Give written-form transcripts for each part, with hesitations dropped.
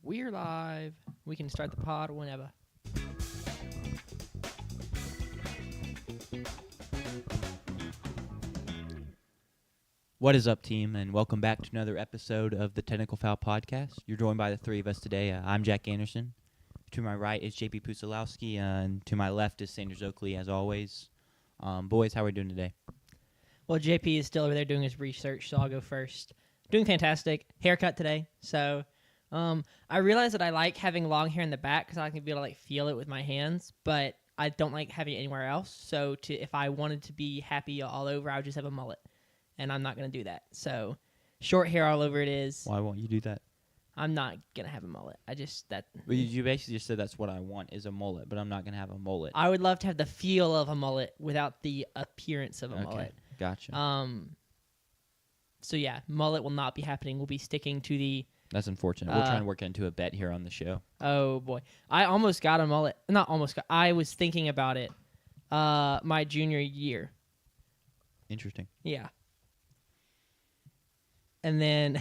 We're live. We can start the pod whenever. What is up, team, and welcome back to another episode of the Technical Foul Podcast. You're joined by the three of us today. I'm Jack Anderson. To my right is JP Pusilowski, and to my left is Sanders Oakley, as always. Boys, how are we doing today? Well, JP is still over there doing his research, so I'll go first. Doing fantastic. Haircut today, so I realize that I like having long hair in the back because I can be able to feel it with my hands, but I don't like having it anywhere else. So if I wanted to be happy all over, I would just have a mullet, and I'm not going to do that. So short hair all over it is. Why won't you do that? I'm not going to have a mullet. Well, you basically just said that's what I want is a mullet, but I'm not going to have a mullet. I would love to have the feel of a mullet without the appearance of a mullet. Gotcha. So yeah, mullet will not be happening. We'll be sticking to the... That's unfortunate. We're trying to work into a bet here on the show. Oh, boy. I almost got a mullet. Not almost got. I was thinking about it my junior year. Interesting. Yeah. And then,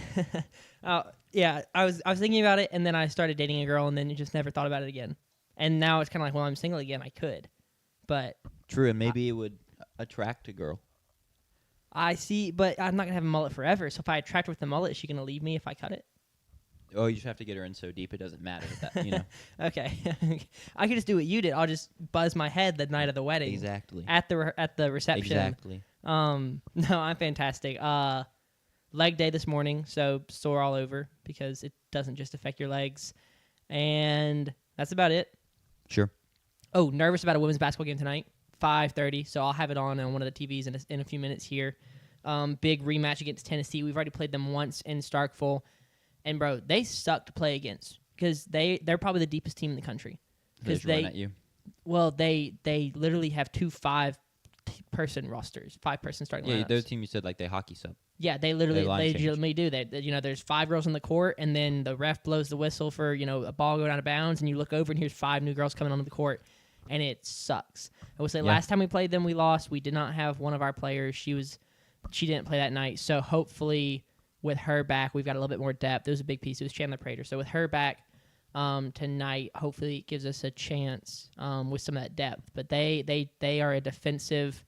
yeah, I was thinking about it, and then I started dating a girl, and then just never thought about it again. And now it's kind of like, well, I'm single again. I could. But... True, and maybe it would attract a girl. I see, but I'm not going to have a mullet forever. So if I attract her with the mullet, is she going to leave me if I cut it? Oh, you just have to get her in so deep it doesn't matter. That. Okay. I could just do what you did. I'll just buzz my head the night of the wedding. Exactly. At the reception. Exactly. No, I'm fantastic. Leg day this morning, so sore all over because it doesn't just affect your legs. And that's about it. Sure. Oh, nervous about a women's basketball game tonight. 5:30, so I'll have it on one of the TVs in a few minutes here. Big rematch against Tennessee. We've already played them once in Starkville. And, bro, they suck to play against because they're probably the deepest team in the country. Because they run at you. Well, they literally have two 5-person rosters, 5-person starting lineups. Yeah, those team you said they hockey sub. Yeah, they legitimately do. There's 5 girls on the court, and then the ref blows the whistle for a ball going out of bounds, and you look over and here's 5 new girls coming onto the court, and it sucks. I will say last time we played them, we lost. We did not have one of our players. She didn't play that night, so hopefully. With her back, we've got a little bit more depth. It was a big piece. It was Chandler Prater. So with her back tonight, hopefully it gives us a chance with some of that depth. But they are a defensive.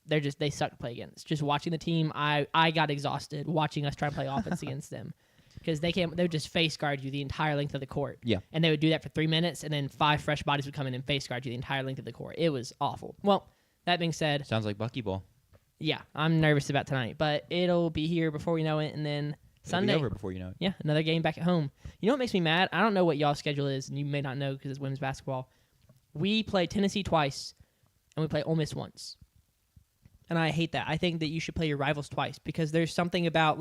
They suck to play against. Just watching the team, I got exhausted watching us try to play offense against them because they would just face guard you the entire length of the court. Yeah, and they would do that for 3 minutes, and then 5 fresh bodies would come in and face guard you the entire length of the court. It was awful. Well, that being said, sounds like buckyball. Yeah, I'm nervous about tonight, but it'll be here before we know it, and then Sunday. It'll be over before you know it. Yeah, another game back at home. You know what makes me mad? I don't know what y'all's schedule is, and you may not know because it's women's basketball. We play Tennessee twice, and we play Ole Miss once. And I hate that. I think that you should play your rivals twice because there's something about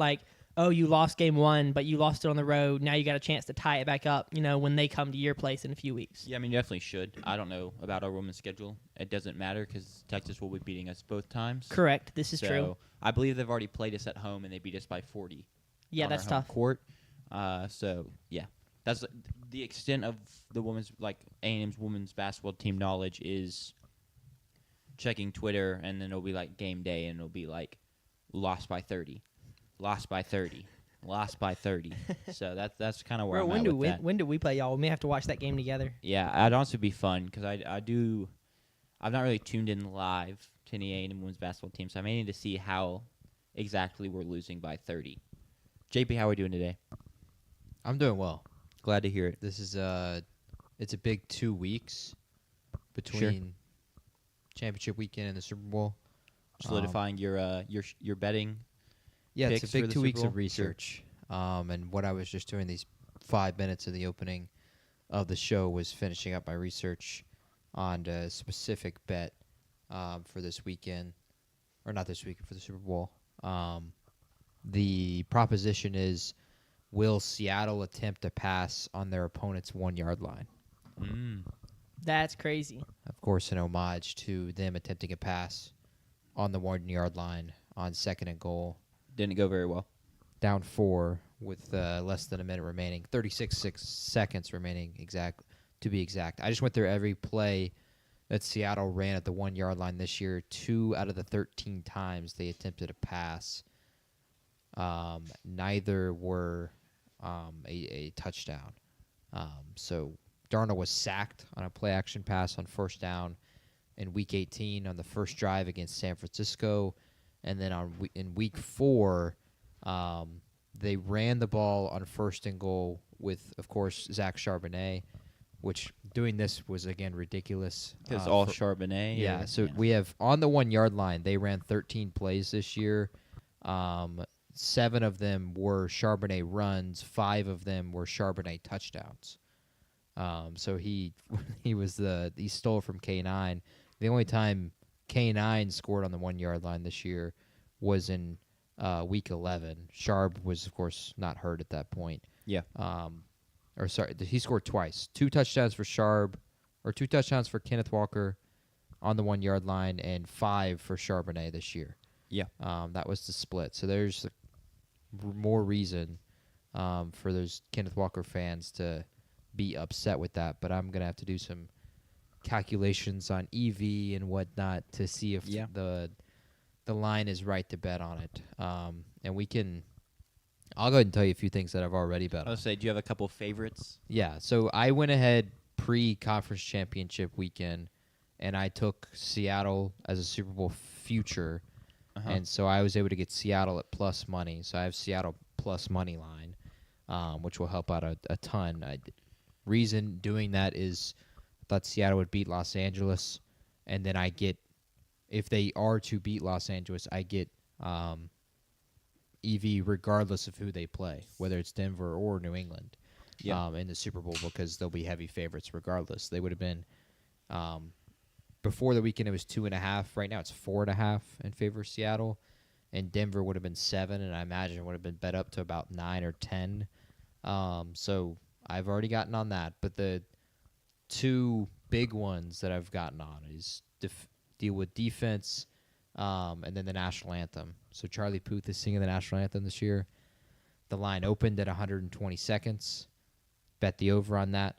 you lost game 1, but you lost it on the road. Now you got a chance to tie it back up, when they come to your place in a few weeks. Yeah, I mean, you definitely should. I don't know about our women's schedule. It doesn't matter because Texas will be beating us both times. Correct. This is true. I believe they've already played us at home, and they beat us by 40. Yeah, that's tough. Court. Yeah. That's the extent of the women's, A&M's women's basketball team knowledge is checking Twitter, and then it'll be game day, and it'll be lost by 30. Lost by 30. Lost by 30. So that's kind of where I'm at with that. When do we play y'all? We may have to watch that game together. Yeah, I'd honestly be fun because I've not really tuned in live to any A&M women's basketball team, so I may need to see how exactly we're losing by 30. JP, how are we doing today? I'm doing well. Glad to hear it. This is it's a big 2 weeks between championship weekend and the Super Bowl. Solidifying your betting. Yeah, it's a big 2 weeks of Sure. research. And what I was just doing these 5 minutes of the opening of the show was finishing up my research on a specific bet for this weekend, or not this weekend, for the Super Bowl. The proposition is, will Seattle attempt to pass on their opponent's 1-yard line? That's crazy. Of course, an homage to them attempting a pass on the 1-yard line on 2nd and goal. Didn't go very well. Down 4 with less than a minute remaining. 36 seconds remaining, to be exact. I just went through every play that Seattle ran at the 1-yard line this year. 2 out of the 13 times they attempted a pass, neither were a touchdown. So Darnold was sacked on a play action pass on first down in Week 18 on the first drive against San Francisco, and then in Week 4, they ran the ball on first and goal with, of course, Zach Charbonnet, which doing this was, again, ridiculous. Because all Charbonnet. Yeah, so we have on the 1 yard line, they ran 13 plays this year. 7 of them were Charbonnet runs, 5 of them were Charbonnet touchdowns. So he he stole from K9. The only time K9 scored on the 1 yard line this year was in Week 11. Sharb was, of course, not hurt at that point. Yeah. He scored twice. 2 touchdowns for Sharb, or 2 touchdowns for Kenneth Walker on the 1 yard line, and 5 for Charbonnet this year. Yeah. That was the split. So there's more reason for those Kenneth Walker fans to be upset with that. But I'm gonna have to do some calculations on EV and whatnot to see if the line is right to bet on it. And we can. I'll go ahead and tell you a few things that I've already bet on. I was say, do you have a couple favorites? Yeah, so I went ahead pre-conference championship weekend, and I took Seattle as a Super Bowl future, and so I was able to get Seattle at plus money. So I have Seattle plus money line, which will help out a ton. Reason doing that is I thought Seattle would beat Los Angeles, and then if they are to beat Los Angeles, I get EV regardless of who they play, whether it's Denver or New England, in the Super Bowl, because they'll be heavy favorites regardless. They would have been before the weekend. It was 2.5. Right now it's 4.5 in favor of Seattle, and Denver would have been 7, and I imagine it would have been bet up to about 9 or 10. So I've already gotten on that, but the 2 big ones that I've gotten on is deal with defense. And then the national anthem. So Charlie Puth is singing the national anthem this year. The line opened at 120 seconds. Bet the over on that.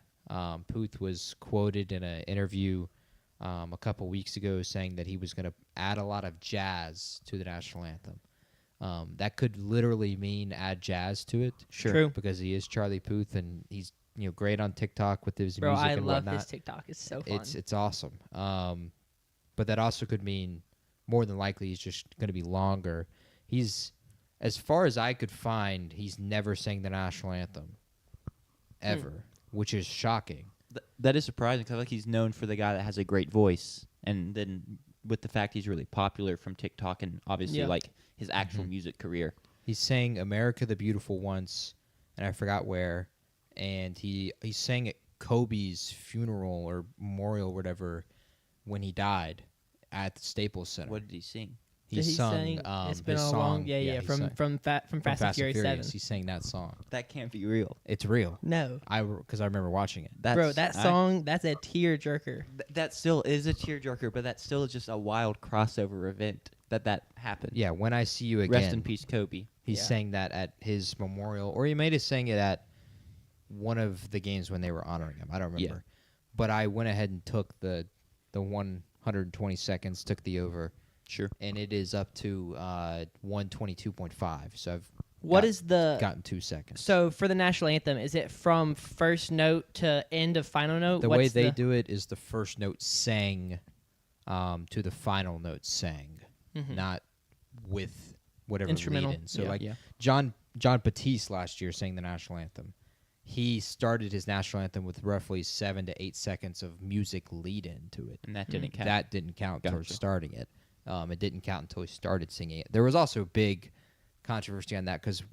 Puth was quoted in an interview a couple weeks ago saying that he was going to add a lot of jazz to the national anthem. That could literally mean add jazz to it. Sure. True. Because he is Charlie Puth, and he's great on TikTok with his music and whatnot. Bro, I love his TikTok. It's so fun. It's awesome. But that also could mean more than likely he's just going to be longer. He's, as far as I could find, he's never sang the national anthem ever, which is shocking. That is surprising because I feel like he's known for the guy that has a great voice, and then with the fact he's really popular from TikTok and obviously like his actual music career. He sang "America the Beautiful" once, and I forgot where, and he sang at Kobe's funeral or memorial or whatever when he died at the Staples Center. What did he sing? He sung It's Been his All song. Long. Yeah. From Fast and Furious 7. He sang that song. That can't be real. It's real. No. Because I remember watching it. Bro, that song, that's a tear-jerker. That still is a tearjerker, but that still is just a wild crossover event that happened. Yeah, When I See You Again. Rest in peace, Kobe. He sang that at his memorial, or he might have sang it at one of the games when they were honoring him. I don't remember. Yeah. But I went ahead and took the 120 seconds, took the over. Sure. And it is up to 122.5. So I've gotten 2 seconds. So for the national anthem, is it from first note to end of final note? The way they do it is the first note sang to the final note sang, not with whatever instrumental lead in. So John Batiste last year sang the national anthem. He started his national anthem with roughly 7 to 8 seconds of music lead into it. And that didn't count. That didn't count towards starting it. It didn't count until he started singing it. There was also big controversy on that because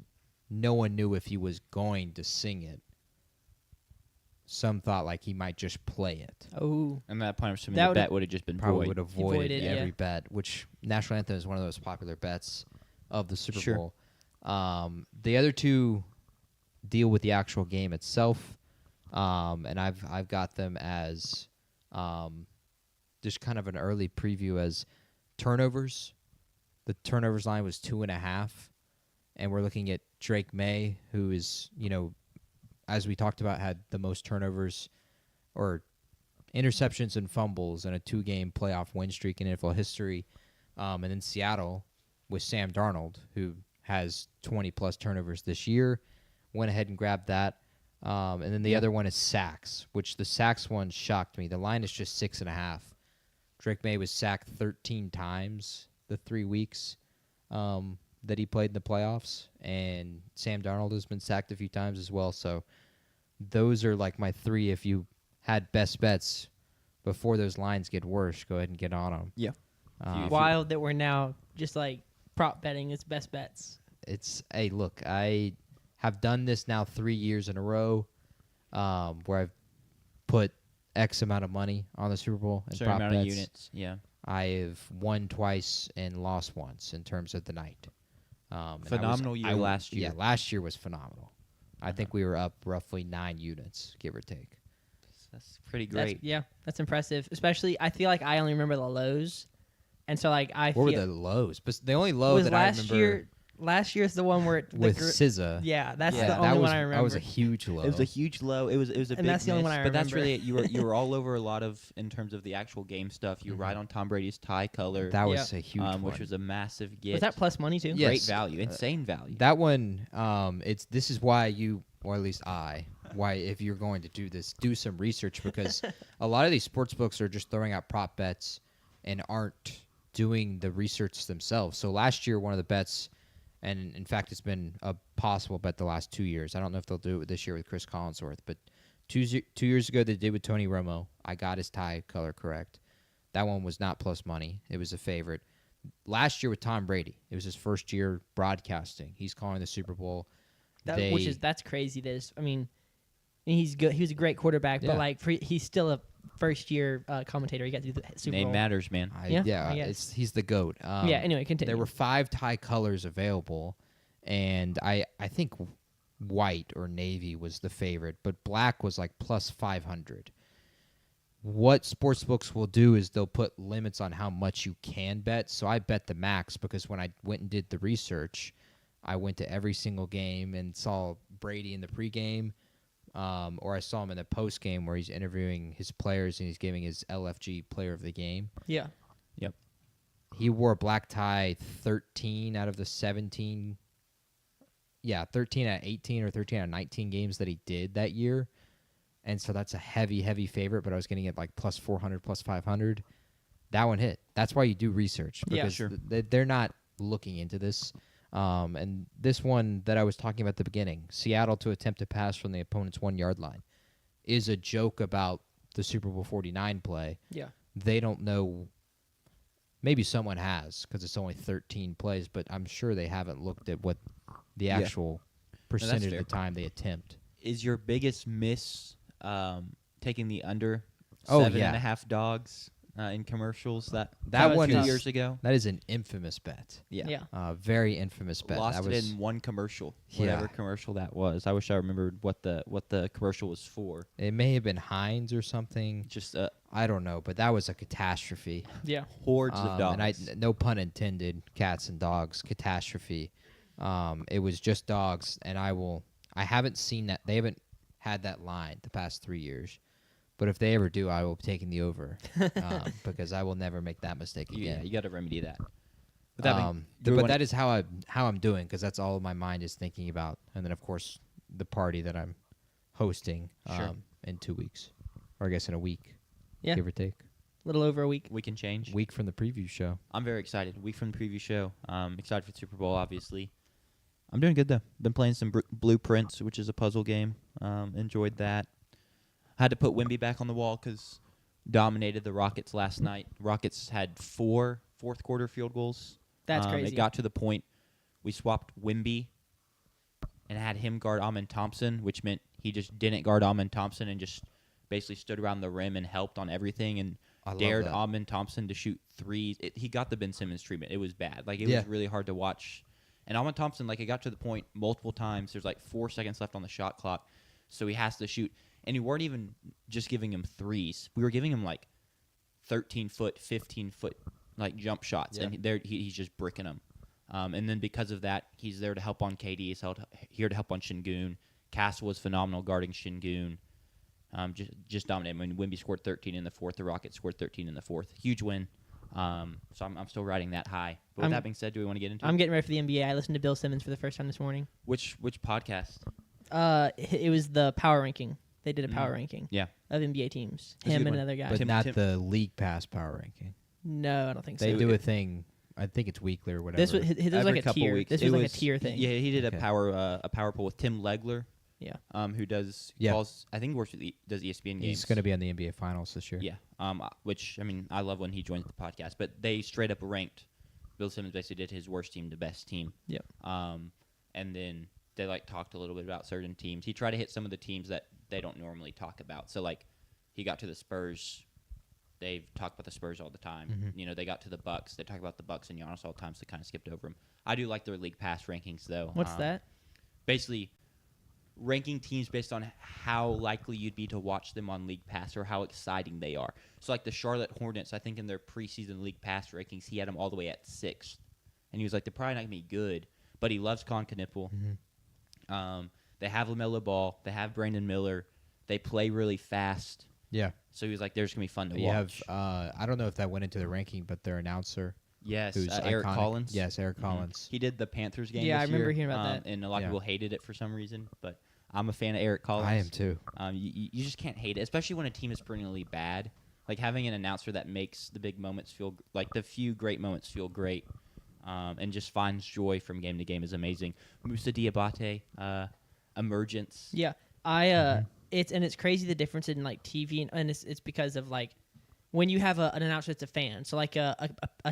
no one knew if he was going to sing it. Some thought like he might just play it. Oh. And that point, the bet would have just been probably would have voided every bet, which national anthem is one of those popular bets of the Super Bowl. The other 2 deal with the actual game itself, and I've got them as just kind of an early preview as turnovers. The turnovers line was 2.5, and we're looking at Drake May, who is, as we talked about, had the most turnovers or interceptions and fumbles in a 2-game playoff win streak in NFL history. And then Seattle with Sam Darnold, who has 20-plus turnovers this year, went ahead and grabbed that. And then the other one is sacks, which the sacks one shocked me. The line is just 6.5. Drake May was sacked 13 times the 3 weeks that he played in the playoffs, and Sam Darnold has been sacked a few times as well. So those are like my 3. If you had best bets before those lines get worse, go ahead and get on them. Yeah. Wild that we're now just like prop betting is best bets. Hey, look, I have done this now 3 years in a row, where I've put X amount of money on the Super Bowl and certain prop amount bets. of units. Yeah. I have won twice and lost once in terms of the night. And Phenomenal year last year. Yeah, last year was phenomenal. I think we were up roughly 9 units, give or take. That's pretty great. That's impressive. Especially, I feel like I only remember the lows, and so like What were the lows? But the only low was that I last remember year. Last year's the one where with SZA. Yeah, that's Yeah, the only one I remember. That was a huge low. It was a huge low. It was a big And that's the only miss, one I but that's remember. really it. You were all over a lot of in terms of the actual game stuff. You were right on Tom Brady's tie color, That was a huge one. which was a massive get. Was that plus money too? Yeah. Great Yes. value, insane value. That one, this is why you, or at least why if you're going to do this, do some research, because a lot of these sports books are just throwing out prop bets and aren't doing the research themselves. So last year, one of the bets, and in fact, it's been a possible bet the last 2 years. I don't know if they'll do it this year with Chris Collinsworth, but 2 years ago they did with Tony Romo. I got his tie color correct. That one was not plus money. It was a favorite. Last year with Tom Brady, it was his first year broadcasting. He's calling the Super Bowl. That's crazy. I mean, he's good. He was a great quarterback, Yeah. but like he's still a first year commentator. He got to do the Super Name Bowl. matters, man. I guess. He's the GOAT. Anyway, continue. There were 5 tie colors available, and I think white or navy was the favorite, but black was like plus 500. What sportsbooks will do is they'll put limits on how much you can bet. So I bet the max because when I went and did the research, I went to every single game and saw Brady in the pregame, or I saw him in the postgame where he's interviewing his players and he's giving his LFG player of the game. Yeah. Yep. He wore a black tie 13 out of the 17. Yeah, 13 out of 18 or 13 out of 19 games that he did that year. And so that's a heavy, heavy favorite, but I was getting it like plus 400, plus 500. That one hit. That's why you do research. Because sure. They're not looking into this. And this one that I was talking about at the beginning, Seattle to attempt to pass from the opponent's 1 yard line, is a joke about the Super Bowl 49 play. Yeah. They don't know. Maybe someone has because it's only 13 plays, but I'm sure they haven't looked at what the actual percentage of fair. the time they attempt. Is your biggest miss taking the under Oh, 7.5 dogs in commercials? That That one 2 is years ago. That is an infamous bet. Yeah. Very infamous bet. Lost that it was, in one commercial, Yeah. whatever commercial that was. I wish I remembered what the commercial was for. It may have been Heinz or something. Just I don't know, but that was a catastrophe. Yeah. hordes of dogs. And no pun intended, cats and dogs, catastrophe. It was just dogs, and I haven't seen that. They haven't had that line the past 3 years. But if they ever do, I will be taking the over because I will never make that mistake again. You got to remedy that. But that is how I'm doing because that's all my mind is thinking about. And then, of course, the party that I'm hosting in 2 weeks, or I guess in a week, give or take. A little over a week. We can change. Week from the preview show. I'm very excited. Week from the preview show. Excited for the Super Bowl, obviously. I'm doing good, though. Been playing some Blueprints, which is a puzzle game. Enjoyed that. Had to put Wemby back on the wall because dominated the Rockets last night. Rockets had 4 fourth-quarter field goals. That's crazy. It got to the point we swapped Wemby and had him guard Amin Thompson, which meant he just didn't guard Amin Thompson and just basically stood around the rim and helped on everything and dared Amin Thompson to shoot threes. He got the Ben Simmons treatment. It was bad. It was really hard to watch. And Amin Thompson, it got to the point multiple times. There's 4 seconds left on the shot clock, so he has to shoot. And we weren't even just giving him threes. We were giving him 13-foot, 15-foot jump shots, and he's just bricking them. And then because of that, he's there to help on KD. He's here to help on Şengün. Cass was phenomenal guarding Şengün. Just dominated. I mean, Wemby scored 13 in the fourth. The Rockets scored 13 in the fourth. Huge win. So I'm still riding that high. But with that being said, do we want to get into it? I'm getting ready for the NBA. I listened to Bill Simmons for the first time this morning. Which podcast? It was the power ranking. They did a power ranking. Yeah. Of NBA teams. That's a Him good and one. another guy. But not the league pass power ranking. No, I don't think They so. do a thing. I think it's weekly or whatever. This was like Every a couple tier. weeks. This was like a tier thing. Yeah, he did Okay. a power poll with Tim Legler. Yeah. Who does Yeah. calls? I think works with does ESPN games. He's going to be on the NBA Finals this year. Yeah. Which I mean, I love when he joins the podcast. But they straight up ranked. Bill Simmons basically did his worst team to best team. Yep. And then they like talked a little bit about certain teams. He tried to hit some of the teams that they don't normally talk about. So like, he got to the Spurs. They've talked about the Spurs all the time. Mm-hmm. You know, they got to the Bucks. They talk about the Bucks and Giannis all the time, so they kind of skipped over them. I do like their league pass rankings, though. What's that? Basically, ranking teams based on how likely you'd be to watch them on league pass or how exciting they are. So, like the Charlotte Hornets, I think in their preseason league pass rankings, he had them all the way at 6th. And he was like, they're probably not going to be good, but he loves Con Knippel. Mm-hmm. They have LaMelo Ball. They have Brandon Miller. They play really fast. Yeah. So he was like, "There's gonna be fun to You watch." have, I don't know if that went into the ranking, but their announcer, Yes, who's Eric iconic. Collins. Yes, Eric Collins. He did the Panthers game. Yeah, this I remember year, hearing about that. And a lot of Yeah. people hated it for some reason, but I'm a fan of Eric Collins. I am too. You just can't hate it, especially when a team is perennially bad. Like having an announcer that makes the big moments feel like the few great moments feel great, and just finds joy from game to game is amazing. Moussa Diabate, emergence. Yeah, it's crazy the difference in like TV and it's because of like when you have an announcer that's a fan. So like a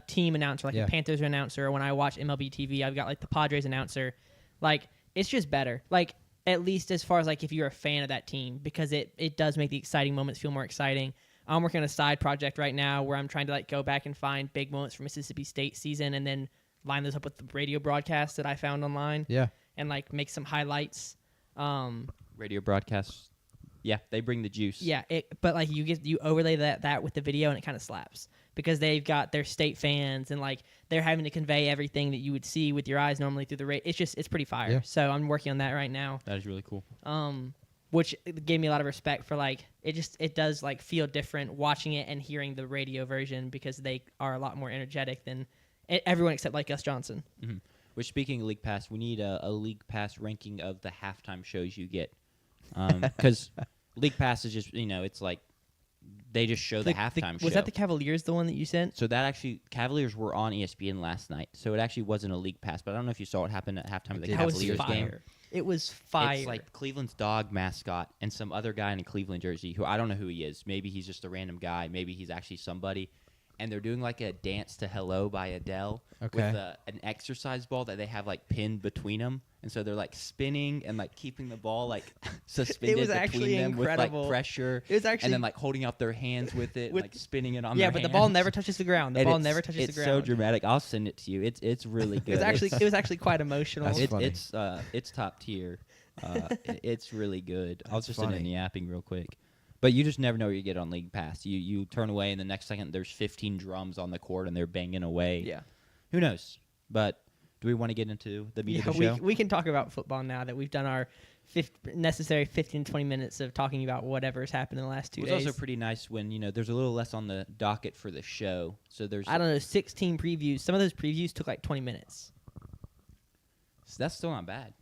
team announcer, like Yeah. a Panthers announcer. Or when I watch MLB TV, I've got like the Padres announcer. Like it's just better. Like at least as far as like if you're a fan of that team, because it does make the exciting moments feel more exciting. I'm working on a side project right now where I'm trying to like go back and find big moments from Mississippi State season and then line those up with the radio broadcasts that I found online. Yeah. And like make some highlights. Radio broadcasts. Yeah, they bring the juice. Yeah, but like you overlay that with the video and it kind of slaps because they've got their state fans and like they're having to convey everything that you would see with your eyes normally through the radio. It's pretty fire. Yeah. So I'm working on that right now. That is really cool. Which gave me a lot of respect for like it does like feel different watching it and hearing the radio version because they are a lot more energetic than everyone except like Gus Johnson. Mm-hmm. Which, speaking of League Pass, we need a League Pass ranking of the halftime shows you get. Because League Pass is just, it's like they just show the halftime show. Was that the Cavaliers, the one that you sent? So that actually, Cavaliers were on ESPN last night. So it actually wasn't a League Pass, but I don't know if you saw what happened at halftime of the did. That was Cavaliers fire. game. It was fire. It's like Cleveland's dog mascot and some other guy in a Cleveland jersey who I don't know who he is. Maybe he's just a random guy. Maybe he's actually somebody. And they're doing like a Dance to Hello by Adele with an exercise ball that they have like pinned between them. And so they're like spinning and like keeping the ball like suspended actually between them incredible. with like pressure. It was actually and then like holding out their hands with it, with- like spinning it on yeah, their but the hands. ball never touches the ground. The And ball it's- never touches the It's ground. so dramatic. I'll send it to you. It's really good. it was actually quite emotional. That's funny. It's top tier. It's really good. I'll That's just send it in funny. the yapping real quick. But you just never know what you get on League Pass. You turn away, and the next second there's 15 drums on the court, and they're banging away. Yeah. Who knows? But do we want to get into the meat of the show? we can talk about football now that we've done our necessary 15 20 minutes of talking about whatever's happened in the last 2 It was days. also pretty nice when, there's a little less on the docket for the show. So there's I don't know, 16 previews. Some of those previews took like 20 minutes. that's still not bad.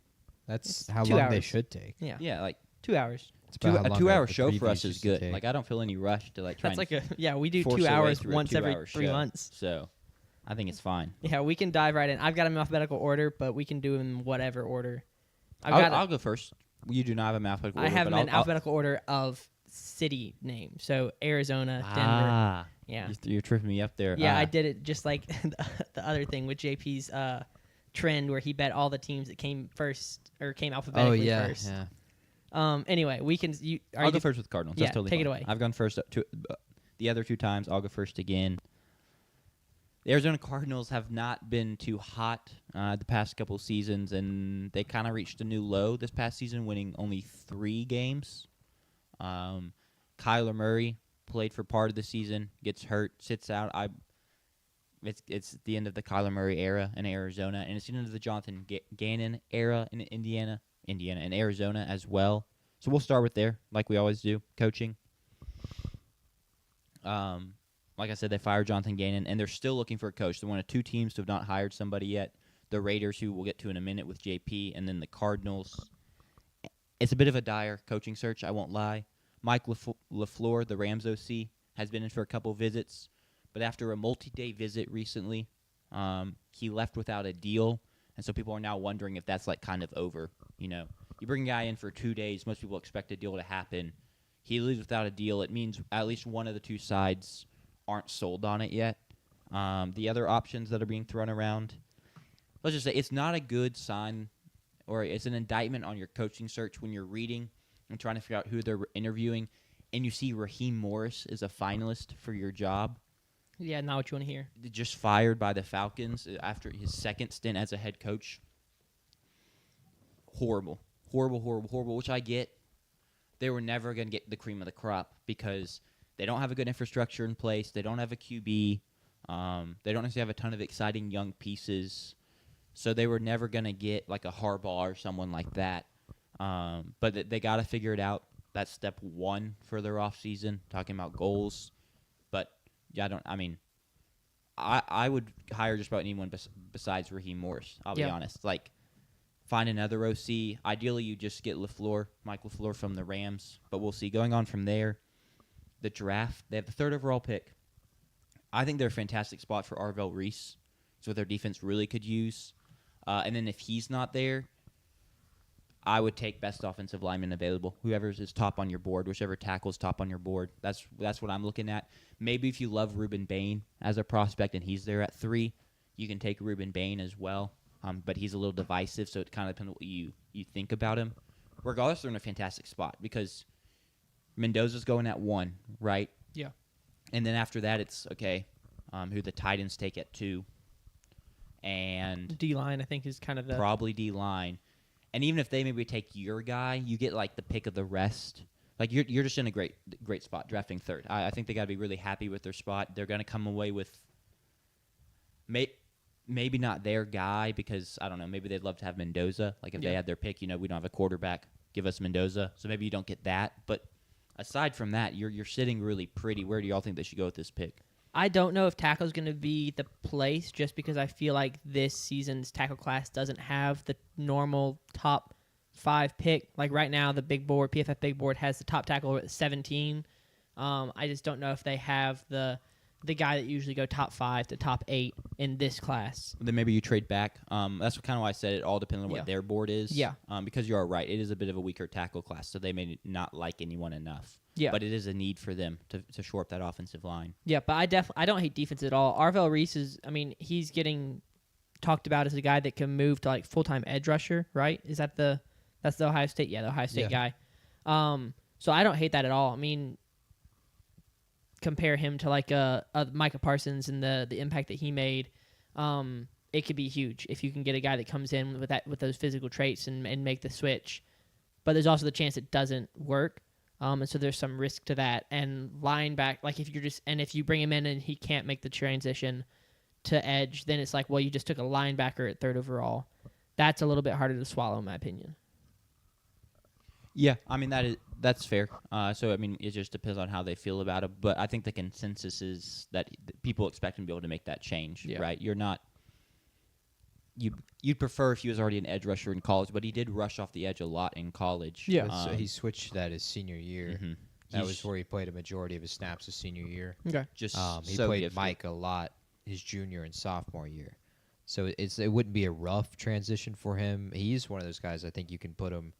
That's It's how 2 long they hours. should take. Yeah. Yeah, like 2 hours. It's about how a long 2 hour the show for previews us is used to good. take. Like I don't feel any rush to like try That's and like we do force 2 our way hours through a once every 2-hour 3 show. months. So I think it's fine. Yeah, we can dive right in. I've got them in alphabetical order, but we can do them in whatever order. I'll go first. You do not have a alphabetical order. I have but them in I'll- alphabetical order of city names. So Arizona, Denver. Ah, Yeah. you're tripping me up there. Yeah, I did it just like the other thing with JP's trend where he bet all the teams that came first or came Oh alphabetically yeah, first. yeah. Anyway, we can. I'll go first with Cardinals. Yeah, That's totally take it fine. away. I've gone first the other 2 times. I'll go first again. The Arizona Cardinals have not been too hot the past couple seasons, and they kind of reached a new low this past season, winning only 3 games. Kyler Murray played for part of the season, gets hurt, sits out. It's the end of the Kyler Murray era in Arizona, and it's the end of the Jonathan Gannon era in Indiana, and Arizona as well. So we'll start with there, like we always do, coaching. Like I said, they fired Jonathan Gannon, and they're still looking for a coach. They're one of 2 teams to have not hired somebody yet. The Raiders, who we'll get to in a minute with JP, and then the Cardinals. it's a bit of a dire coaching search, I won't lie. Mike LaFleur, the Rams OC, has been in for a couple visits, but after a multi-day visit recently, he left without a deal, and so people are now wondering if that's like kind of over. You know, you bring a guy in for 2 days, most people expect a deal to happen. He leaves without a deal. It means at least one of the two sides aren't sold on it yet. The other options that are being thrown around, let's just say it's not a good sign, or it's an indictment on your coaching search when you're reading and trying to figure out who they're interviewing, and you see Raheem Morris is a finalist for your job. Yeah, not what you want to hear. Just fired by the Falcons after his second stint as a head coach. Horrible, which I get. They were never going to get the cream of the crop because they don't have a good infrastructure in place. They don't have a QB. They don't necessarily have a ton of exciting young pieces. So they were never going to get like a Harbaugh or someone like that. But they got to figure it out. That's step one for their offseason, talking about goals. But, yeah, I would hire just about anyone besides Raheem Morris, I'll be honest. Like, find another OC. Ideally, you just get Mike LaFleur from the Rams. But we'll see. Going on from there, the draft, they have the 3rd overall pick. I think they're a fantastic spot for Arvell Reese. It's what their defense really could use. And then if he's not there, I would take best offensive lineman available. Whoever is top on your board, whichever tackle's top on your board. That's what I'm looking at. Maybe if you love Reuben Bain as a prospect and he's there at 3, you can take Reuben Bain as well. But he's a little divisive, so it kind of depends on what you think about him. Regardless, they're in a fantastic spot because Mendoza's going at 1, right? Yeah. And then after that, it's, okay, who the Titans take at 2. And D-line, I think, is kind of the... Probably D-line. And even if they maybe take your guy, you get, like, the pick of the rest. Like, you're just in a great spot, drafting 3rd. I think they got to be really happy with their spot. They're going to come away with maybe not their guy because, I don't know, maybe they'd love to have Mendoza. Like, if they had their pick, we don't have a quarterback, give us Mendoza. So maybe you don't get that. But aside from that, you're sitting really pretty. Where do y'all think they should go with this pick? I don't know if tackle is going to be the place just because I feel like this season's tackle class doesn't have the normal top 5 pick. Like right now, the big board, PFF big board, has the top tackle at 17. I just don't know if they have the guy that usually go top 5 to top 8 in this class. Then maybe you trade back. That's kind of why I said it all depends on what their board is. Yeah. Because you are right. It is a bit of a weaker tackle class, so they may not like anyone enough. Yeah. But it is a need for them to shore up that offensive line. Yeah, but I don't hate defense at all. Arvell Reese he's getting talked about as a guy that can move to like full-time edge rusher, right? Is that that's the Ohio State? Yeah, the Ohio State guy. So I don't hate that at all. I mean, compare him to like a Micah Parsons and the impact that he made. It could be huge if you can get a guy that comes in with those physical traits and make the switch. But there's also the chance it doesn't work. And so there's some risk to that. And linebacker, like if you bring him in and he can't make the transition to edge, then it's like, well, you just took a linebacker at 3rd overall. That's a little bit harder to swallow, in my opinion. Yeah, I mean that's fair. So I mean, it just depends on how they feel about it. But I think the consensus is that people expect him to be able to make that change, right? You're not. You'd prefer if he was already an edge rusher in college, but he did rush off the edge a lot in college. Yeah, so he switched that his senior year. Mm-hmm. That was where he played a majority of his snaps his senior year. Okay, just he played Mike a lot his junior and sophomore year, so it wouldn't be a rough transition for him. He's one of those guys I think you can put him.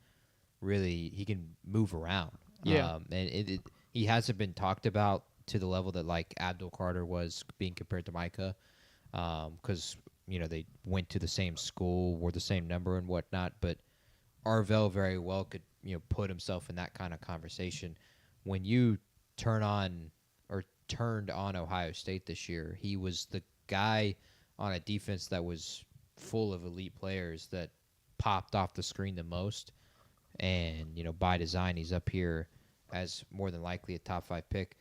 Really, he can move around. Yeah, and he hasn't been talked about to the level that like Abdul Carter was being compared to Micah, because. They went to the same school, wore the same number and whatnot, but Arvell very well could, put himself in that kind of conversation. When you turned on Ohio State this year, he was the guy on a defense that was full of elite players that popped off the screen the most. And, by design, he's up here as more than likely a top 5 pick.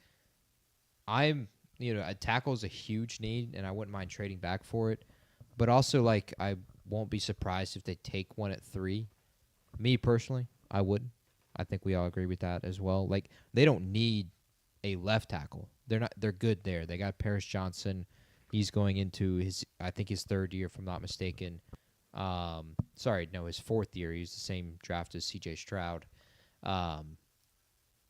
A tackle is a huge need, and I wouldn't mind trading back for it. But also, like, I won't be surprised if they take one at 3. Me, personally, I wouldn't. I think we all agree with that as well. Like, they don't need a left tackle. They're good there. They got Paris Johnson. He's going into his 3rd year, if I'm not mistaken. Sorry, no, his 4th year. He was the same draft as C.J. Stroud.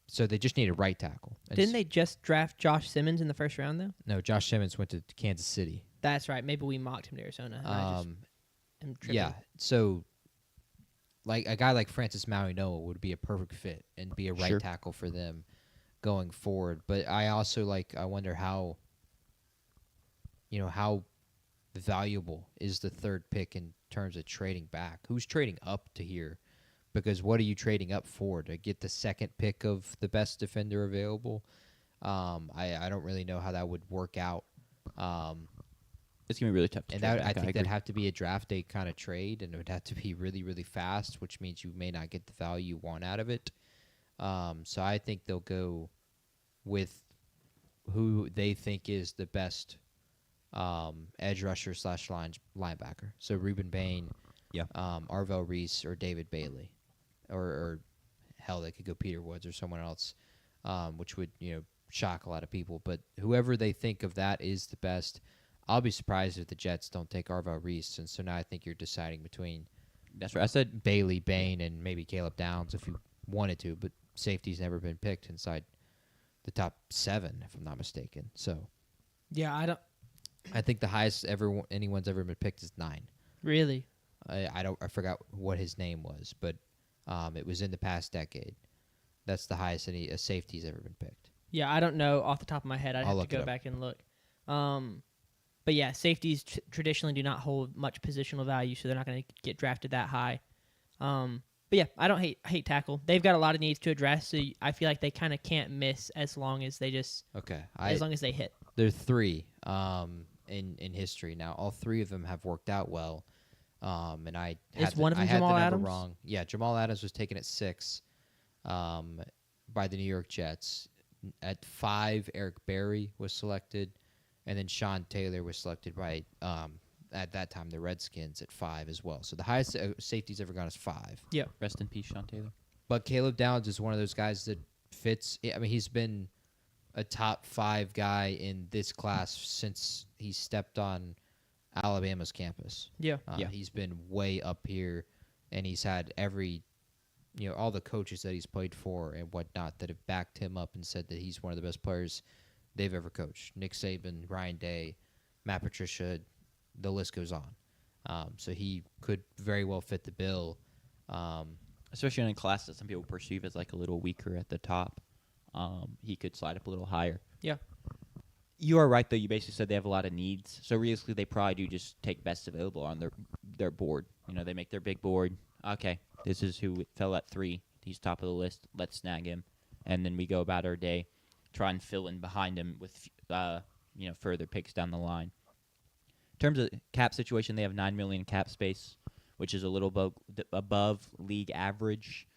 So they just need a right tackle. And Didn't they just draft Josh Simmons in the first round, though? No, Josh Simmons went to Kansas City. That's right. Maybe we mocked him to Arizona. And I just am tripping. Yeah, so like a guy like Francis Maui-Noah would be a perfect fit and be a right tackle for them going forward. But I also I wonder how valuable is the 3rd pick in terms of trading back? Who's trading up to here? Because what are you trading up for? To get the 2nd pick of the best defender available? I don't really know how that would work out. It's going to be really tough to and trade that, back. I think that'd have to be a draft day kind of trade, and it would have to be really, really fast, which means you may not get the value you want out of it. So I think they'll go with who they think is the best edge rusher / linebacker. So Reuben Bain, Arvell Reese, or David Bailey. Or hell, they could go Peter Woods or someone else, which would shock a lot of people. But whoever they think of that is the best. I'll be surprised if the Jets don't take Arvell Reese, and so now I think you're deciding between. That's right. I said Bailey, Bain, and maybe Caleb Downs if you wanted to, but safety's never been picked inside the top 7, if I'm not mistaken. So, yeah, I think the highest anyone's ever been picked is 9. Really? I forgot what his name was, but it was in the past decade. That's the highest a safety's ever been picked. Yeah, I don't know off the top of my head. I'd have to go back and look. But yeah, safeties traditionally do not hold much positional value, so they're not going to get drafted that high. But yeah, I don't hate tackle. They've got a lot of needs to address, so I feel like they kind of can't miss as long as they as long as they hit. There are 3 in history now. All 3 of them have worked out well. And I had one of them Jamal Adams? Wrong. Yeah, Jamal Adams was taken at 6 by the New York Jets. At 5, Eric Berry was selected, and then Sean Taylor was selected by at that time the Redskins at 5 as well. So the highest safety's ever gone is 5. Yeah. Rest in peace, Sean Taylor. But Caleb Downs is one of those guys that fits. I mean, he's been a top 5 guy in this class since he stepped on Alabama's campus. Yeah. He's been way up here, and he's had all the coaches that he's played for and whatnot that have backed him up and said that he's one of the best players they've ever coached. Nick Saban, Ryan Day, Matt Patricia, the list goes on. So he could very well fit the bill. Especially in a class that some people perceive as a little weaker at the top. He could slide up a little higher. Yeah. You are right, though. You basically said they have a lot of needs. So realistically, they probably do just take best available on their board. They make their big board. Okay, this is who fell at 3. He's top of the list. Let's snag him. And then we go about our day, try and fill in behind him with further picks down the line. In terms of cap situation, they have $9 million cap space, which is a little above league average.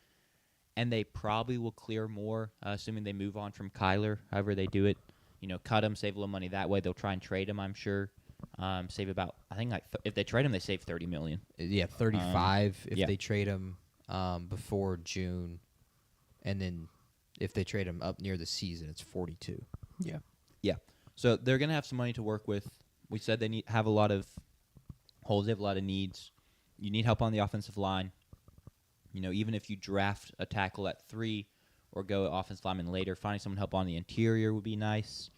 And they probably will clear more, assuming they move on from Kyler, however they do it. Cut him, save a little money that way. They'll try and trade him, I'm sure. Save about, I think, if they trade him, they save $30 million. Yeah, 35 if they trade him before June, and then if they trade him up near the season, it's 42. Yeah. Yeah. So they're gonna have some money to work with. We said they have a lot of holes. They have a lot of needs. You need help on the offensive line. Even if you draft a tackle at 3 or go offensive lineman later, finding someone to help on the interior would be nice.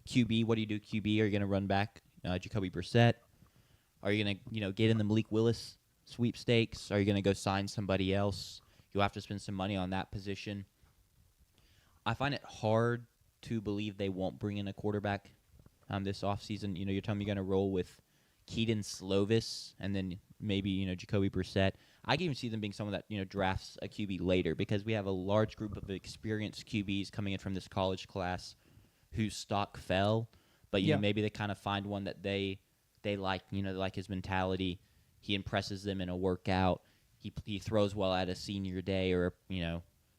QB, what do you do? QB, are you going to run back Jacoby Brissett? Are you going to get in the Malik Willis sweepstakes? Are you going to go sign somebody else? You'll have to spend some money on that position. I find it hard to believe they won't bring in a quarterback this offseason. You're telling me you're going to roll with Keaton Slovis and then maybe, Jacoby Brissett. I can even see them being someone that, drafts a QB later because we have a large group of experienced QBs coming in from this college class whose stock fell. But, maybe they kind of find one that they like, they like his mentality. He impresses them in a workout. He throws well at a senior day or,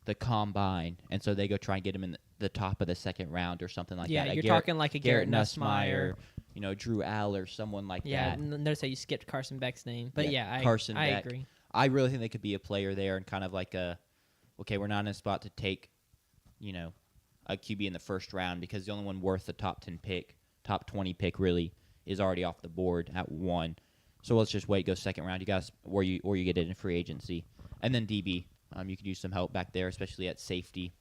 the combine. And so they go try and get him in the top of the second round or something like that. Yeah, you're talking like a Garrett Nussmeier. Drew Aller, someone like that. Yeah, notice how you skipped Carson Beck's name. But Carson I Beck. agree. I really think they could be a player there and kind of like we're not in a spot to take, a QB in the first round because the only one worth the top 10 pick, top 20 pick really is already off the board at 1. So let's just wait, go second round. You guys, or you get it in free agency, and then DB. You could use some help back there, especially at safety.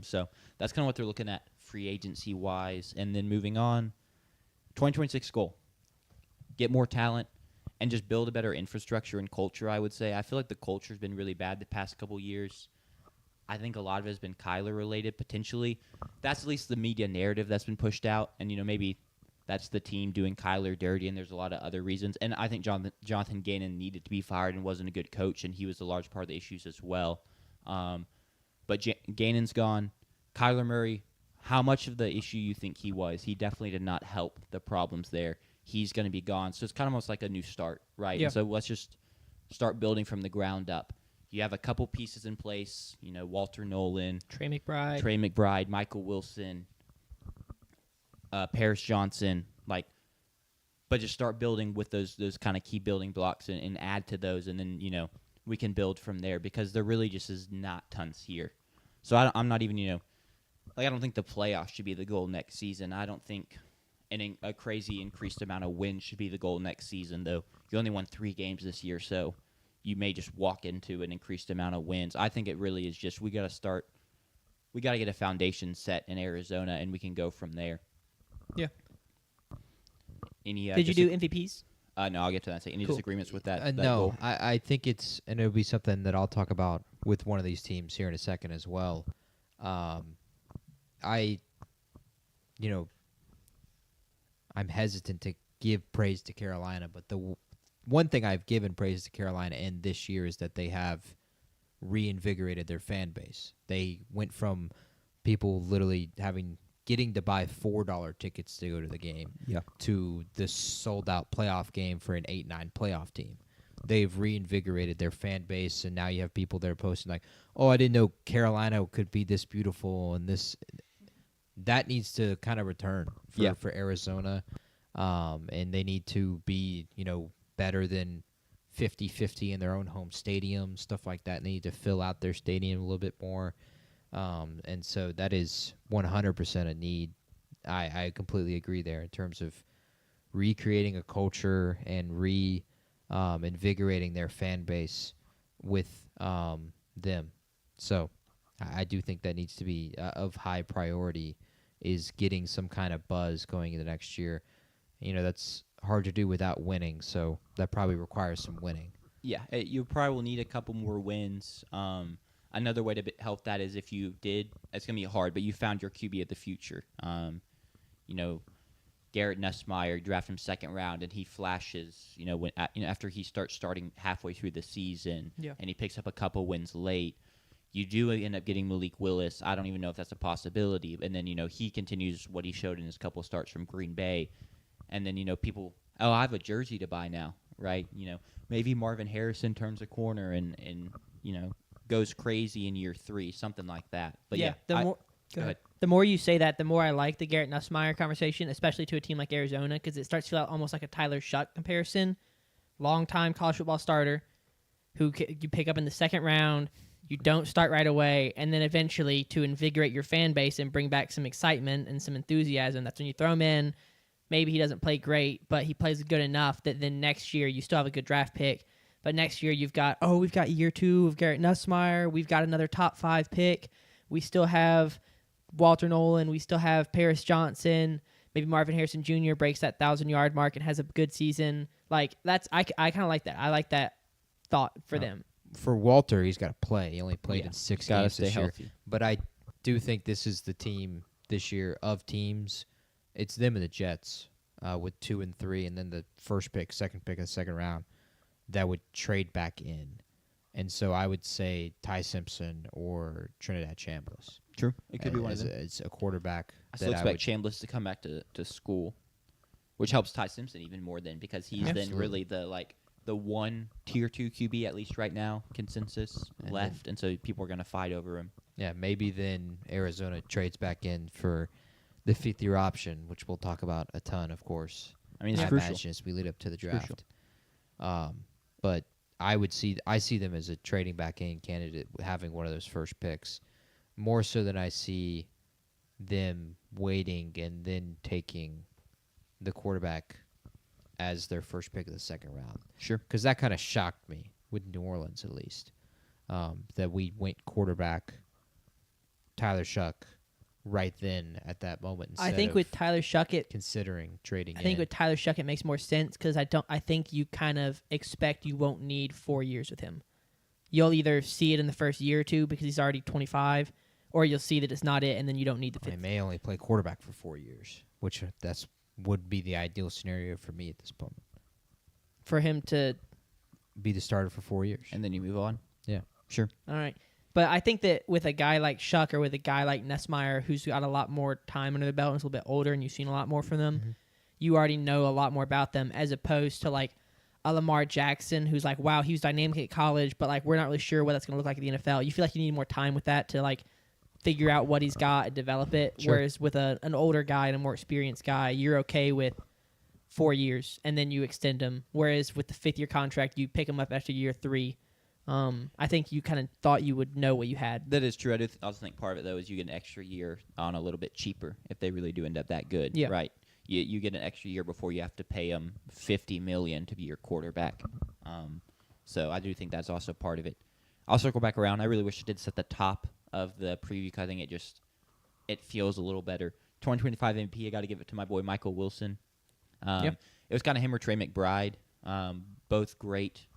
So that's kind of what they're looking at free agency wise, and then moving on, 2026 goal: get more talent and just build a better infrastructure and culture. I would say I feel like the culture's been really bad the past couple years. I think a lot of it has been Kyler related potentially. That's at least the media narrative that's been pushed out, and maybe that's the team doing Kyler dirty, and there's a lot of other reasons. And I think Jonathan Gannon needed to be fired and wasn't a good coach, and he was a large part of the issues as well. But Gannon's gone. Kyler Murray, how much of the issue you think he was? He definitely did not help the problems there. He's going to be gone. So it's kind of almost like a new start, right? Yeah. And so let's just start building from the ground up. You have a couple pieces in place, Walter Nolan, Trey McBride, Michael Wilson, Paris Johnson, but just start building with those kind of key building blocks and add to those, and then we can build from there because there really just is not tons here. So I'm not even I don't think the playoffs should be the goal next season. I don't think a crazy increased amount of wins should be the goal next season, though. You only won 3 games this year, so you may just walk into an increased amount of wins. I think it really is just we got to get a foundation set in Arizona, and we can go from there. Yeah. Any, Did you do MVPs? No, I'll get to that. Any Cool. disagreements with that? No, goal? I think and it'll be something that I'll talk about with one of these teams here in a second as well. I'm hesitant to give praise to Carolina, but the one thing I've given praise to Carolina in this year is that they have reinvigorated their fan base. They went from people literally getting to buy $4 tickets to go to the game to this sold-out playoff game for an 8-9 playoff team. They've reinvigorated their fan base, and now you have people that are posting like, oh, I didn't know Carolina could be this beautiful, and this – that needs to kind of return for Arizona, and they need to be, better than 50-50 in their own home stadium, stuff like that. They need to fill out their stadium a little bit more. And so that is 100% a need. I completely agree there in terms of recreating a culture and invigorating their fan base with them. So I do think that needs to be of high priority, is getting some kind of buzz going into next year. That's hard to do without winning, so that probably requires some winning. Yeah, you probably will need a couple more wins. Another way to help that is if you did, it's going to be hard, but you found your QB of the future. Garrett Nussmeier, draft him second round, and he flashes, after he starts starting halfway through the season, and he picks up a couple wins late. You do end up getting Malik Willis. I don't even know if that's a possibility. And then, he continues what he showed in his couple starts from Green Bay. And then, people, I have a jersey to buy now, right? Maybe Marvin Harrison turns a corner and goes crazy in year 3, something like that. But go ahead. The more you say that, the more I like the Garrett Nussmeier conversation, especially to a team like Arizona, because it starts to feel almost like a Tyler Shuck comparison. Long-time college football starter who you pick up in the second round. You don't start right away, and then eventually to invigorate your fan base and bring back some excitement and some enthusiasm, that's when you throw him in. Maybe he doesn't play great, but he plays good enough that then next year you still have a good draft pick. But next year we've got year 2 of Garrett Nussmeier. We've got another top 5 pick. We still have Walter Nolan. We still have Paris Johnson. Maybe Marvin Harrison Jr. breaks that 1,000-yard mark and has a good season. I kind of like that. I like that thought for them. For Walter, he's got to play. He only played in 6 games this year. Healthy. But I do think this is the team this year of teams. It's them and the Jets with 2 and 3, and then the first pick, second pick of the second round that would trade back in. And so I would say Ty Simpson or Trinidad Chambliss. True. It could be one of them. It's a quarterback. I still expect Chambliss to come back to school, which helps Ty Simpson even more then because he's then really the one tier 2 QB, at least right now, consensus left, and so people are going to fight over him. Yeah, maybe then Arizona trades back in for the 5th-year option, which we'll talk about a ton, of course. I mean, it's I crucial. imagine as we lead up to the draft. But I see them as a trading back in candidate, having one of those first picks, more so than I see them waiting and then taking the quarterback as their first pick of the second round. Sure. Because that kind of shocked me with New Orleans, at least, that we went quarterback Tyler Shuck right then at that moment. I think with Tyler Shuckett, considering trading. I think with Tyler Shuckett it makes more sense because I think you kind of expect you won't need 4 years with him. You'll either see it in the first year or two because he's already 25, or you'll see that it's not it, and then you don't need the 50. I may only play quarterback for 4 years, which would be the ideal scenario for me at this moment. For him to be the starter for 4 years. And then you move on? Yeah. Sure. All right. But I think that with a guy like Shuck or with a guy like Nessmeyer, who's got a lot more time under the belt and is a little bit older and you've seen a lot more from them, you already know a lot more about them as opposed to like a Lamar Jackson who's like, wow, he was dynamic at college, but like we're not really sure what that's going to look like at the NFL. You feel like you need more time with that to like figure out what he's got and develop it. Sure. Whereas with an older guy and a more experienced guy, you're okay with 4 years and then you extend him. Whereas with the 5th-year contract, you pick him up after year 3. I think you kind of thought you would know what you had. That is true. I also think part of it, though, is you get an extra year on a little bit cheaper if they really do end up that good. Yeah. Right. You get an extra year before you have to pay them $50 million to be your quarterback. So I do think that's also part of it. I'll circle back around. I really wish it did set the top of the preview because I think it feels a little better. 2025 MVP, I got to give it to my boy Michael Wilson. It was kind of him or Trey McBride. Both great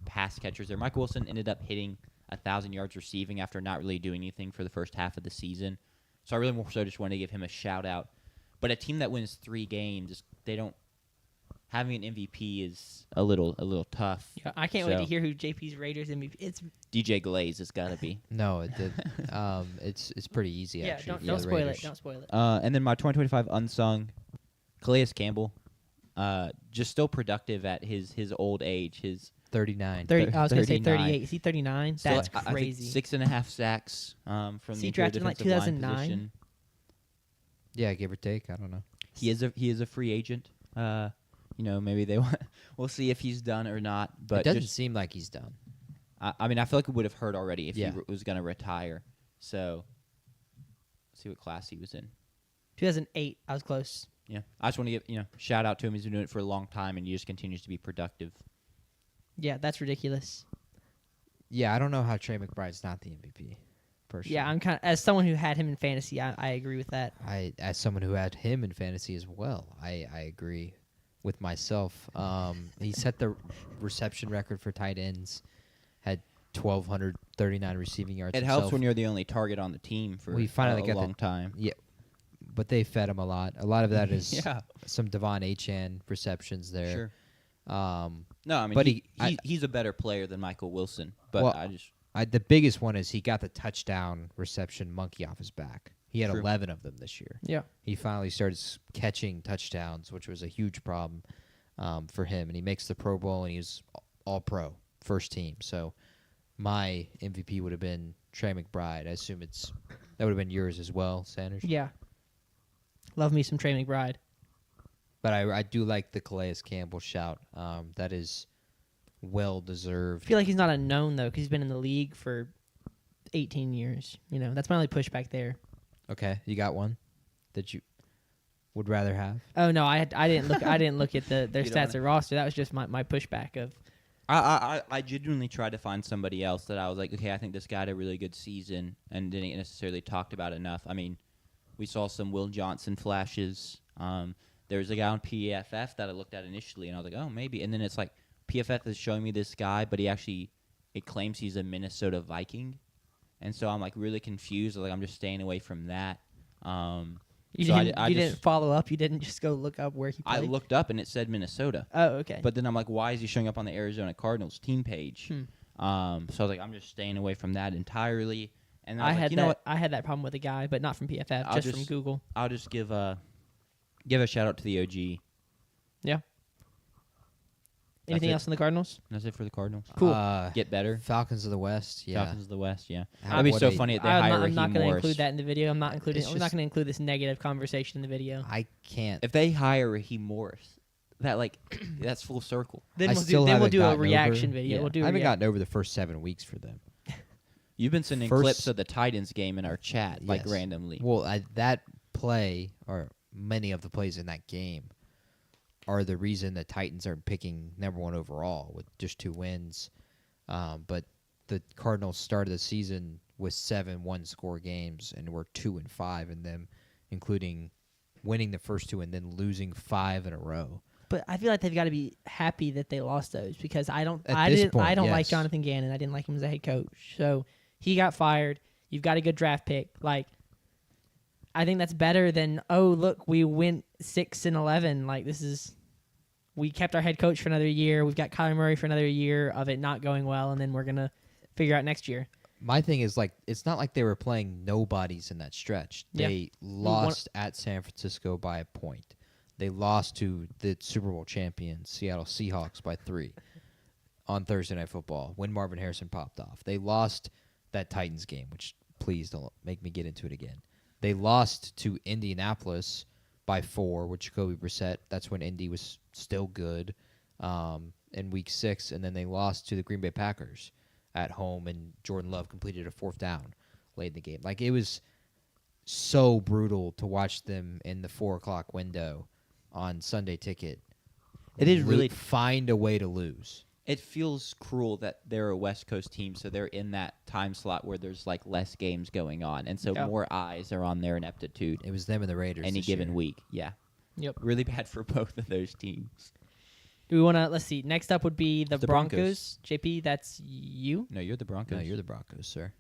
pass catchers there. Michael Wilson ended up hitting 1,000 yards receiving after not really doing anything for the first half of the season. So I really more so just wanted to give him a shout out. But a team that wins 3 games, they don't having an MVP is a little tough. Yeah, I can't wait to hear who JP's Raiders MVP. It's DJ Glaze has got to be. No, it's pretty easy actually. Don't spoil it. Don't spoil it. And then my 2025 unsung, Calais Campbell, just still productive at his old age. His 39. 30, I was going to say 39. 38. Is he 39? So That's I crazy. think 6.5 sacks from Is the he drafted in like interior defensive 2009? line position. Yeah, give or take. I don't know. He is a free agent. Maybe they want. We'll see if he's done or not. But it doesn't seem like he's done. I mean, I feel like it would have hurt already if Yeah. he was going to retire. So, let's see what class he was in. 2008. I was close. Yeah, I just want to give shout out to him. He's been doing it for a long time, and he just continues to be productive. Yeah, that's ridiculous. Yeah, I don't know how Trey McBride's not the MVP. Personally. Yeah, I'm kind of, as someone who had him in fantasy, I agree with that. As someone who had him in fantasy as well, I agree with myself. He set the reception record for tight ends, had 1,239 receiving yards. It helps when you're the only target on the team for a long time. Yeah, but they fed him a lot. A lot of that is Yeah. some Devon Achane receptions there. Sure. No, I mean, but he's a better player than Michael Wilson. But well, the biggest one is he got the touchdown reception monkey off his back. He had True. 11 of them this year. Yeah. He finally started catching touchdowns, which was a huge problem for him. And he makes the Pro Bowl, and he's all-pro, first team. So my MVP would have been Trey McBride. I assume that would have been yours as well, Sanders? Yeah. Love me some Trey McBride. But I do like the Calais Campbell shout. That is well-deserved. I feel like he's not unknown, though, because he's been in the league for 18 years. That's my only pushback there. Okay, you got one that you would rather have? Oh no, I didn't look. I didn't look at their You don't stats or roster. That was just my pushback of. I genuinely tried to find somebody else that I was like, okay, I think this guy had a really good season and didn't necessarily talked about enough. I mean, we saw some Will Johnson flashes. There was a guy on PFF that I looked at initially, and I was like, oh, maybe. And then it's like PFF is showing me this guy, but it claims he's a Minnesota Viking. And so I'm like really confused. Like I'm just staying away from that. You didn't follow up. You didn't just go look up where he played. I looked up and it said Minnesota. Oh, okay. But then I'm like, why is he showing up on the Arizona Cardinals team page? So I was like, I'm just staying away from that entirely. And then I was like, I had that problem with a guy, but not from PFF, just from Google. I'll just give a shout out to the OG. Yeah. Anything else in the Cardinals? That's it for the Cardinals. Cool. Get better. Falcons of the West, yeah. Falcons of the West, yeah. That'd be so funny if they hire I'm not Raheem going to Morris. include that in the video. I'm not going It's to include this negative conversation in the video. I can't. If they hire Raheem Morris, that's full circle. Then I we'll still do a haven't gotten reaction over- video. Yeah. We'll do I a haven't reaction. gotten over the first 7 weeks for them. You've been sending First- clips of the Titans game in our chat, Yes. randomly. Well, that play, or many of the plays in that game, are the reason the Titans are picking number 1 overall with just 2 wins. But the Cardinals started the season with 7 one-score games, and we're 2-5 in them, including winning the first 2 and then losing 5 in a row. But I feel like they've got to be happy that they lost those because I don't Point, like Jonathan Gannon. I didn't like him as a head coach. So he got fired. You've got a good draft pick. Like, I think that's better than, oh, look, we went 6-11. Like, we kept our head coach for another year. We've got Kyler Murray for another year of it not going well, and then we're going to figure out next year. My thing is, like, it's not like they were playing nobodies in that stretch. They lost at San Francisco by a point. They lost to the Super Bowl champions, Seattle Seahawks, by 3 on Thursday Night Football when Marvin Harrison popped off. They lost that Titans game, which please don't make me get into it again. They lost to Indianapolis by 4 with Jacoby Brissett. That's when Indy was still good in Week 6. And then they lost to the Green Bay Packers at home, and Jordan Love completed a 4th down late in the game. Like, it was so brutal to watch them in the 4 o'clock window on Sunday Ticket. It is really find a way to lose. It feels cruel that they're a West Coast team, so they're in that time slot where there's like less games going on, and so more eyes are on their ineptitude. It was them and the Raiders any given week. Yeah. Yep. Really bad for both of those teams. Do we want to, let's see, next up would be the Broncos. JP, that's you? No, you're the Broncos. No, you're the Broncos, sir.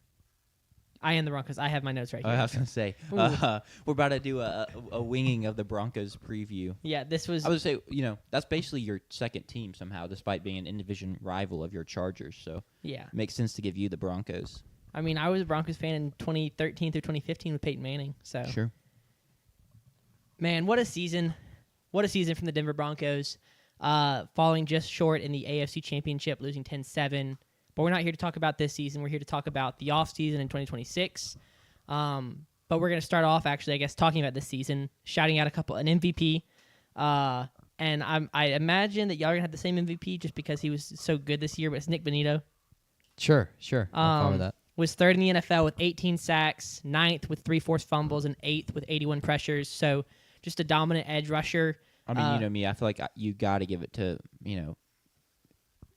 I am the Broncos. I have my notes right here. I was going to say, we're about to do a winging of the Broncos preview. Yeah, this was... I would say, that's basically your second team somehow, despite being an in-division rival of your Chargers. So yeah, it makes sense to give you the Broncos. I mean, I was a Broncos fan in 2013 through 2015 with Peyton Manning. So sure. Man, what a season. What a season from the Denver Broncos. Falling just short in the AFC Championship, losing 10-7. But we're not here to talk about this season. We're here to talk about the offseason in 2026. But we're going to start off, actually, I guess, talking about this season, shouting out an MVP. And I imagine that y'all are going to have the same MVP just because he was so good this year, but it's Nick Bonito. Sure. I'm fine with that. Was 3rd in the NFL with 18 sacks, 9th with 3 forced fumbles, and 8th with 81 pressures. So just a dominant edge rusher. I mean, you know me. I feel like you got to give it to,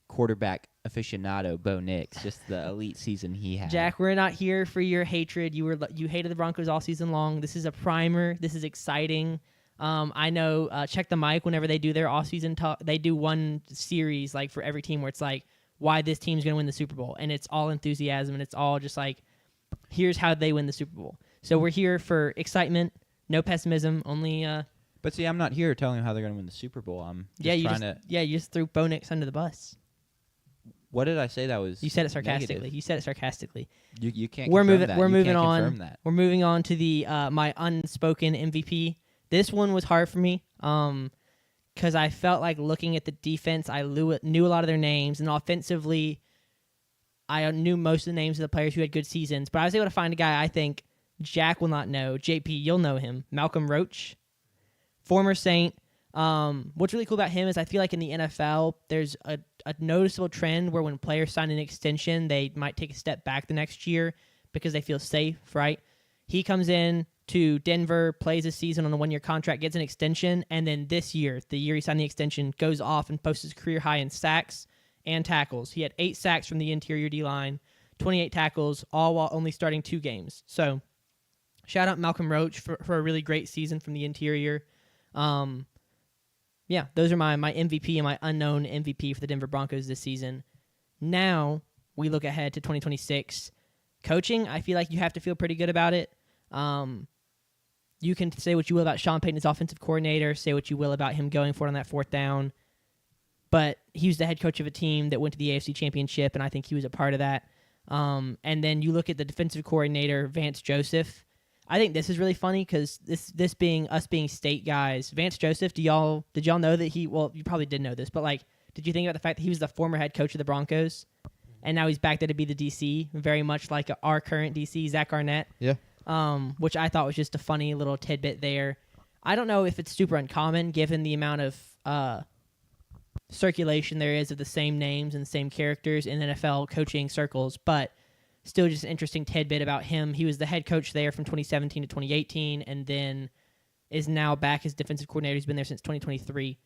quarterback aficionado Bo Nix, just the elite season he had. Jack, we're not here for your hatred. You hated the Broncos all season long. This is a primer. This is exciting. I know. Check the mic whenever they do their off-season talk. They do one series like for every team where it's like why this team's going to win the Super Bowl, and it's all enthusiasm and it's all just like here's how they win the Super Bowl. So we're here for excitement, no pessimism, only. But see, I'm not here telling them how they're going to win the Super Bowl. I'm just trying to. Yeah, you just threw Bo Nix under the bus. What did I say that was? You said it sarcastically. Negative? You said it sarkasually. You can't. We're confirm moving. That. We're you moving can't on. Confirm that. We're moving on to the my unspoken MVP. This one was hard for me because I felt like looking at the defense, I knew a lot of their names, and offensively, I knew most of the names of the players who had good seasons. But I was able to find a guy I think Jack will not know. JP, you'll know him. Malcolm Roach, former Saint. What's really cool about him is I feel like in the NFL, there's a noticeable trend where when players sign an extension, they might take a step back the next year because they feel safe, right? He comes in to Denver, plays a season on a 1-year contract, gets an extension, and then this year, the year he signed the extension, goes off and posts his career high in sacks and tackles. He had 8 sacks from the interior D-line, 28 tackles, all while only starting 2 games. So shout out Malcolm Roach for a really great season from the interior. Yeah, those are my MVP and my unknown MVP for the Denver Broncos this season. Now we look ahead to 2026. Coaching, I feel like you have to feel pretty good about it. You can say what you will about Sean Payton as offensive coordinator, say what you will about him going for it on that 4th down, but he was the head coach of a team that went to the AFC Championship, and I think he was a part of that. And then you look at the defensive coordinator, Vance Joseph. I think this is really funny because this being us being state guys, Vance Joseph, did y'all know that you probably did know this, but like, did you think about the fact that he was the former head coach of the Broncos, and now he's back there to be the DC, very much like our current DC, Zach Arnett? Yeah. Which I thought was just a funny little tidbit there. I don't know if it's super uncommon given the amount of circulation there is of the same names and the same characters in NFL coaching circles, but still just an interesting tidbit about him. He was the head coach there from 2017 to 2018 and then is now back as defensive coordinator. He's been there since 2023.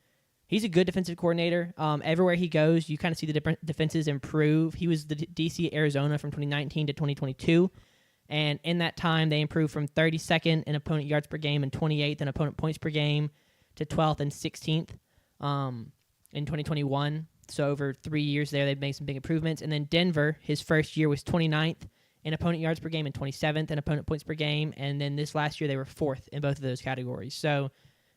he's a good defensive coordinator. Everywhere he goes, you kind of see the different defenses improve. He was the DC Arizona from 2019 to 2022. And in that time, they improved from 32nd in opponent yards per game and 28th in opponent points per game to 12th and 16th in 2021. So over 3 years there, they've made some big improvements. And then Denver, his first year was 29th in opponent yards per game and 27th in opponent points per game. And then this last year, they were 4th in both of those categories. So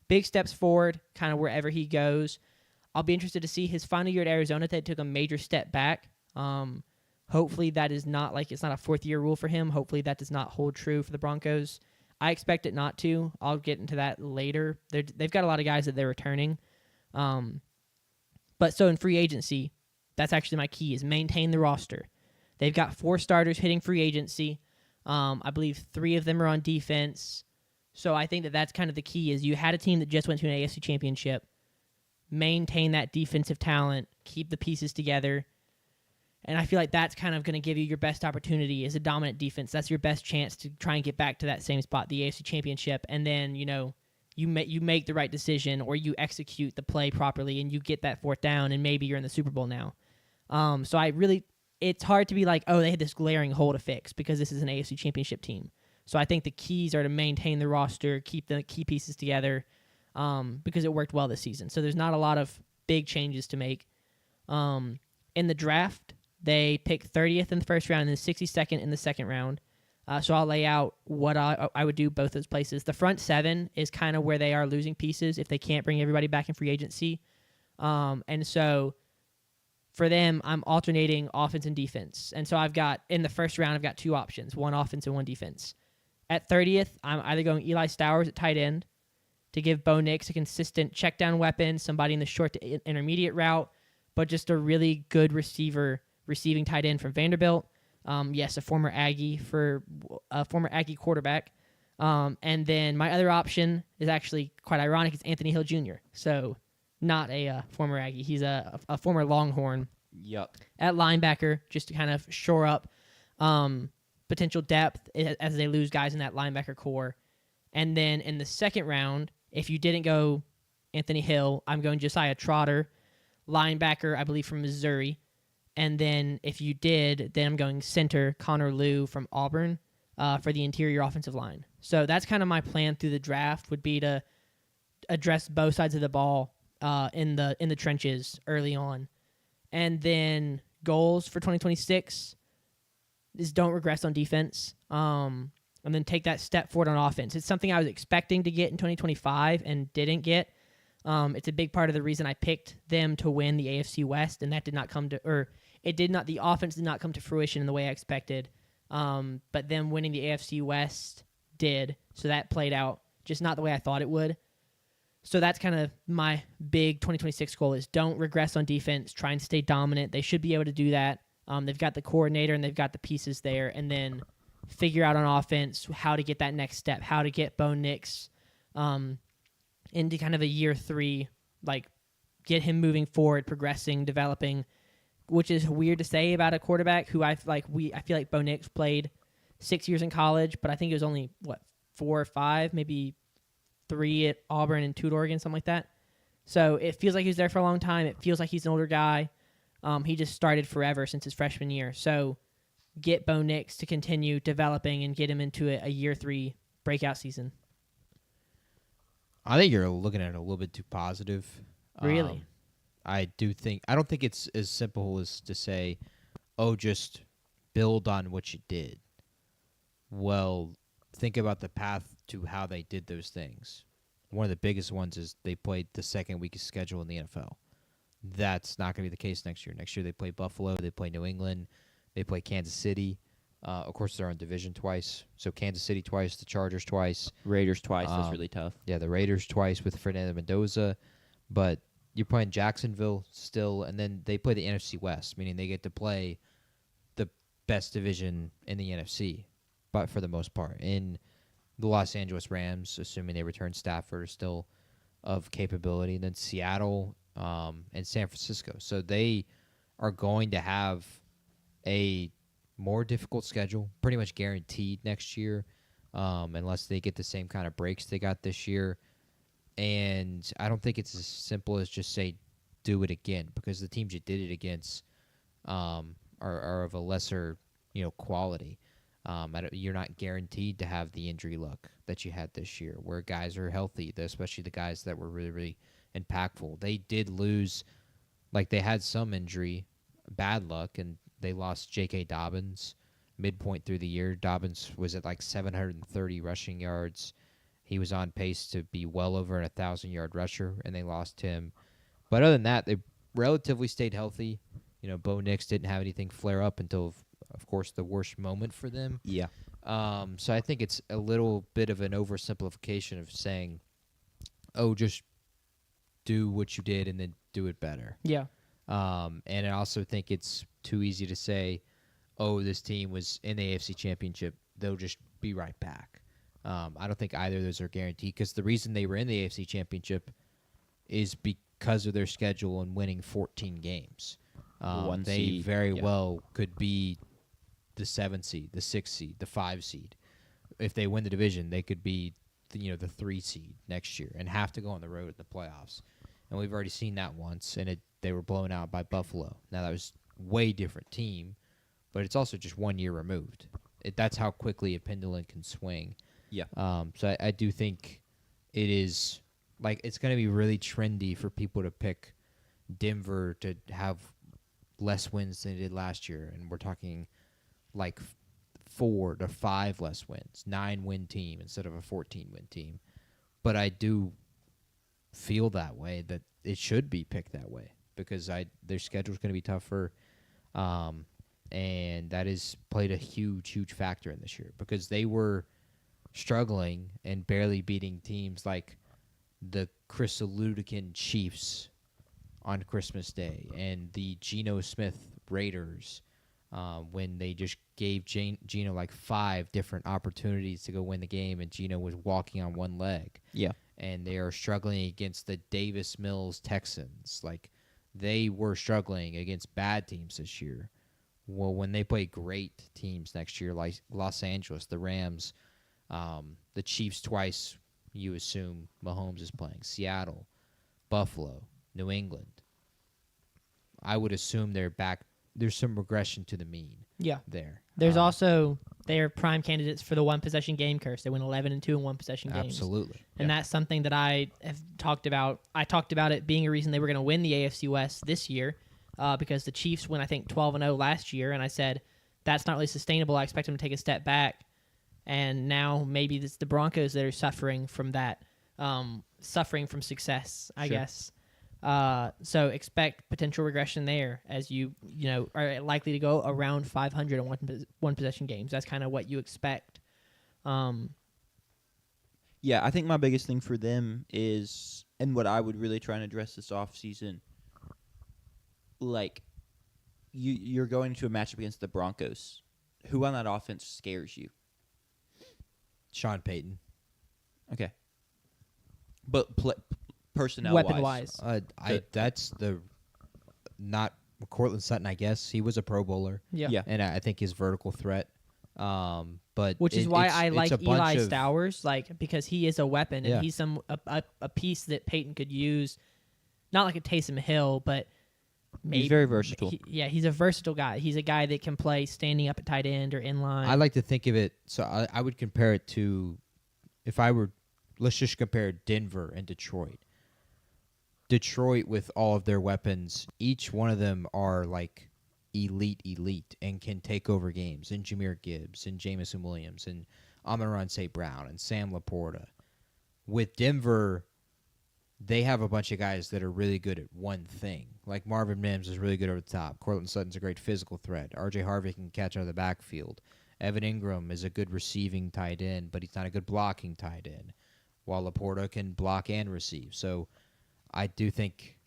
big steps forward, kind of wherever he goes. I'll be interested to see his final year at Arizona. They took a major step back. Hopefully that is not like it's not a fourth-year rule for him. Hopefully that does not hold true for the Broncos. I expect it not to. I'll get into that later. They've got a lot of guys that they're returning. But so in free agency, that's actually my key is maintain the roster. They've got 4 starters hitting free agency. I believe 3 of them are on defense. So I think that that's kind of the key is you had a team that just went to an AFC championship. Maintain that defensive talent. Keep the pieces together. And I feel like that's kind of going to give you your best opportunity as a dominant defense. That's your best chance to try and get back to that same spot, the AFC Championship. And then, you make the right decision or you execute the play properly and you get that 4th down and maybe you're in the Super Bowl now. So it's hard to be like, oh, they had this glaring hole to fix because this is an AFC Championship team. So I think the keys are to maintain the roster, keep the key pieces together because it worked well this season. So there's not a lot of big changes to make. In the draft, they picked 30th in the first round and then 62nd in the second round. So I'll lay out what I would do both those places. The front 7 is kind of where they are losing pieces if they can't bring everybody back in free agency. And so for them, I'm alternating offense and defense. And so in the first round, I've got 2 options, 1 offense and 1 defense. At 30th, I'm either going Eli Stowers at tight end to give Bo Nix a consistent check down weapon, somebody in the short to intermediate route, but just a really good receiving tight end from Vanderbilt. Yes, a former Aggie quarterback. And then my other option is actually quite ironic. It's Anthony Hill Jr. So not a former Aggie. He's a former Longhorn. Yuck. At linebacker, just to kind of shore up potential depth as they lose guys in that linebacker core. And then in the second round, if you didn't go Anthony Hill, I'm going Josiah Trotter, linebacker, I believe, from Missouri. And then if you did, then I'm going center Connor Liu from Auburn for the interior offensive line. So that's kind of my plan through the draft would be to address both sides of the ball in the trenches early on. And then goals for 2026 is don't regress on defense and then take that step forward on offense. It's something I was expecting to get in 2025 and didn't get. It's a big part of the reason I picked them to win the AFC West, and that did not the offense did not come to fruition in the way I expected. But them winning the AFC West did, so that played out just not the way I thought it would. So that's kind of my big 2026 goal is don't regress on defense, try and stay dominant. They should be able to do that. They've got the coordinator and they've got the pieces there, and then figure out on offense how to get that next step, how to get Bo Nix into kind of a year 3, like get him moving forward, progressing, developing, which is weird to say about a quarterback who I feel like Bo Nix played 6 years in college, but I think it was only 4 or 5, maybe 3 at Auburn and 2 at Oregon, something like that. So it feels like he was there for a long time. It feels like he's an older guy. He just started forever since his freshman year. So get Bo Nix to continue developing and get him into a year 3 breakout season. I think you're looking at it a little bit too positive. Really? I don't think it's as simple as to say, oh, just build on what you did. Well, think about the path to how they did those things. One of the biggest ones is they played the second weakest schedule in the NFL. That's not going to be the case next year. Next year they play Buffalo, they play New England, they play Kansas City. Of course, they're on division twice. So Kansas City twice, the Chargers twice. Raiders twice. That's really tough. Yeah, the Raiders twice with Fernando Mendoza. But you're playing Jacksonville still, and then they play the NFC West, meaning they get to play the best division in the NFC, but for the most part. In the Los Angeles Rams, assuming they return Stafford, are still of capability. And then Seattle and San Francisco. So they are going to have a more difficult schedule, pretty much guaranteed next year, unless they get the same kind of breaks they got this year. And I don't think it's as simple as just say do it again, because the teams you did it against are of a lesser quality. You're not guaranteed to have the injury luck that you had this year, where guys are healthy, especially the guys that were really, really impactful. They did lose, like they had some injury, bad luck, and they lost J.K. Dobbins midpoint through the year. Dobbins was at like 730 rushing yards. He was on pace to be well over a 1,000-yard rusher, and they lost him. But other than that, they relatively stayed healthy. Bo Nix didn't have anything flare up until, of course, the worst moment for them. Yeah. So I think it's a little bit of an oversimplification of saying, oh, just do what you did and then do it better. Yeah. And I also think it's too easy to say, oh, this team was in the AFC Championship, they'll just be right back. I don't think either of those are guaranteed, because the reason they were in the AFC Championship is because of their schedule and winning 14 games. They very well could be the 7th seed, the 6th seed, the 5 seed. If they win the division, they could be the 3 seed next year and have to go on the road in the playoffs. And we've already seen that once, and they were blown out by Buffalo. Now, that was way different team, but it's also just 1 year removed. That's how quickly a pendulum can swing. Yeah. So I do think it is, like, it's going to be really trendy for people to pick Denver to have less wins than they did last year, and we're talking like 4 to 5 less wins, 9-win team instead of a 14-win team. But I do feel that way, that it should be picked that way, because their schedule is going to be tougher, and that has played a huge factor in this year, because they were struggling and barely beating teams like the Chris Ludekin Chiefs on Christmas Day and the Geno Smith Raiders, when they just gave Geno like 5 different opportunities to go win the game, and Geno was walking on one leg. Yeah. And they are struggling against the Davis Mills Texans. Like, they were struggling against bad teams this year. Well, when they play great teams next year, like Los Angeles, the Rams, the Chiefs twice, you assume Mahomes is playing, Seattle, Buffalo, New England, I would assume they're back. There's some regression to the mean. Yeah. There. There's also, they're prime candidates for the one-possession game curse. They went 11-2 in one-possession games. Absolutely. And that's something that I have talked about. I talked about it being a reason they were going to win the AFC West this year, because the Chiefs went, I think, 12-0 last year, and I said, that's not really sustainable. I expect them to take a step back. And now maybe it's the Broncos that are suffering from that, suffering from success, I guess. So expect potential regression there, as you are likely to go around 500 in one possession games. That's kind of what you expect. Yeah, I think my biggest thing for them is, and what I would really try and address this offseason, like, you're going to a matchup against the Broncos. Who on that offense scares you? Sean Payton. Okay. But personnel weapon-wise. That's the not Cortland Sutton, I guess. He was a Pro Bowler. Yeah. And I think his vertical threat. But which is why I like Eli of Stowers, because he is a weapon, and he's a piece that Peyton could use, not like a Taysom Hill, but maybe he's very versatile. He's a versatile guy. He's a guy that can play standing up at tight end or in line. I like to think of it, so I would compare it to, let's just compare Denver and Detroit. Detroit, with all of their weapons, each one of them are like elite and can take over games. And Jahmyr Gibbs and Jamison Williams and Amon-Ra St. Brown and Sam Laporta. With Denver, they have a bunch of guys that are really good at one thing. Like Marvin Mims is really good over the top. Cortland Sutton's a great physical threat. R.J. Harvey can catch out of the backfield. Evan Ingram is a good receiving tight end, but he's not a good blocking tight end, while Laporta can block and receive. So I do think,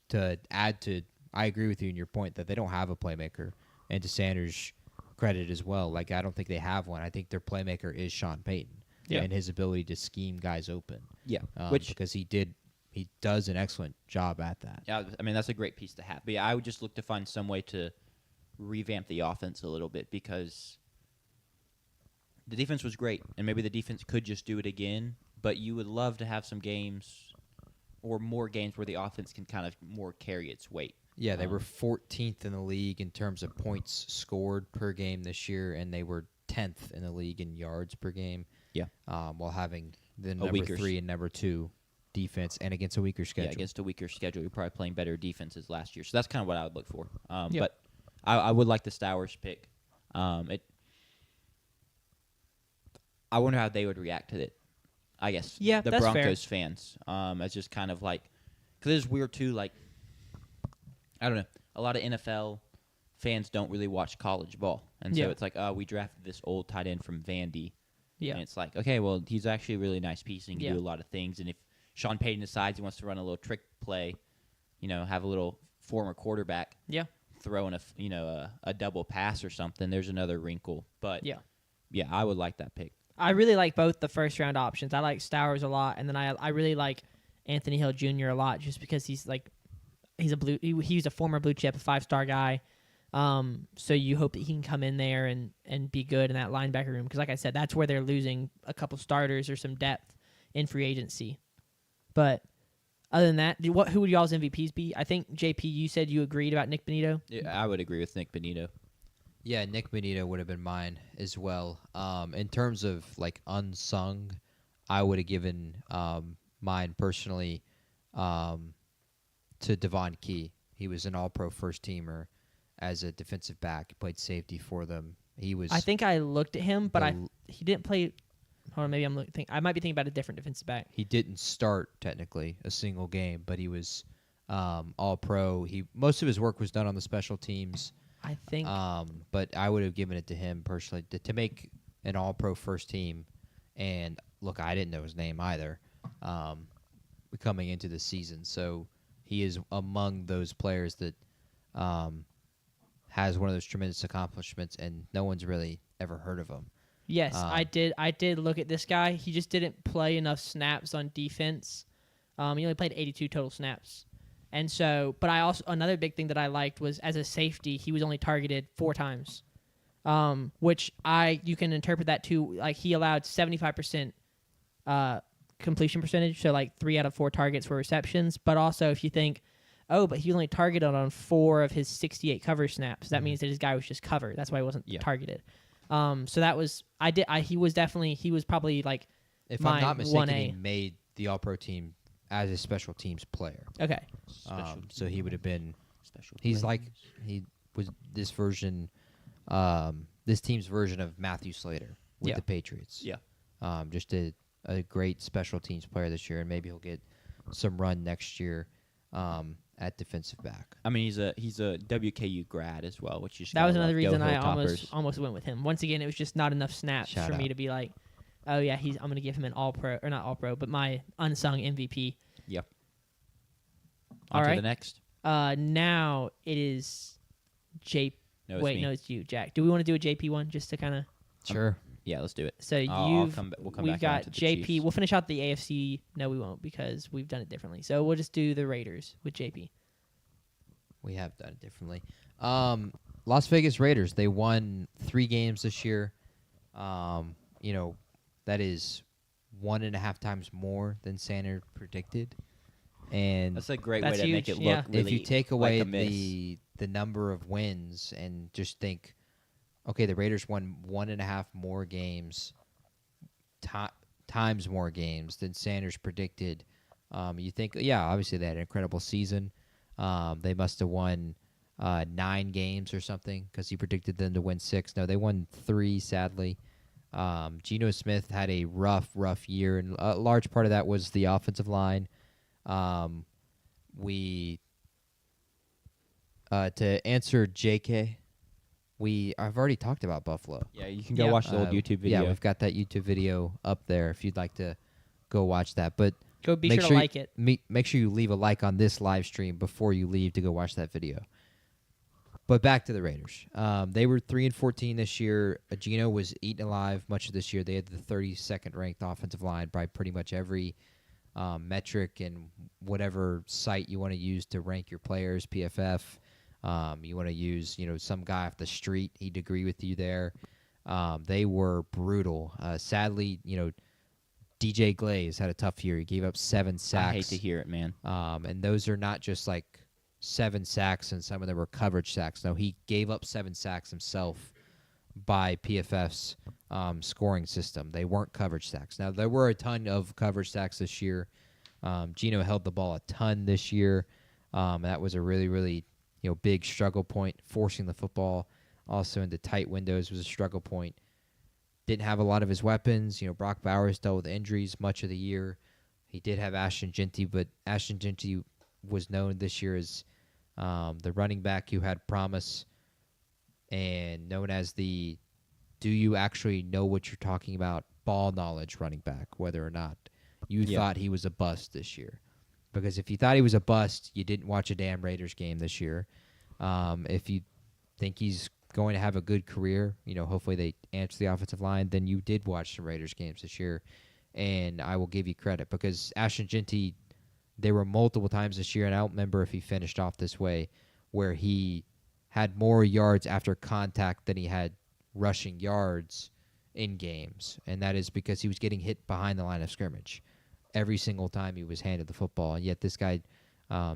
to add to, I agree with you in your point that they don't have a playmaker, and to Sanders' credit as well. Like, I don't think they have one. I think their playmaker is Sean Payton and his ability to scheme guys open. Yeah, because he does an excellent job at that. Yeah, I mean, that's a great piece to have. But yeah, I would just look to find some way to revamp the offense a little bit, because the defense was great, and maybe the defense could just do it again, but you would love to have some games or more games where the offense can kind of more carry its weight. Yeah, they were 14th in the league in terms of points scored per game this year, and they were 10th in the league in yards per game. Yeah. While having the number 3 and number 2 defense, and against a weaker schedule. Yeah, against a weaker schedule, you're probably playing better defenses last year. So that's kind of what I would look for. Yep. But I would like the Stowers pick. I wonder how they would react to it. I guess. Yeah, the that's Broncos fair. fans. It's just kind of like, because it's weird too. Like, I don't know. A lot of NFL fans don't really watch college ball, and so it's like, oh, we drafted this old tight end from Vandy. Yeah. And it's like, okay, well, he's actually a really nice piece and can do a lot of things. And if Sean Payton decides he wants to run a little trick play, have a little former quarterback throwing a double pass or something, there's another wrinkle. But yeah, I would like that pick. I really like both the first round options. I like Stowers a lot, and then I really like Anthony Hill Jr. a lot, just because he's a former blue chip, a 5-star guy. So you hope that he can come in there and be good in that linebacker room, because like I said, that's where they're losing a couple starters or some depth in free agency. But other than that, who would y'all's MVPs be? I think JP, you said you agreed about Nick Bonito. Yeah, I would agree with Nick Bonito. Yeah, Nick Bonito would have been mine as well. In terms of like unsung, I would have given mine personally to Devon Key. He was an All-Pro first teamer as a defensive back. He played safety for them. He was. I think I looked at him, but he didn't play. Hold on, maybe I might be thinking about a different defensive back. He didn't start technically a single game, but he was All-Pro. Most of his work was done on the special teams. I think. But I would have given it to him personally to make an All-Pro first team. And look, I didn't know his name either coming into the season. So he is among those players that has one of those tremendous accomplishments, and no one's really ever heard of him. Yes, I did look at this guy. He just didn't play enough snaps on defense. He only played 82 total snaps. And so, but another big thing that I liked was, as a safety, he was only targeted 4 times, which you can interpret that too. Like, he allowed 75% completion percentage, so like 3 out of 4 targets were receptions. But also, if you think, but he only targeted on 4 of his 68 cover snaps, that means that his guy was just covered. That's why he wasn't targeted. So that was he was probably like, if I'm not mistaken, 1A. He made the All-Pro team as a special teams player. Okay. So he would have been special. He was this version, this team's version of Matthew Slater with the Patriots. Yeah. Just a great special teams player this year, and maybe he'll get some run next year at defensive back. I mean, he's a WKU grad as well, which is that was another reason I almost went with him. Once again, it was just not enough snaps for me to be like, oh yeah, I'm going to give him an All-Pro, or not All-Pro, but my unsung MVP. Yep. On to the next. Now it is it's you, Jack. Do we want to do a JP one just to kind of? Sure. Yeah, let's do it. So we'll come we've back got to the JP. Chiefs. We'll finish out the AFC. No, we won't, because we've done it differently. So we'll just do the Raiders with JP. We have done it differently. Las Vegas Raiders. They won 3 games this year. That is 1.5 times more than Sanders predicted. And that's a great way to huge, make it look really if you take away like a the number of wins and just think, okay, the Raiders won 1.5 more games, times more games than Sanders predicted. You think, obviously they had an incredible season. They must have won 9 games or something, because he predicted them to win 6. No, they won 3, sadly. Geno Smith had a rough year, and a large part of that was the offensive line. To answer JK, I've already talked about Buffalo. Yeah, you can go watch the old YouTube video. Yeah, we've got that YouTube video up there if you'd like to go watch that. But be sure to like it. Make sure you leave a like on this live stream before you leave to go watch that video. But back to the Raiders. They were 3-14 this year. Geno was eaten alive much of this year. They had the 32nd ranked offensive line by pretty much every metric and whatever site you want to use to rank your players. PFF. You want to use some guy off the street. He'd agree with you there. They were brutal. Sadly, DJ Glaze had a tough year. He gave up 7 sacks. I hate to hear it, man. And those are not just like 7 sacks and some of them were coverage sacks. No, he gave up 7 sacks himself by PFF's scoring system. They weren't coverage sacks. Now, there were a ton of coverage sacks this year. Geno held the ball a ton this year. That was a really, really big struggle point. Forcing the football also into tight windows was a struggle point. Didn't have a lot of his weapons. Brock Bowers dealt with injuries much of the year. He did have Ashton Jeanty, but Ashton Jeanty was known this year as the running back who had promise and known as the do you actually know what you're talking about ball knowledge running back, whether or not you thought he was a bust this year. Because if you thought he was a bust, you didn't watch a damn Raiders game this year. If you think he's going to have a good career, hopefully they answer the offensive line, then you did watch some Raiders games this year. And I will give you credit because Ashton Jeanty, there were multiple times this year, and I don't remember if he finished off this way, where he had more yards after contact than he had rushing yards in games. And that is because he was getting hit behind the line of scrimmage every single time he was handed the football. And yet this guy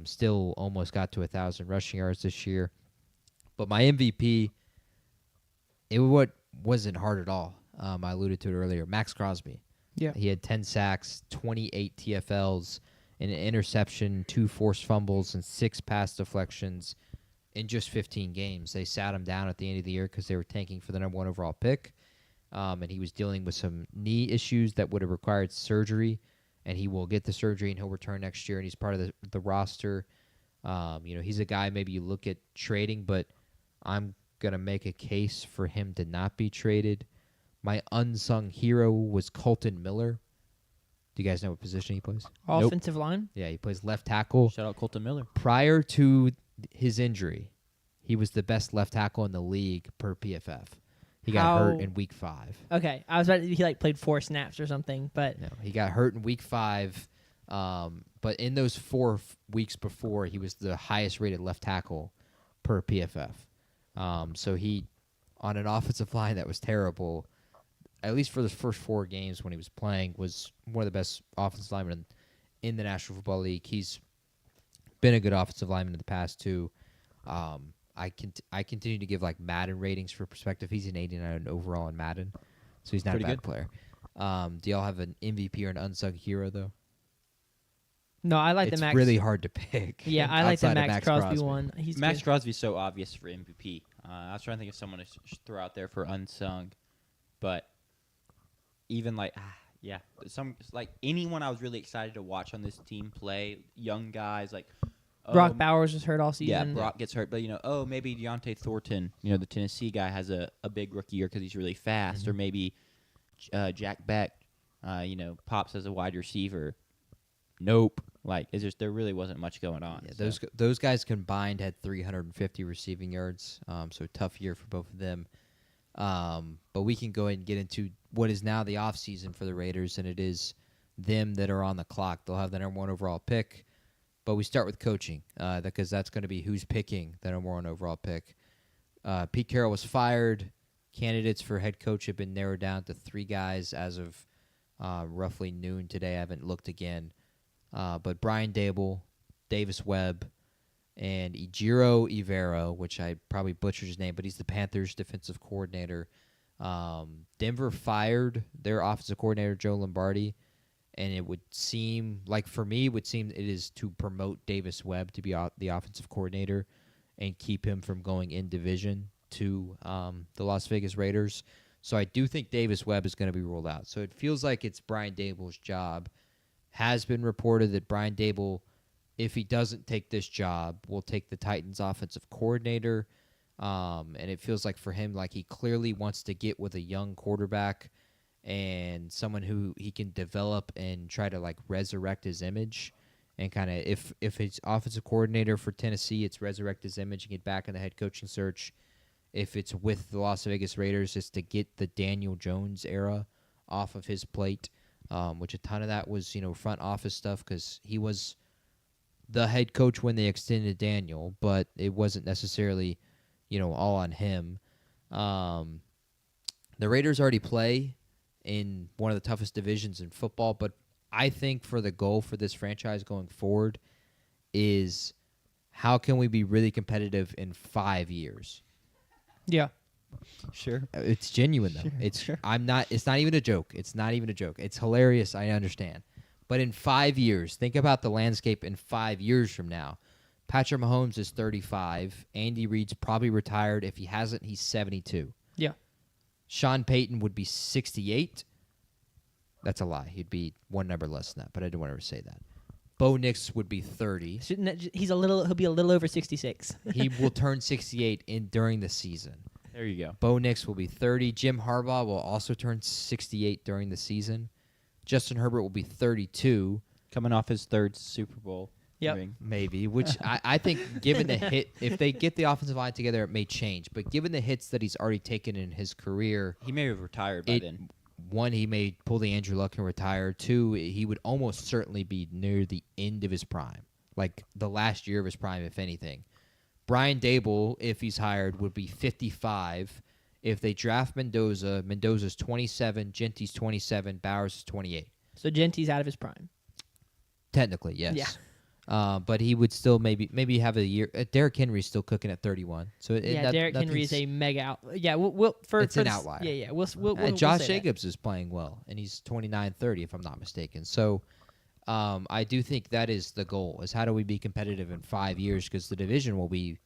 still almost got to 1,000 rushing yards this year. But my MVP, it wasn't hard at all. I alluded to it earlier. Max Crosby. Yeah. He had 10 sacks, 28 TFLs, an interception, 2 forced fumbles, and 6 pass deflections in just 15 games. They sat him down at the end of the year because they were tanking for the number 1 overall pick. And he was dealing with some knee issues that would have required surgery. And he will get the surgery, and he'll return next year, and he's part of the roster. He's a guy maybe you look at trading, but I'm going to make a case for him to not be traded. My unsung hero was Colton Miller. Do you guys know what position he plays? Offensive line? Yeah, he plays left tackle. Shout out Colton Miller. Prior to his injury, he was the best left tackle in the league per PFF. He got hurt in week 5. Okay, I was about to, he played 4 snaps or something, but no, he got hurt in week 5. But in those 4 weeks before, he was the highest rated left tackle per PFF. So he, on an offensive line that was terrible, at least for the first 4 games when he was playing, was one of the best offensive linemen in the National Football League. He's been a good offensive lineman in the past too. I continue to give Madden ratings for perspective. He's an 89 overall in Madden, so he's not Pretty a bad good player. Do y'all have an MVP or an unsung hero though? no, I like It's the Max. really hard to pick. Yeah, I like the outside of Max Crosby one. He's Max good. Crosby's so obvious for MVP. I was trying to think of someone to throw out there for unsung, but even anyone I was really excited to watch on this team play, young guys Brock Bowers was hurt all season. Yeah, Brock gets hurt, but maybe Deontay Thornton, the Tennessee guy has a big rookie year because he's really fast, or maybe Jack Beck, pops as a wide receiver. Nope. There really wasn't much going on. Yeah, those guys combined had 350 receiving yards, so tough year for both of them. But we can go ahead and get into what is now the offseason for the Raiders, and it is them that are on the clock. They'll have the number 1 overall pick, but we start with coaching because that's going to be who's picking the number 1 overall pick. Pete Carroll was fired. Candidates for head coach have been narrowed down to 3 guys as of roughly noon today. I haven't looked again. But Brian Dable, Davis Webb, and Ejiro Evero, which I probably butchered his name, but he's the Panthers' defensive coordinator. Denver fired their offensive coordinator, Joe Lombardi, and it would seem it is to promote Davis Webb to be the offensive coordinator and keep him from going in division to the Las Vegas Raiders. So I do think Davis Webb is going to be ruled out. So it feels like it's Brian Dable's job. Has been reported that Brian Dable, if he doesn't take this job, will take the Titans' offensive coordinator. And it feels like for him, he clearly wants to get with a young quarterback and someone who he can develop and try to resurrect his image. And kind of if it's offensive coordinator for Tennessee, it's resurrect his image and get back in the head coaching search. If it's with the Las Vegas Raiders, it's to get the Daniel Jones era off of his plate. Which a ton of that was, front office stuff because he was the head coach when they extended Daniel, but it wasn't necessarily, all on him. The Raiders already play in one of the toughest divisions in football. But I think for the goal for this franchise going forward is how can we be really competitive in 5 years? Yeah. Sure. It's genuine though. Sure, It's sure. It's not even a joke. It's not even a joke. It's hilarious. I understand. But in 5 years, think about the landscape in 5 years from now. Patrick Mahomes is 35. Andy Reid's probably retired. If he hasn't, he's 72. Yeah. Sean Payton would be 68. That's a lie. He'd be one number less than that, but I didn't want to say that. Bo Nix would be 30. He'll be a little over 66. He will turn 68 during the season. There you go. Bo Nix will be 30. Jim Harbaugh will also turn 68 during the season. Justin Herbert will be 32. Coming off his third Super Bowl Yep. ring. Maybe, which I think given the hit, if they get the offensive line together, it may change. But given the hits that he's already taken in his career, He may have retired by then. one, he may pull the Andrew Luck and retire. Two, he would almost certainly be near the end of his prime, like the last year of his prime, if anything. Brian Dable, if he's hired, would be 55. If they draft Mendoza, Mendoza's 27, Genty's 27, Bowers is 28. So Genty's out of his prime. Technically, yes. Yeah. But he would still maybe have a year. Derrick Henry's still cooking at 31. So Derrick Henry is a mega out. Yeah, it's an outlier. Yeah. We'll Josh say Jacobs is playing well, and he's 29-30 if I'm not mistaken. So I do think that is the goal: is how do we be competitive in 5 years? Because the division will be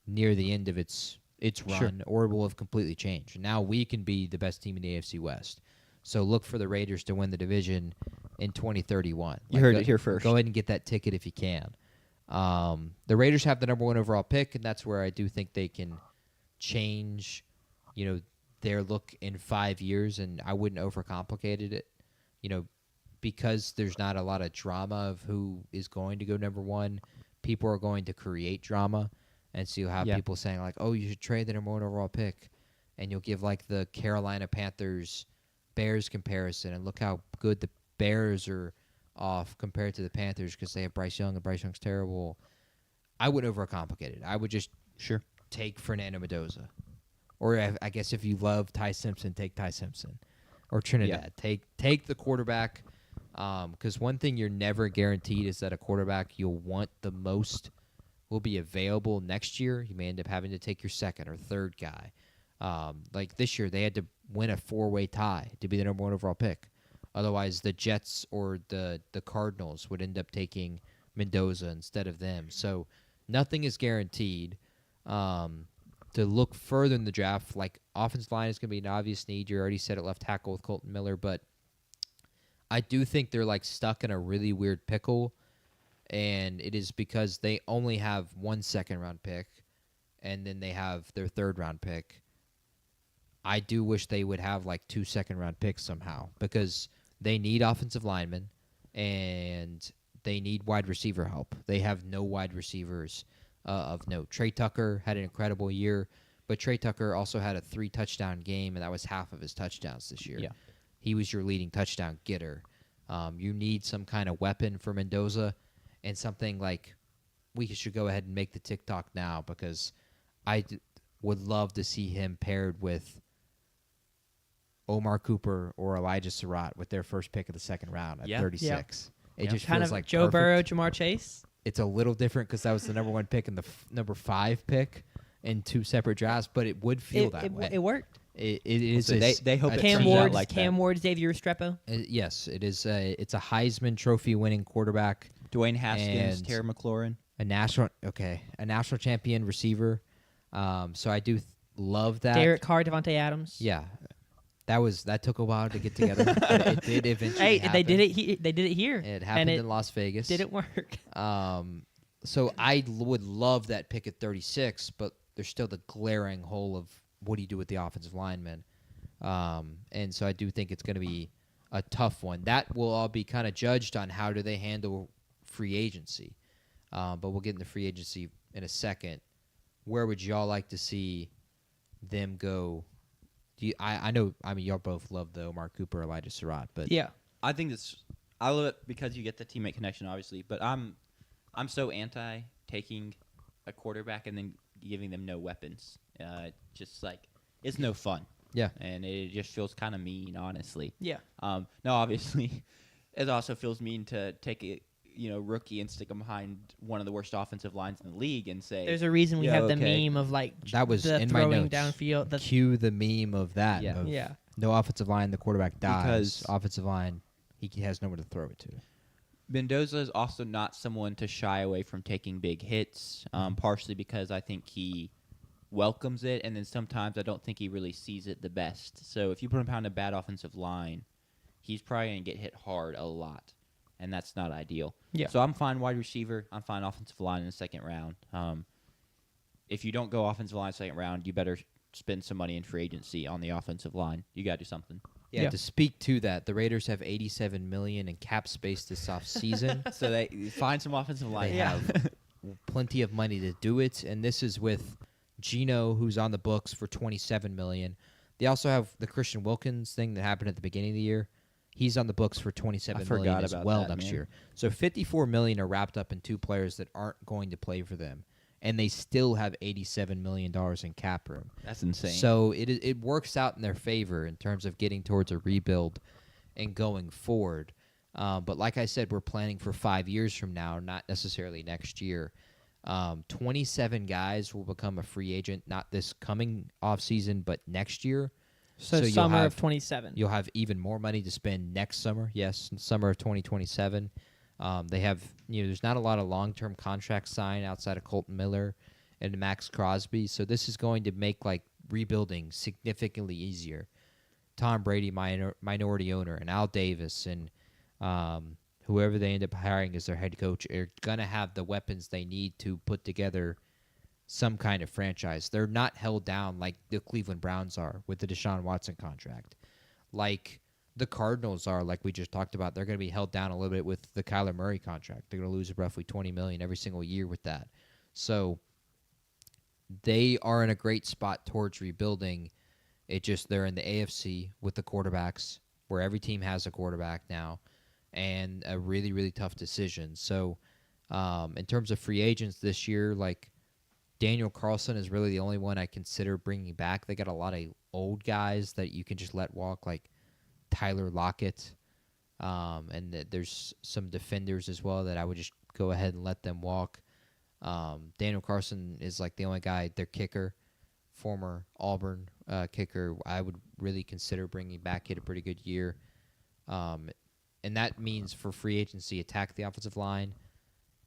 near the end of its run, Sure. or it will have completely changed. Now we can be the best team in the AFC West. So look for the Raiders to win the division in 2031. You heard it here first. Go ahead and get that ticket if you can. The Raiders have the number 1 overall pick, and that's where I do think they can change, their look in 5 years. And I wouldn't overcomplicate it, because there's not a lot of drama of who is going to go number 1. People are going to create drama, and so you'll have people saying like, "Oh, you should trade the number 1 overall pick," and you'll give like the Carolina Panthers Bears comparison, and look how good the Bears are off compared to the Panthers because they have Bryce Young, and Bryce Young's terrible. I wouldn't overcomplicate it. I would just take Fernando Mendoza. Or I guess if you love Ty Simpson, take Ty Simpson. Or Trinidad. Take the quarterback. Because one thing you're never guaranteed is that a quarterback you'll want the most will be available next year. You may end up having to take your second or third guy. Like this year, they had to win a 4-way tie to be the number 1 overall pick. Otherwise, the Jets or the Cardinals would end up taking Mendoza instead of them. So nothing is guaranteed. To look further in the draft, like offensive line is going to be an obvious need. You already said it, left tackle with Colton Miller, but I do think they're like stuck in a really weird pickle, and it is because they only have 1 second-round pick, and then they have their 3rd-round pick. I do wish they would have like 2 second-round picks somehow because they need offensive linemen and they need wide receiver help. They have no wide receivers of note. Trey Tucker had an incredible year, but Trey Tucker also had a 3-touchdown game, and that was half of his touchdowns this year. Yeah. He was your leading touchdown getter. You need some kind of weapon for Mendoza, and something like we should go ahead and make the TikTok now because I would love to see him paired with Omar Cooper or Elijah Surratt with their first pick of the 2nd round at 36. It just kind feels of like Joe perfect. Burrow, Jamar Chase. It's a little different because that was the number 1 pick and the number 5 pick in 2 separate drafts, but it would feel that way. It worked. It is. So they hope it Cam turns out Ward, like Cam that. Ward, Xavier Restrepo. Yes, it is. It's a Heisman Trophy winning quarterback, Dwayne Haskins, And- Terry McLaurin. a national champion receiver. So I do love that. Derek Carr, Devontae Adams. Yeah, that took a while to get together. But it did eventually. Hey, they did it. They did it here. It happened and in Las Vegas. Didn't work. So I would love that pick at 36, but there's still the glaring hole of what do you do with the offensive linemen. And so I do think it's going to be a tough one. That will all be kind of judged on how do they handle free agency. But we'll get into free agency in a second. Where would y'all like to see them go? I know, y'all both love the Omar Cooper, Elijah Surratt, but Yeah. I think I love it because you get the teammate connection, obviously. But I'm so anti taking a quarterback and then giving them no weapons. Just like it's no fun. Yeah. And it just feels kind of mean, honestly. Yeah. No, obviously, it also feels mean to take a rookie and stick him behind one of the worst offensive lines in the league and say There's a reason we yeah, have okay. the meme of like That was the in my throwing notes. downfield. The Cue the meme of that. Yeah. Of Yeah. no offensive line, the quarterback dies. Because- offensive line, he has nowhere to throw it to. Mendoza is also not someone to shy away from taking big hits, partially because I think he welcomes it, and then sometimes I don't think he really sees it the best. So if you put him behind a bad offensive line, he's probably going to get hit hard a lot, and that's not ideal. Yeah. So I'm fine wide receiver. I'm fine offensive line in the second round. If you don't go offensive line second round, you better spend some money in free agency on the offensive line. You got to do something. Yeah, to speak to that, the Raiders have $87 million in cap space this offseason. So they find some offensive line. They have plenty of money to do it, and this is with Geno, who's on the books for $27 million. They also have the Christian Wilkins thing that happened at the beginning of the year. He's on the books for $27 million as well next year. So $54 million are wrapped up in two players that aren't going to play for them, and they still have $87 million in cap room. That's insane. So it works out in their favor in terms of getting towards a rebuild and going forward. But like I said, we're planning for 5 years from now, not necessarily next year. 27 guys will become a free agent, not this coming offseason, but next year. So summer of 27. You'll have even more money to spend next summer. Yes, summer of 2027. They have, there's not a lot of long-term contracts signed outside of Colton Miller and Max Crosby. So this is going to make like rebuilding significantly easier. Tom Brady, minority owner, and Al Davis, and whoever they end up hiring as their head coach are going to have the weapons they need to put together some kind of franchise. They're not held down like the Cleveland Browns are with the Deshaun Watson contract. Like the Cardinals are, like we just talked about. They're going to be held down a little bit with the Kyler Murray contract. They're going to lose roughly $20 million every single year with that. So they are in a great spot towards rebuilding. They're in the AFC with the quarterbacks, where every team has a quarterback now, and a really, really tough decision. So in terms of free agents this year, like Daniel Carlson is really the only one I consider bringing back. They got a lot of old guys that you can just let walk, like Tyler Lockett, and there's some defenders as well that I would just go ahead and let them walk. Daniel Carlson is like the only guy, their kicker, former Auburn kicker, I would really consider bringing back. He had a pretty good year. And that means for free agency, attack the offensive line.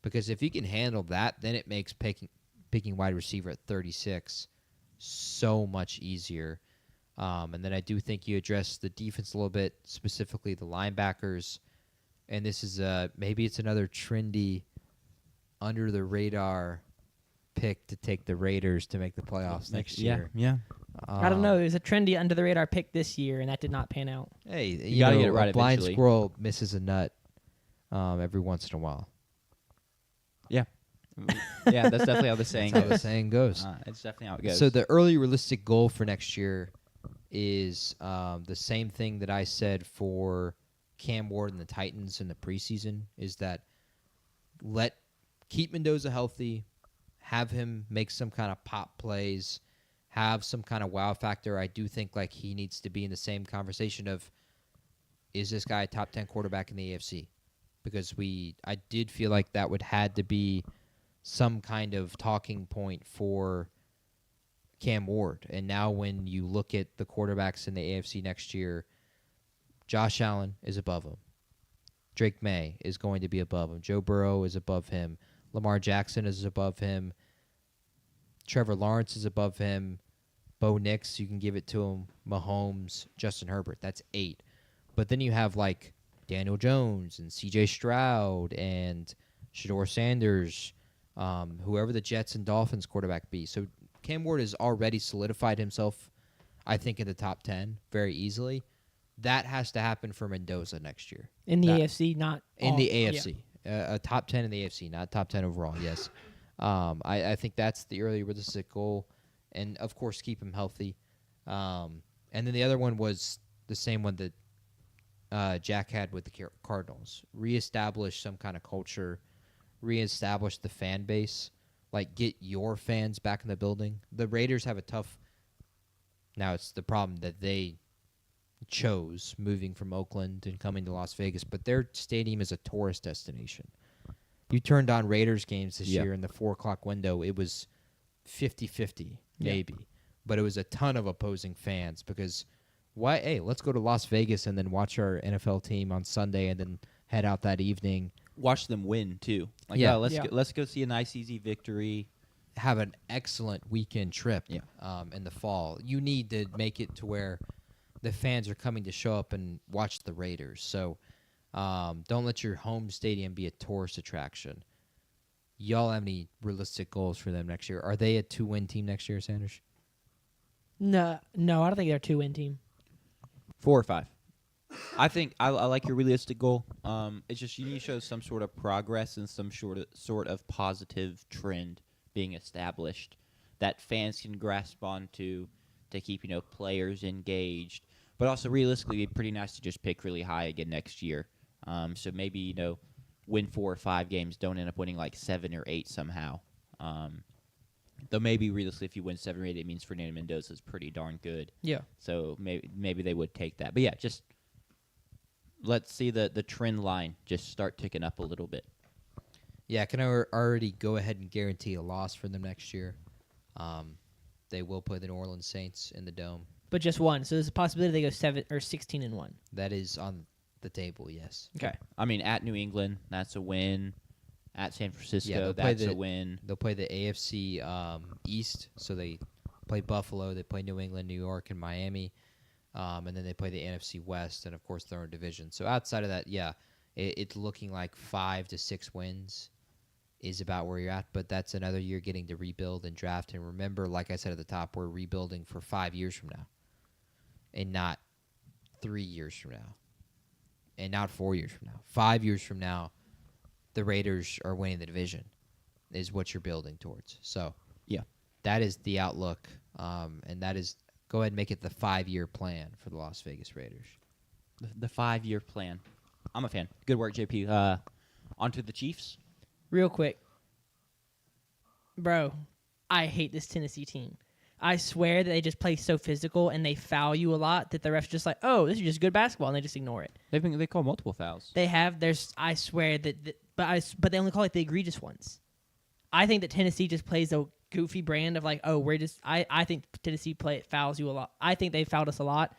Because if you can handle that, then it makes picking wide receiver at 36 so much easier. And then I do think you address the defense a little bit, specifically the linebackers. And this is maybe it's another trendy, under-the-radar pick to take the Raiders to make the playoffs next year. Yeah. I don't know. It was a trendy under-the-radar pick this year, and that did not pan out. Hey, you gotta get it right a blind eventually. squirrel misses a nut every once in a while. Yeah. Yeah, that's definitely how the saying That's how the goes. saying goes. It's definitely how it goes. So the early realistic goal for next year is the same thing that I said for Cam Ward and the Titans in the preseason, is that keep Mendoza healthy, have him make some kind of pop plays, have some kind of wow factor. I do think like he needs to be in the same conversation of, is this guy a top 10 quarterback in the AFC? Because I did feel like that would had to be some kind of talking point for Cam Ward. And now when you look at the quarterbacks in the AFC next year, Josh Allen is above him. Drake May is going to be above him. Joe Burrow is above him. Lamar Jackson is above him. Trevor Lawrence is above him. Bo Nix, you can give it to him. Mahomes, Justin Herbert. That's 8. But then you have like Daniel Jones and C.J. Stroud and Shedeur Sanders, whoever the Jets and Dolphins quarterback be. So Cam Ward has already solidified himself, I think, in the top 10 very easily. That has to happen for Mendoza next year. In the AFC, not in all, the AFC. A top 10 in the AFC, not top 10 overall, yes. I think that's the early realistic goal. And, of course, keep him healthy. And then the other one was the same one that Jack had with the Cardinals. Reestablish some kind of culture. Reestablish the fan base. Like, get your fans back in the building. The Raiders have a tough Now it's the problem that they chose moving from Oakland and coming to Las Vegas, but their stadium is a tourist destination. You turned on Raiders games this year in the 4 o'clock window. It was 50-50, maybe. But it was a ton of opposing fans because why? Hey, let's go to Las Vegas and then watch our NFL team on Sunday and then head out that evening. Watch them win, too. Like, let's go see a nice, easy victory. Have an excellent weekend trip in the fall. You need to make it to where the fans are coming to show up and watch the Raiders. So don't let your home stadium be a tourist attraction. Y'all have any realistic goals for them next year? Are they a 2-win team next year, Sanders? No, I don't think they're a 2-win team. 4 or 5. I think I like your realistic goal. It's just you need to show some sort of progress and some sort of positive trend being established that fans can grasp onto to keep players engaged. But also realistically, it'd be pretty nice to just pick really high again next year. So maybe win 4 or 5 games, don't end up winning like 7 or 8 somehow. Though maybe realistically, if you win 7 or 8, it means Fernando Mendoza is pretty darn good. Yeah. So maybe they would take that. But yeah, just let's see the trend line just start ticking up a little bit. Yeah, can I already go ahead and guarantee a loss for them next year? They will play the New Orleans Saints in the Dome. But just one. So there's a possibility they go 7 or 16-1. That is on the table, yes. Okay. I mean, at New England, that's a win. At San Francisco, that's a win. They'll play the AFC East, so they play Buffalo, they play New England, New York, and Miami, and then they play the NFC West, and of course their own division. So outside of that, it's looking like 5 to 6 wins is about where you're at, but that's another year getting to rebuild and draft. And remember, like I said at the top, we're rebuilding for 5 years from now, and not 3 years from now, and not 4 years from now. 5 years from now, the Raiders are winning the division is what you're building towards. So, that is the outlook, and that is go ahead and make it the 5-year plan for the Las Vegas Raiders. The 5-year plan. I'm a fan. Good work, JP. On to the Chiefs. Real quick. Bro, I hate this Tennessee team. I swear that they just play so physical and they foul you a lot that the ref's just like, oh, this is just good basketball, and they just ignore it. They call multiple fouls. They have. I swear but they only call it the egregious ones. I think that Tennessee just plays a goofy brand of like, oh, we're just. I think Tennessee fouls you a lot. I think they fouled us a lot,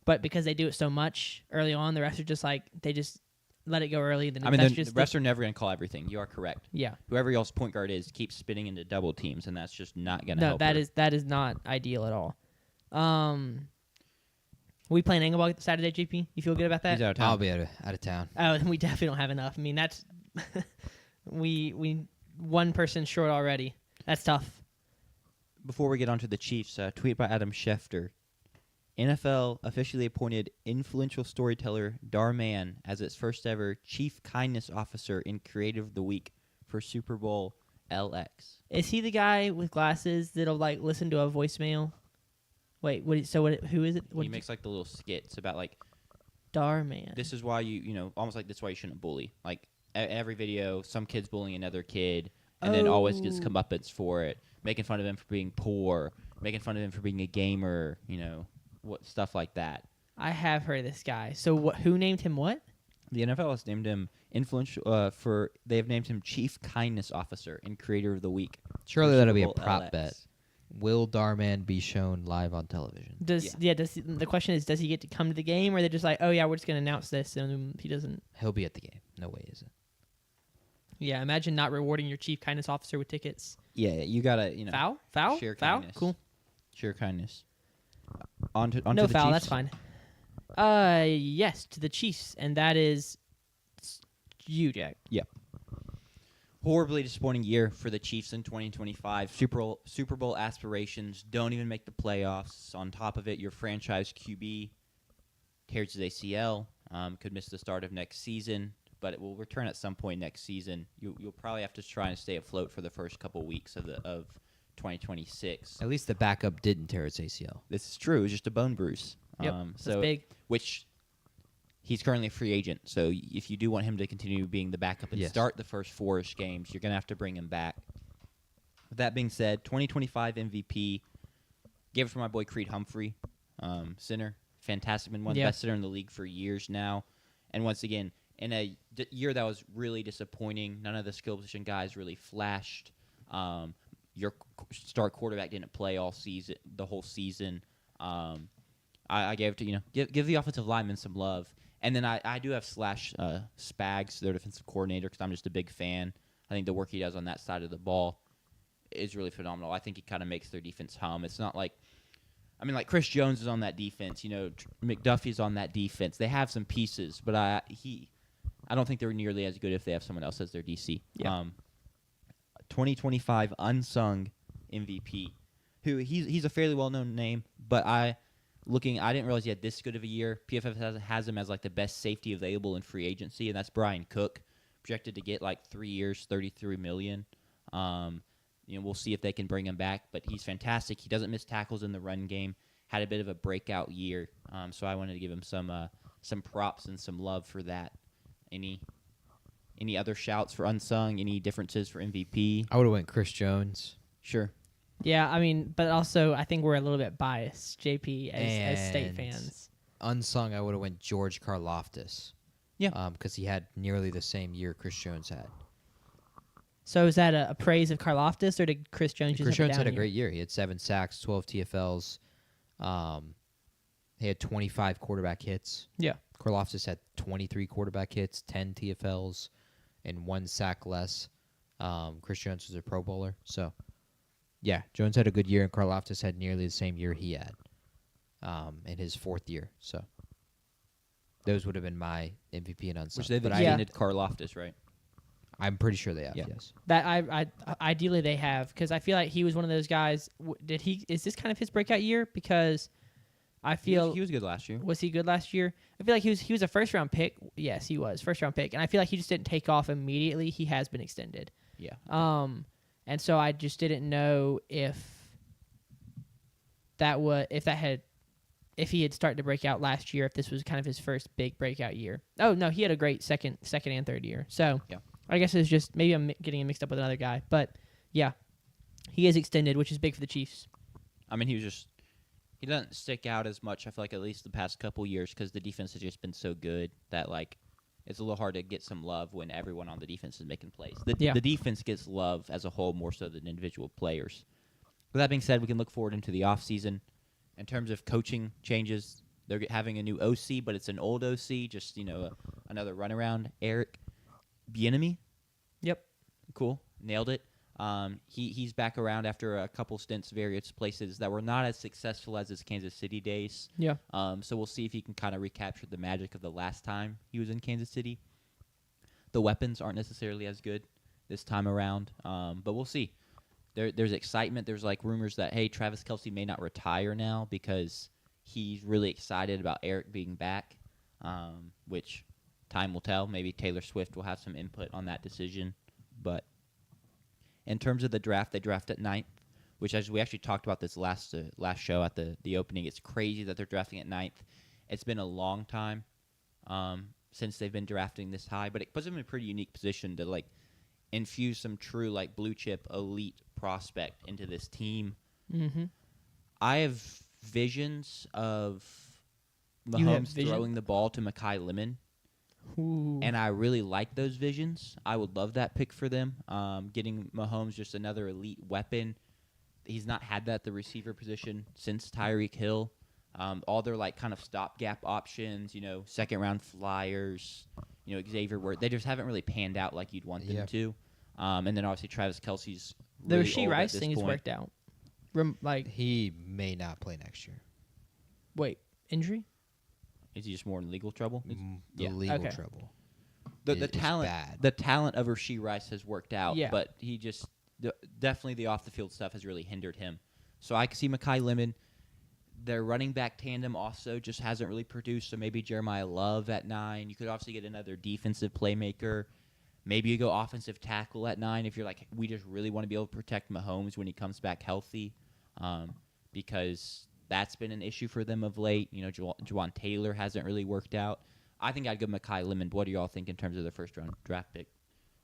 but because they do it so much early on, the refs are just like they just let it go early. Then the refs are never going to call everything. You are correct. Yeah. Whoever y'all's point guard is keeps spinning into double teams, and that's just not going to help. No, that is not ideal at all. We playing Engelball Saturday, JP? You feel good about that? He's out of town. I'll be out of town. Oh, then we definitely don't have enough. I mean, that's we one person short already. That's tough. Before we get on to the Chiefs, tweet by Adam Schefter. NFL officially appointed influential storyteller Dar Mann as its first ever Chief Kindness Officer in Creative of the Week for Super Bowl LX. Is he the guy with glasses that'll like listen to a voicemail? Wait, who is it? He makes like the little skits about like Dar Mann. This is why you almost like this is why you shouldn't bully. Like every video, some kid's bullying another kid, and then always gets comeuppance for it, making fun of him for being poor, making fun of him for being a gamer, what stuff like that. I have heard of this guy. So who named him what? The NFL has named him influential. They have named him Chief Kindness Officer and Creator of the Week. Surely that'll be a prop bet. Will Dar Mann be shown live on television? The question is, does he get to come to the game, or they're just like, oh yeah, we're just gonna announce this, and he doesn't? He'll be at the game. No way is it. Yeah, imagine not rewarding your Chief Kindness Officer with tickets. Yeah, you gotta foul, share foul, kindness. cool, share kindness. On to no the foul, Chiefs. that's fine. Yes, to the Chiefs, and that is you, Jack. Yeah. Horribly disappointing year for the Chiefs in 2025. Super Bowl aspirations don't even make the playoffs. On top of it, your franchise QB tears his ACL, could miss the start of next season, but it will return at some point next season. You'll probably have to try and stay afloat for the first couple weeks of 2026. At least the backup didn't tear its ACL. This is true. It was just a bone bruise. Yep, that's big. Which he's currently a free agent, so if you do want him to continue being the backup and start the first 4-ish games, you're going to have to bring him back. With that being said, 2025 MVP, gave it to my boy Creed Humphrey. center. Fantastic, been one of the best center in the league for years now. And once again, in a year that was really disappointing, none of the skill position guys really flashed. Your start quarterback didn't play all season, the whole season. I gave it to give the offensive linemen some love. And then I do have Spags, their defensive coordinator, because I'm just a big fan. I think the work he does on that side of the ball is really phenomenal. I think he kind of makes their defense hum. It's not like, Chris Jones is on that defense. McDuffie's on that defense. They have some pieces, but I don't think they're nearly as good if they have someone else as their DC. Yeah. 2025 unsung MVP, who he's a fairly well-known name, but I didn't realize he had this good of a year. PFF has him as like the best safety available in free agency, and that's Brian Cook, projected to get like 3 years, $33 million. We'll see if they can bring him back, but he's fantastic. He doesn't miss tackles in the run game. Had a bit of a breakout year, so I wanted to give him some props and some love for that. Any other shouts for unsung? Any differences for MVP? I would have went Chris Jones. Sure. Yeah, but also I think we're a little bit biased, JP, as State fans. Unsung, I would have went George Karlaftis. Yeah. Because he had nearly the same year Chris Jones had. So is that a praise of Karlaftis, or did Chris Jones just Chris have Jones a down had a year? great year. He had 7 sacks, 12 TFLs. He had 25 quarterback hits. Yeah. Karlaftis had 23 quarterback hits, 10 TFLs, and 1 sack less. Chris Jones was a Pro Bowler. So, yeah, Jones had a good year, and Karlaftis had nearly the same year he had in his 4th year. So, those would have been my MVP and unsung. Which they've But extended Karlaftis, right? I'm pretty sure they have, Yeah. yes. That I ideally they have, because I feel like he was one of those guys. Is this kind of his breakout year? Because I feel he was good last year. Was he good last year? I feel like he was a first round pick. Yes, he was first round pick, and I feel like he just didn't take off immediately. He has been extended. Yeah. And so I just didn't know if he had started to break out last year, if this was kind of his first big breakout year. Oh no, he had a great second and third year. So yeah. I guess it's just maybe I'm getting him mixed up with another guy, but yeah, he is extended, which is big for the Chiefs. He doesn't stick out as much, I feel like, at least the past couple years, because the defense has just been so good that, it's a little hard to get some love when everyone on the defense is making plays. The defense gets love as a whole more so than individual players. With that being said, we can look forward into the offseason. In terms of coaching changes, they're having a new OC, but it's an old OC, just, another runaround. Eric Bieniemy. Yep. Cool. Nailed it. He's back around after a couple stints, various places that were not as successful as his Kansas City days. Yeah. So we'll see if he can kind of recapture the magic of the last time he was in Kansas City. The weapons aren't necessarily as good this time around, but we'll see. There's excitement. There's rumors that, hey, Travis Kelce may not retire now because he's really excited about Eric being back, which time will tell. Maybe Taylor Swift will have some input on that decision, but in terms of the draft, they draft at 9th, which, as we actually talked about this last show at the opening, it's crazy that they're drafting at 9th. It's been a long time since they've been drafting this high, but it puts them in a pretty unique position to infuse some true blue chip elite prospect into this team. Mm-hmm. I have visions of Mahomes throwing the ball to Mekhi Lemon. Ooh. And I really like those visions. I would love that pick for them. Getting Mahomes just another elite weapon. He's not had that at the receiver position since Tyreek Hill. All their kind of stopgap options, second round flyers, Xavier Word, they just haven't really panned out like you'd want them to. And then obviously Travis Kelce's really the Rasheed Rice thing has worked out. He may not play next year. Wait, injury? Is he just more in legal trouble? Legal trouble. The talent, bad. The talent of Rasheed Rice has worked out, yeah. But he just definitely the off the field stuff has really hindered him. So I can see Mekhi Lemon. Their running back tandem also just hasn't really produced. So maybe Jeremiah Love at 9. You could obviously get another defensive playmaker. Maybe you go offensive tackle at 9 if you're we just really want to be able to protect Mahomes when he comes back healthy, because that's been an issue for them of late. Juwan Taylor hasn't really worked out. I think I'd go Mekhi Lemon. What do you all think in terms of the first round draft pick?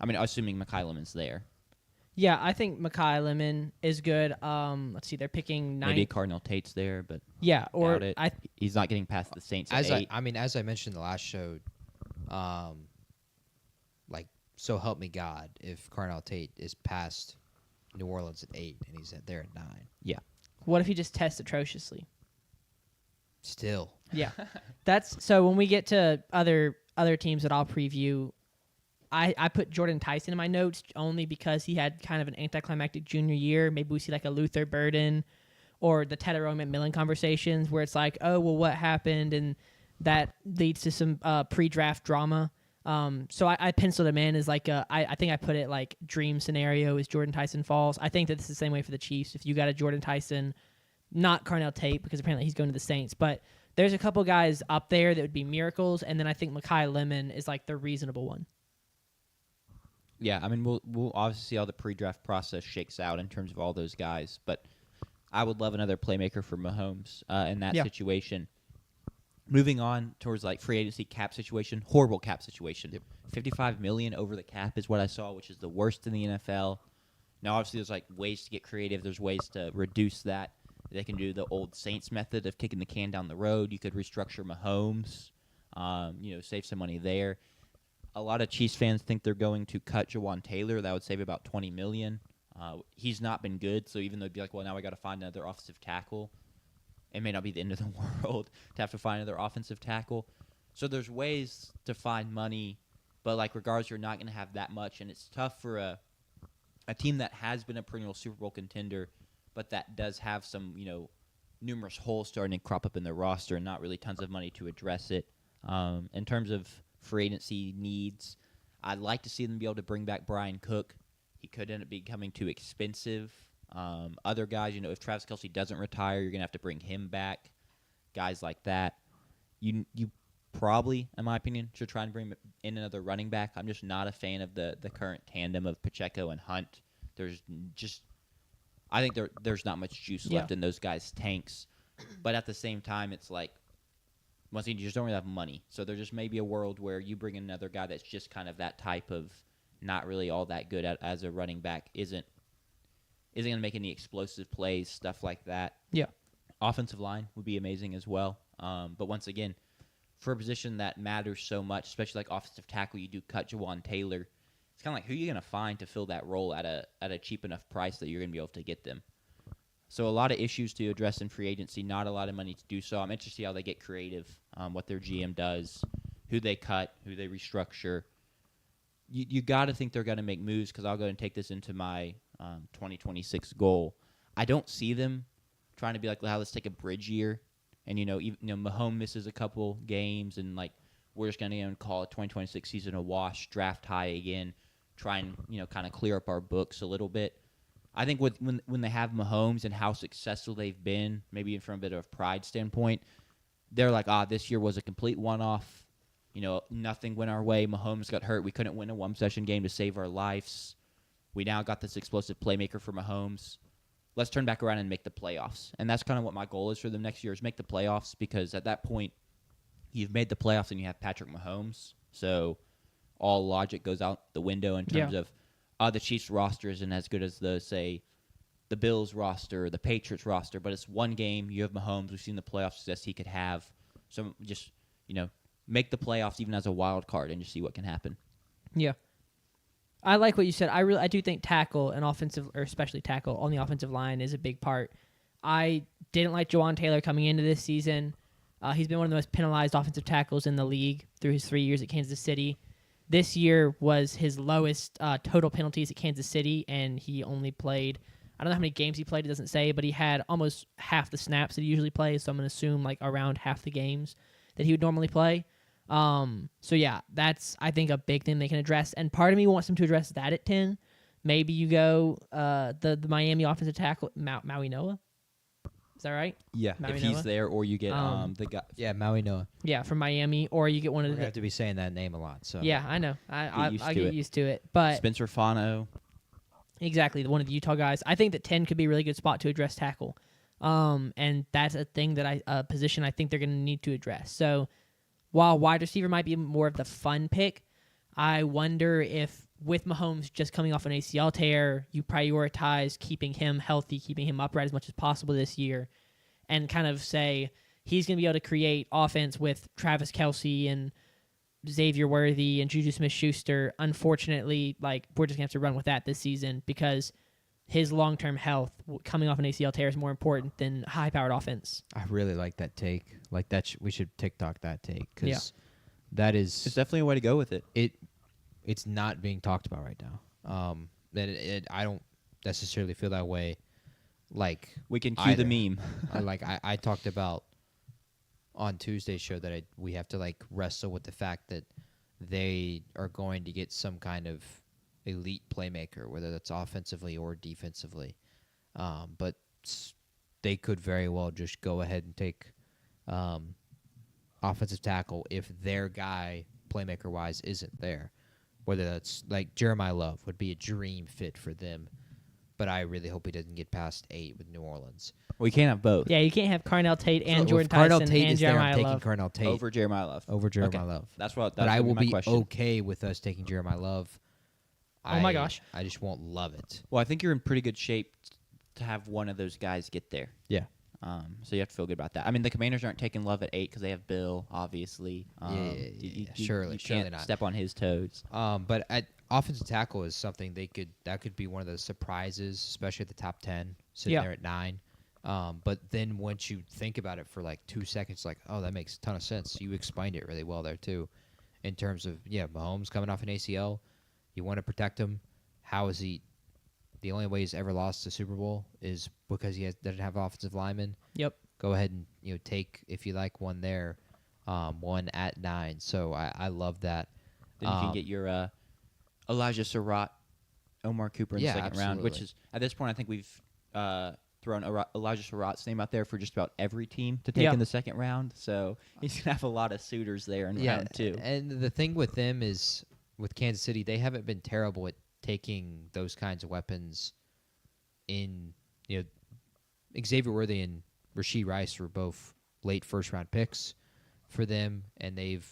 Assuming Mekhi Lemon's there. Yeah, I think Mekhi Lemon is good. Let's see, they're picking 9. Maybe Cardinal Tate's there, but Yeah, or doubt it. He's not getting past the Saints at 8. As I mentioned in the last show, like, so help me God, if Cardinal Tate is past New Orleans at 8 and he's there at 9. Yeah. What if he just tests atrociously? Still. Yeah. That's so when we get to other teams that I'll preview, I put Jordan Tyson in my notes only because he had kind of an anticlimactic junior year. Maybe we see like a Luther Burden or the Tedero McMillan conversations where it's like, oh, well, what happened? And that leads to some pre-draft drama. So I penciled him in as like I think I put it like dream scenario is Jordan Tyson falls. I think that this is the same way for the Chiefs. If you got a Jordan Tyson, not Carnell Tate because apparently he's going to the Saints, but there's a couple guys up there that would be miracles, and then I think Mekhi Lemon is like the reasonable one. Yeah, I mean, we'll obviously see how the pre-draft process shakes out in terms of all those guys, but I would love another playmaker for Mahomes in that situation. Moving on towards like free agency cap situation, horrible cap situation. Yep. $55 million over the cap is what I saw, which is the worst in the NFL. Now, obviously, there's like ways to get creative. There's ways to reduce that. They can do the old Saints method of kicking the can down the road. You could restructure Mahomes, save some money there. A lot of Chiefs fans think they're going to cut Jawan Taylor. That would save about $20 million. He's not been good, so even though it'd be like, well, now I got to find another offensive tackle, it may not be the end of the world to have to find another offensive tackle. So there's ways to find money, but like regardless, you're not going to have that much, and it's tough for a team that has been a perennial Super Bowl contender, but that does have some numerous holes starting to crop up in their roster and not really tons of money to address it. In terms of free agency needs, I'd like to see them be able to bring back Brian Cook. He could end up becoming too expensive. Other guys, if Travis Kelce doesn't retire, you're going to have to bring him back. Guys like that. You probably, in my opinion, should try and bring in another running back. I'm just not a fan of the current tandem of Pacheco and Hunt. I think there's not much juice left in those guys' tanks. But at the same time, it's like, once again, you just don't really have money. So there just may be a world where you bring in another guy that's just kind of that type of not really all that good as a running back, isn't going to make any explosive plays, stuff like that. Yeah. Offensive line would be amazing as well. But once again, for a position that matters so much, especially like offensive tackle, you do cut Jawan Taylor. It's kind of like, who are you going to find to fill that role at a cheap enough price that you're going to be able to get them? So a lot of issues to address in free agency, not a lot of money to do so. I'm interested to see how they get creative, what their GM does, who they cut, who they restructure. You got to think they're going to make moves, because I'll go and take this into my 2026 goal. I don't see them trying to be like, let's take a bridge year, and Mahomes misses a couple games, and like we're just going to call it 2026 season a wash, draft high again, try and kind of clear up our books a little bit. I think when they have Mahomes and how successful they've been, maybe from a bit of a pride standpoint, they're like, this year was a complete one-off. Nothing went our way. Mahomes got hurt. We couldn't win a one-possession game to save our lives. We now got this explosive playmaker for Mahomes. Let's turn back around and make the playoffs. And that's kind of what my goal is for them next year, is make the playoffs, because at that point, you've made the playoffs and you have Patrick Mahomes. So all logic goes out the window in terms of the Chiefs roster isn't as good as the Bills roster or the Patriots roster, but it's one game. You have Mahomes. We've seen the playoff success he could have. So just, make the playoffs even as a wild card and just see what can happen. Yeah. I like what you said. I do think tackle and offensive, or especially tackle on the offensive line, is a big part. I didn't like Jawan Taylor coming into this season. He's been one of the most penalized offensive tackles in the league through his 3 years at Kansas City. This year was his lowest total penalties at Kansas City, and he only played, I don't know how many games he played, it doesn't say, but he had almost half the snaps that he usually plays, so I'm going to assume like around half the games that he would normally play. So yeah, that's, I think, a big thing they can address, and part of me wants them to address that at 10. Maybe you go the Miami offensive tackle, Maui Noah. Is that right? Yeah, Maui if Noah? he's there, or you get the guy. Yeah, Maui Noah. Yeah, from Miami, or you get one We're of going to the. have to be saying that name a lot. So Yeah, I know. I'll to get it. used to it, but Spencer Fano. exactly, one of the Utah guys. I think that 10 could be a really good spot to address tackle, and that's a thing that a position I think they're going to need to address. So while wide receiver might be more of the fun pick, I wonder if with Mahomes just coming off an ACL tear, you prioritize keeping him healthy, keeping him upright as much as possible this year, and kind of say he's going to be able to create offense with Travis Kelce and Xavier Worthy and Juju Smith-Schuster. Unfortunately, like, we're just going to have to run with that this season because his long-term health coming off an ACL tear is more important than high-powered offense. I really like that take. Like that, we should TikTok that take because that is It's definitely a way to go with it. It's not being talked about right now. I don't necessarily feel that way. Like We can cue the meme. I talked about on Tuesday's show that we have to like wrestle with the fact that they are going to get some kind of elite playmaker, whether that's offensively or defensively. But they could very well just go ahead and take offensive tackle if their guy, playmaker-wise, isn't there. Whether that's like Jeremiah Love would be a dream fit for them, but I really hope he doesn't get past 8 with New Orleans. We can't have both. Yeah, you can't have Carnell Tate and So Jordan if Carnell Tyson Tate and is there, I'm Jeremiah taking Love. Carnell Tate Over Jeremiah Love. over Jeremiah Okay. Love. That's what. But That's I will my be question. okay with us taking Jeremiah Love. Oh my gosh. I just won't love it. Well, I think you're in pretty good shape to have one of those guys get there. Yeah. So you have to feel good about that. I mean, the Commanders aren't taking Love at 8 because they have Bill, obviously. Surely, you surely can't not. step on his toes. But at offensive tackle is something that could be one of those surprises, especially at the top 10, sitting there at 9. But then once you think about it for like 2 seconds, like, oh, that makes a ton of sense. You explained it really well there too, in terms of Mahomes coming off an ACL, you want to protect him. How is he? The only way he's ever lost the Super Bowl is because he doesn't have offensive linemen. Yep. Go ahead and take, if you like, one there, one at 9. So I love that. Then you can get your Elijah Surratt, Omar Cooper in the second round, which is, at this point, I think we've thrown Elijah Surratt's name out there for just about every team to take in the second round. So he's going to have a lot of suitors there in round 2. And the thing with them is, with Kansas City, they haven't been terrible at taking those kinds of weapons in, Xavier Worthy and Rashee Rice were both late first-round picks for them, and they've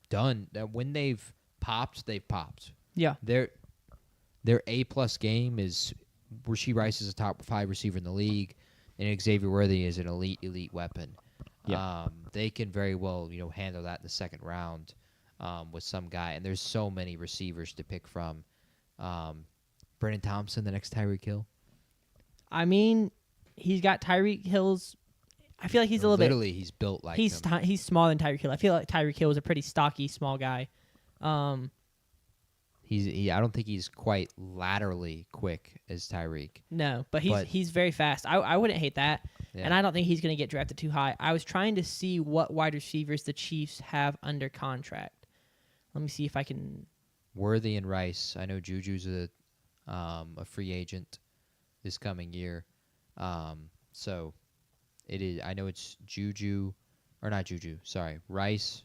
done that. When they've popped, they've popped. Yeah. Their A-plus game is Rashee Rice is a top 5 receiver in the league, and Xavier Worthy is an elite weapon. Yeah. They can very well, handle that in the second round with some guy, and there's so many receivers to pick from. Brandon Thompson, the next Tyreek Hill. I mean, he's got Tyreek Hill's. I feel like he's a little bit. Literally, he's built like he's him. he's smaller than Tyreek Hill. I feel like Tyreek Hill is a pretty stocky, small guy. I don't think he's quite laterally quick as Tyreek. No, but he's very fast. I wouldn't hate that, and I don't think he's going to get drafted too high. I was trying to see what wide receivers the Chiefs have under contract. Let me see if I can. Worthy and Rice. I know Juju's a free agent this coming year. So it is. I know it's Juju, or not Juju. Sorry, Rice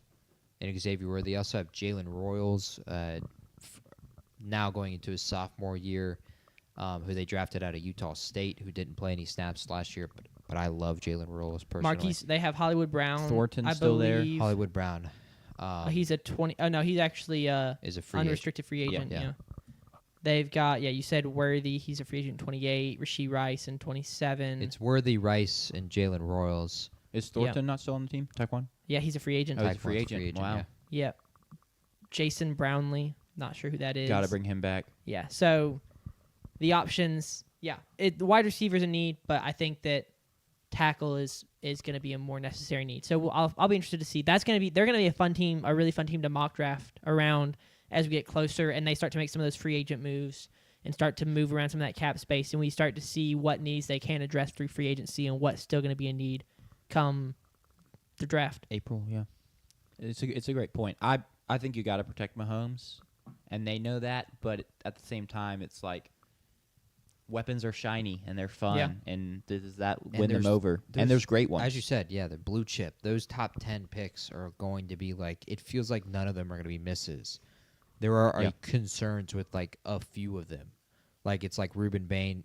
and Xavier Worthy. They also have Jalen Royals, now going into his sophomore year, who they drafted out of Utah State, who didn't play any snaps last year. But I love Jalen Royals personally. Marquise. They have Hollywood Brown. Thornton's still there. Hollywood Brown. He's a 20. Oh no, he's actually is a free unrestricted free agent. Yeah. They've got you said Worthy. He's a free agent 28. Rashee Rice in 27. It's Worthy, Rice, and Jalen Royals. Is Thornton not still on the team? Taekwon? Yeah, he's a free agent. Oh, he's a free agent. Wow. Yeah. Yep. Jason Brownlee. Not sure who that is. Got to bring him back. Yeah. So the options. Yeah. The wide receivers a need, but I think that tackle is going to be a more necessary need. So I'll be interested to see. They're going to be a fun team, a really fun team to mock draft around as we get closer and they start to make some of those free agent moves and start to move around some of that cap space, and we start to see what needs they can address through free agency and what's still going to be a need come the draft. April, yeah. It's a great point. I think you got to protect Mahomes, and they know that, but at the same time, it's like weapons are shiny and they're fun, and does that win them over? And there's great ones. As you said, yeah, the blue chip. Those top 10 picks are going to be like, it feels like none of them are going to be misses. There are concerns with like a few of them. Like it's like Reuben Bain,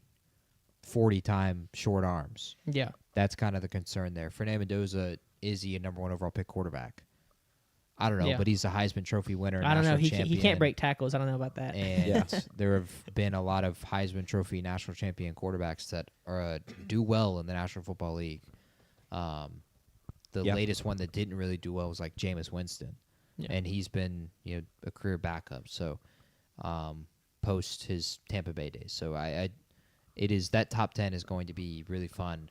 40-time short arms. Yeah. That's kind of the concern there. Fernando Mendoza, is he a number 1 overall pick quarterback? I don't know, Yeah. but he's a Heisman Trophy winner. I don't know. national He can't champion, break tackles. I don't know about that. And there have been a lot of Heisman Trophy national champion quarterbacks that do well in the National Football League. The latest one that didn't really do well was like Jameis Winston, and he's been a career backup. So post his Tampa Bay days, so it is that top 10 is going to be really fun,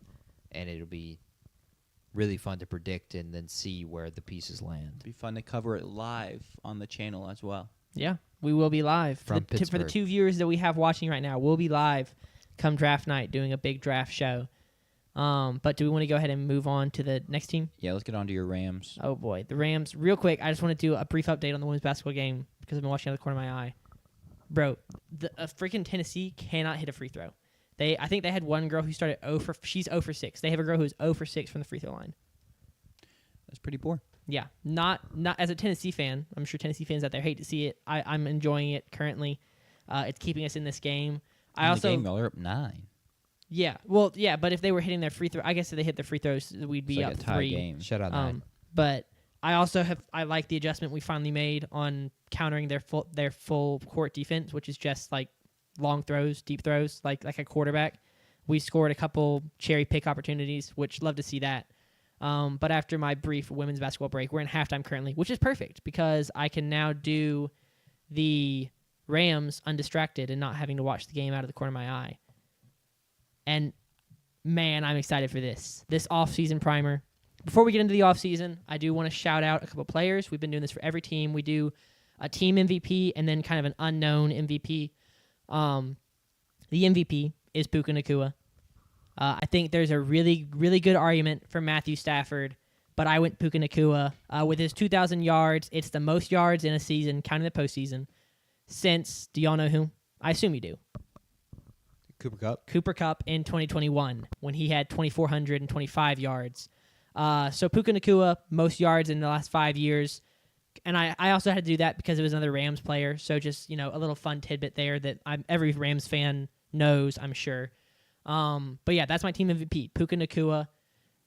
and it'll be really fun to predict and then see where the pieces land. It'd be fun to cover it live on the channel as well. Yeah, we will be live. From for the Pittsburgh. 2 viewers that we have watching right now, we'll be live come draft night doing a big draft show. But do we want to go ahead and move on to the next team? Yeah, let's get on to your Rams. Oh, boy. The Rams. Real quick, I just want to do a brief update on the women's basketball game because I've been watching out of the corner of my eye. Bro, freaking Tennessee cannot hit a free throw. I think they had one girl who started she's 0 for 6. They have a girl who's 0 for 6 from the free throw line. That's pretty poor. Yeah, not as a Tennessee fan. I'm sure Tennessee fans out there hate to see it. I'm enjoying it currently. It's keeping us in this game. The game, y'all are up 9. Yeah, well, yeah, but if they were hitting their free throw, I guess if they hit their free throws, we'd be It's like up a tie 3. game. Shut out 9. But I also I like the adjustment we finally made on countering their full court defense, which is just like long throws, deep throws, like a quarterback. We scored a couple cherry pick opportunities, which love to see that. But after my brief women's basketball break, we're in halftime currently, which is perfect because I can now do the Rams undistracted and not having to watch the game out of the corner of my eye. And, man, I'm excited for this offseason primer. Before we get into the offseason, I do want to shout out a couple players. We've been doing this for every team. We do a team MVP and then kind of an unknown MVP. The MVP is Puka Nacua. I think there's a really, really good argument for Matthew Stafford, but I went Puka Nacua. With his 2,000 yards, it's the most yards in a season, counting the postseason, since, do y'all know who? I assume you do. Cooper Kupp in 2021 when he had 2,425 yards. So Puka Nacua, most yards in the last 5 years. And I also had to do that because it was another Rams player. So just, a little fun tidbit there that every Rams fan knows, I'm sure. But yeah, that's my team MVP, Puka Nacua.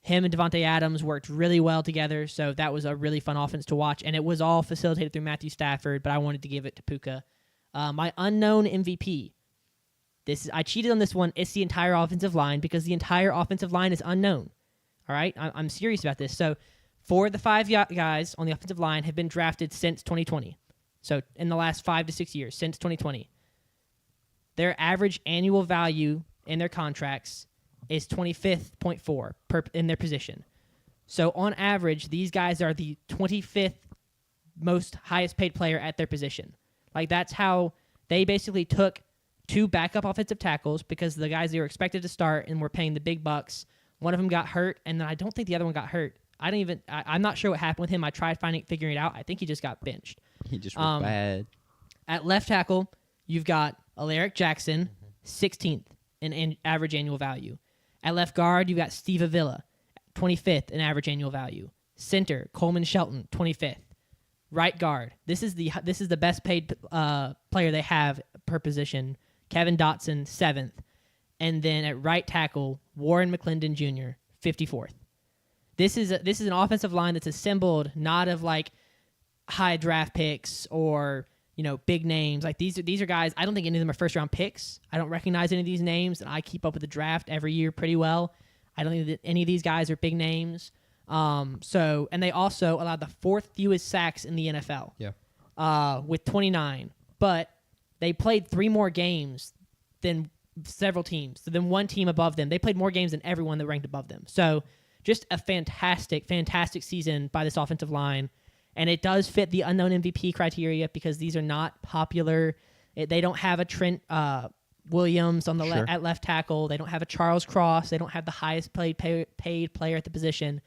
Him and Devontae Adams worked really well together, so that was a really fun offense to watch. And it was all facilitated through Matthew Stafford, but I wanted to give it to Puka. My unknown MVP. I cheated on this one. It's the entire offensive line because the entire offensive line is unknown. All right? I'm serious about this. So 4 of the 5 guys on the offensive line have been drafted since 2020. So in the last 5 to 6 years, since 2020. Their average annual value in their contracts is 25.4 in their position. So on average, these guys are the 25th most highest paid player at their position. Like that's how they basically took 2 backup offensive tackles because the guys they were expected to start and were paying the big bucks. One of them got hurt, and then I don't think the other one got hurt. I'm not sure what happened with him. I tried figuring it out. I think he just got benched. He just was bad. At left tackle, you've got Alaric Jackson, 16th in average annual value. At left guard, you've got Steve Avila, 25th in average annual value. Center, Coleman Shelton, 25th. Right guard, this is the best paid player they have per position. Kevin Dotson, 7th. And then at right tackle, Warren McClendon Jr., 54th. This is an offensive line that's assembled not of like high draft picks or big names. Like these are guys. I don't think any of them are first round picks. I don't recognize any of these names, and I keep up with the draft every year pretty well. I don't think that any of these guys are big names. And they also allowed the 4th fewest sacks in the NFL. Yeah. With 29, but they played 3 more games than several teams. So than one team above them. They played more games than everyone that ranked above them. So just a fantastic, fantastic season by this offensive line. And it does fit the unknown MVP criteria because these are not popular. They don't have a Trent Williams on the at left tackle. They don't have a Charles Cross. They don't have the highest paid player at the position.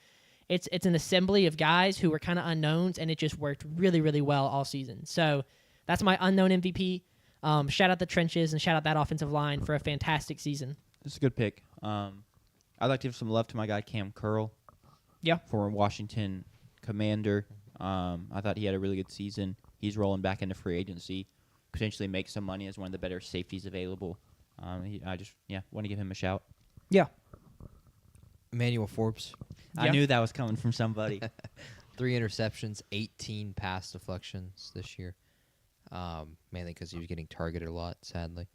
It's an assembly of guys who were kind of unknowns, and it just worked really, really well all season. So that's my unknown MVP. Shout out the trenches and shout out that offensive line for a fantastic season. It's a good pick. I'd like to give some love to my guy Cam Curl. Yeah. Former Washington Commander. I thought he had a really good season. He's rolling back into free agency, potentially make some money as one of the better safeties available. I just want to give him a shout. Yeah. Emmanuel Forbes. I knew that was coming from somebody. 3 interceptions, 18 pass deflections this year. Mainly because he was getting targeted a lot, sadly.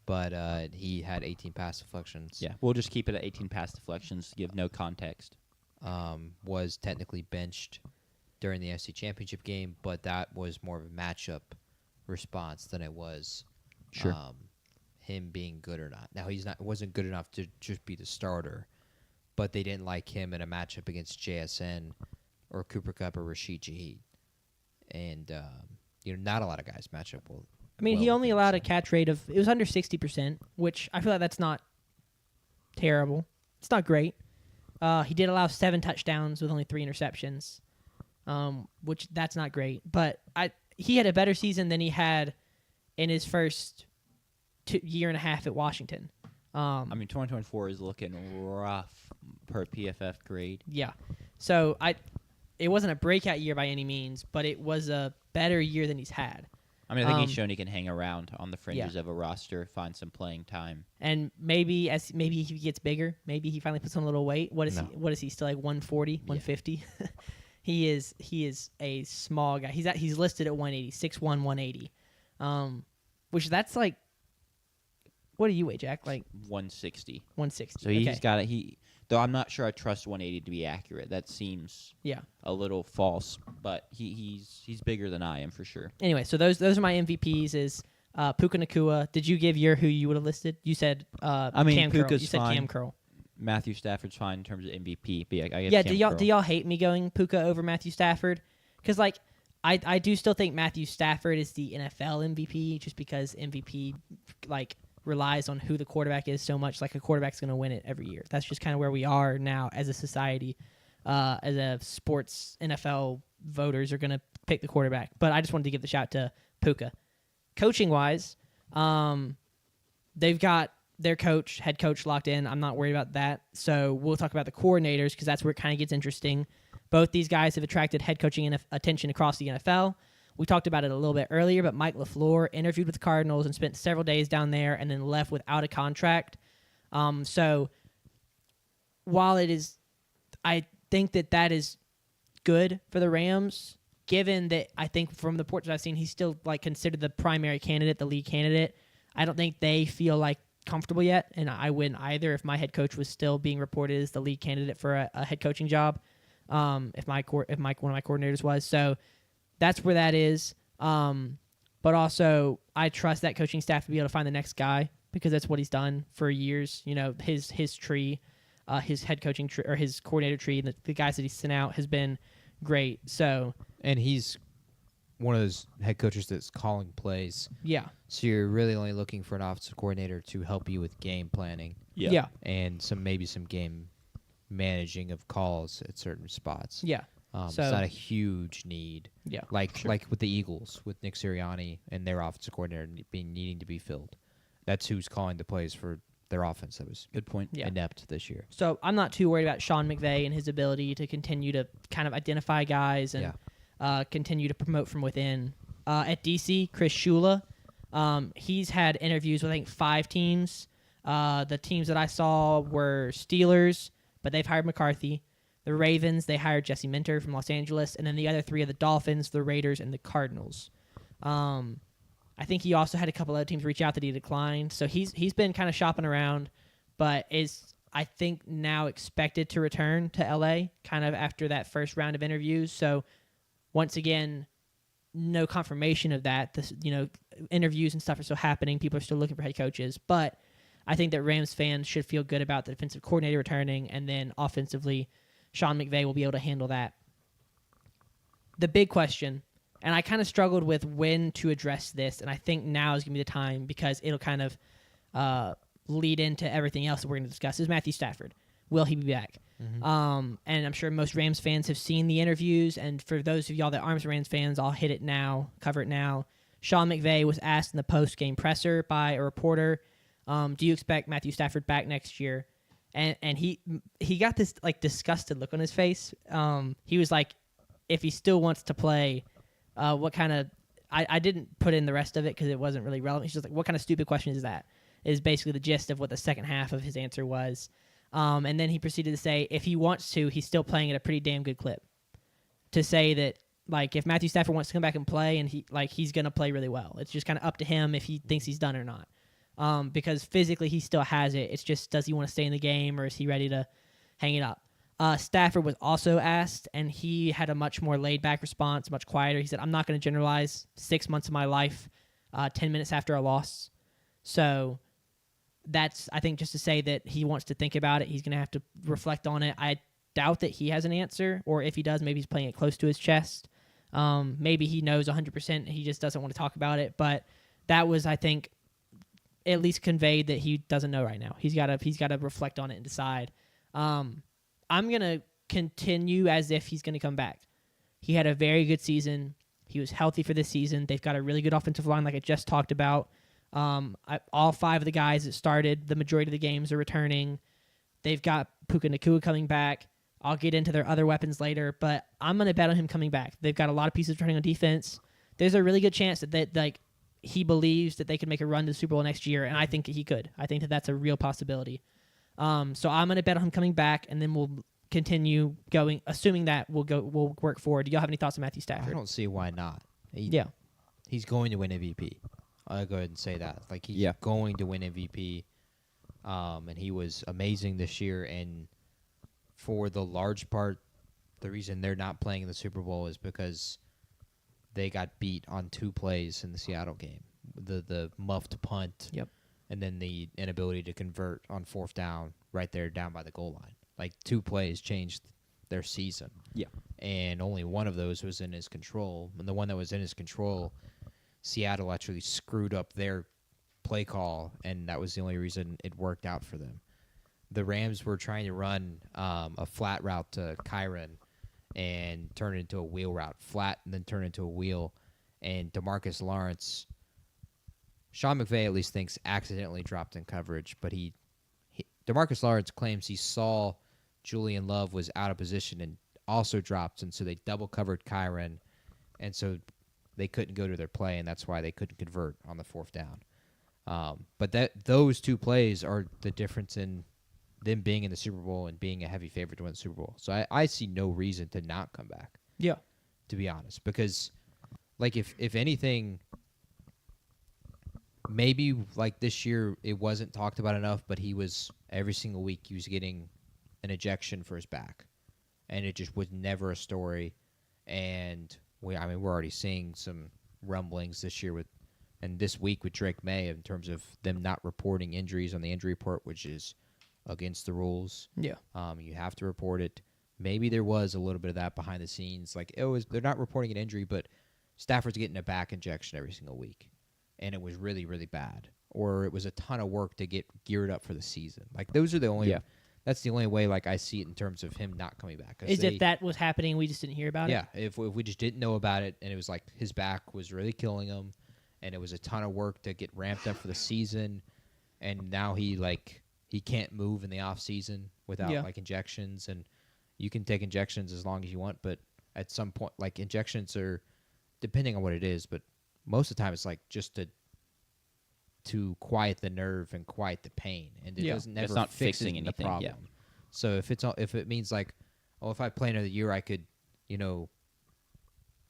But he had 18 pass deflections. Yeah, we'll just keep it at 18 pass deflections to give no context. Was technically benched during the NFC Championship game, but that was more of a matchup response than it was him being good or not. Now wasn't good enough to just be the starter, but they didn't like him in a matchup against JSN or Cooper Kupp or Rashid Shaheed, and not a lot of guys match up well. I mean, he only allowed a catch rate of, it was under 60%, which I feel like that's not terrible. It's not great. He did allow 7 touchdowns with only 3 interceptions, which that's not great. But he had a better season than he had in his first year and a half at Washington. 2024 is looking rough per PFF grade. Yeah. So it wasn't a breakout year by any means, but it was a better year than he's had. I think he's shown he can hang around on the fringes of a roster, find some playing time. And maybe he gets bigger, maybe he finally puts on a little weight. What is he still like 140, 150? He is a small guy. He's listed at 180, 6'1", 180. Which that's like, what do you weigh, Jack? Like 160. 160. So he's got it. Though I'm not sure I trust 180 to be accurate. That seems a little false, but he's bigger than I am for sure. Anyway, so those are my MVPs. Is Puka Nacua. Did you give who you would have listed? You said Cam Curl. You said fine. Cam Curl. Matthew Stafford's fine in terms of MVP. But I guess Cam do y'all hate me going Puka over Matthew Stafford? Because I do still think Matthew Stafford is the NFL MVP just because MVP relies on who the quarterback is so much. Like a quarterback's going to win it every year. That's just kind of where we are now as a society. As a sports NFL voters are going to pick the quarterback. But I just wanted to give the shout to Puka. Coaching wise, they've got their head coach locked in. I'm not worried about that. So we'll talk about the coordinators because that's where it kind of gets interesting. Both these guys have attracted head coaching attention across the NFL. We talked about it a little bit earlier, but Mike LaFleur interviewed with the Cardinals and spent several days down there and then left without a contract. So while it is, I think that is good for the Rams, given that I think from the reports I've seen, he's still considered the primary candidate, the lead candidate. I don't think they feel comfortable yet, and I wouldn't either if my head coach was still being reported as the lead candidate for a head coaching job. If one of my coordinators was. So that's where that is. But also, I trust that coaching staff to be able to find the next guy because that's what he's done for years. His tree, his head coaching tree or his coordinator tree, the guys that he's sent out has been great. So, and he's one of those head coaches that's calling plays. Yeah. So you're really only looking for an offensive coordinator to help you with game planning. Yeah. And maybe some game managing of calls at certain spots. Yeah. It's not a huge need. Yeah. Like with the Eagles, with Nick Sirianni and their offensive coordinator needing to be filled. That's who's calling the plays for their offense that was good point. Inept this year. So I'm not too worried about Sean McVay and his ability to continue to kind of identify guys and continue to promote from within. At DC, Chris Shula, he's had interviews with I think 5 teams. The teams that I saw were Steelers, but they've hired McCarthy. The Ravens, they hired Jesse Minter from Los Angeles, and then the other 3 are the Dolphins, the Raiders, and the Cardinals. I think he also had a couple other teams reach out that he declined. So he's been kind of shopping around, but is I think now expected to return to LA kind of after that first round of interviews. So once again, no confirmation of that. Interviews and stuff are still happening. People are still looking for head coaches, but I think that Rams fans should feel good about the defensive coordinator returning, and then offensively, Sean McVay will be able to handle that. The big question, and I kind of struggled with when to address this, and I think now is going to be the time because it'll kind of lead into everything else that we're going to discuss, is Matthew Stafford. Will he be back? Mm-hmm. And I'm sure most Rams fans have seen the interviews, and for those of y'all that aren't Rams fans, I'll hit it now, cover it now. Sean McVay was asked in the post-game presser by a reporter, do you expect Matthew Stafford back next year? And he got this disgusted look on his face. He was like, if he still wants to play, what kind of I didn't put in the rest of it because it wasn't really relevant. He's just like, what kind of stupid question is that? Is basically the gist of what the second half of his answer was. And then he proceeded to say, if he wants to, he's still playing at a pretty damn good clip. to say that like if Matthew Stafford wants to come back and play and he's going to play really well. It's just kind of up to him if he thinks he's done or not. Because physically he still has it. It's just, does he want to stay in the game or is he ready to hang it up? Stafford was also asked, and he had a much more laid-back response, much quieter. He said, I'm not going to generalize 6 months of my life 10 minutes after a loss. So that's, I think, just to say that he wants to think about it. He's going to have to reflect on it. I doubt that he has an answer, or if he does, maybe he's playing it close to his chest. Maybe he knows 100%. He just doesn't want to talk about it. But that was, I think, at least conveyed that he doesn't know right now. He's got to reflect on it and decide. I'm going to continue as if he's going to come back. He had a very good season. He was healthy for this season. They've got a really good offensive line like I just talked about. All 5 of the guys that started the majority of the games are returning. They've got Puka Nacua coming back. I'll get into their other weapons later, but I'm going to bet on him coming back. They've got a lot of pieces returning on defense. There's a really good chance that he believes that they could make a run to the Super Bowl next year, and I think he could. I think that that's a real possibility. So I'm going to bet on him coming back, and then we'll continue going, assuming that we'll work forward. Do y'all have any thoughts on Matthew Stafford? I don't see why not. He's going to win MVP. I'll go ahead and say that. Like, he's going to win MVP, and he was amazing this year. And for the large part, the reason they're not playing in the Super Bowl is because they got beat on 2 plays in the Seattle game. The muffed punt, and then the inability to convert on 4th down right there down by the goal line. Like, 2 plays changed their season. Yeah. And only one of those was in his control. And the one that was in his control, Seattle actually screwed up their play call, and that was the only reason it worked out for them. The Rams were trying to run a flat route to Kyren and turn it into a wheel route. Flat and then turn it into a wheel. And DeMarcus Lawrence, Sean McVay at least thinks accidentally dropped in coverage, but DeMarcus Lawrence claims he saw Julian Love was out of position and also dropped, and so they double covered Kyren, and so they couldn't go to their play, and that's why they couldn't convert on the 4th down. But those 2 plays are the difference in them being in the Super Bowl and being a heavy favorite to win the Super Bowl. So I see no reason to not come back. Yeah. To be honest, because like if anything, maybe like this year it wasn't talked about enough, but he was every single week he was getting an ejection for his back, and it just was never a story. And we're already seeing some rumblings this year and this week with Drake May in terms of them not reporting injuries on the injury report, which is against the rules. Yeah. You have to report it. Maybe there was a little bit of that behind the scenes. Like, they're not reporting an injury, but Stafford's getting a back injection every single week, and it was really, really bad. Or it was a ton of work to get geared up for the season. Like, those are the only that's the only way like I see it in terms of him not coming back. Is if that was happening, we just didn't hear about it? Yeah, if we just didn't know about it, and it was like his back was really killing him, and it was a ton of work to get ramped up for the season, and now he can't move in the off season without like injections, and you can take injections as long as you want, but at some point, like, injections are depending on what it is, but most of the time it's like just to quiet the nerve and quiet the pain, and it doesn't never it's not fixing anything. the problem. Yeah. So if it means like, if I play another year, I could,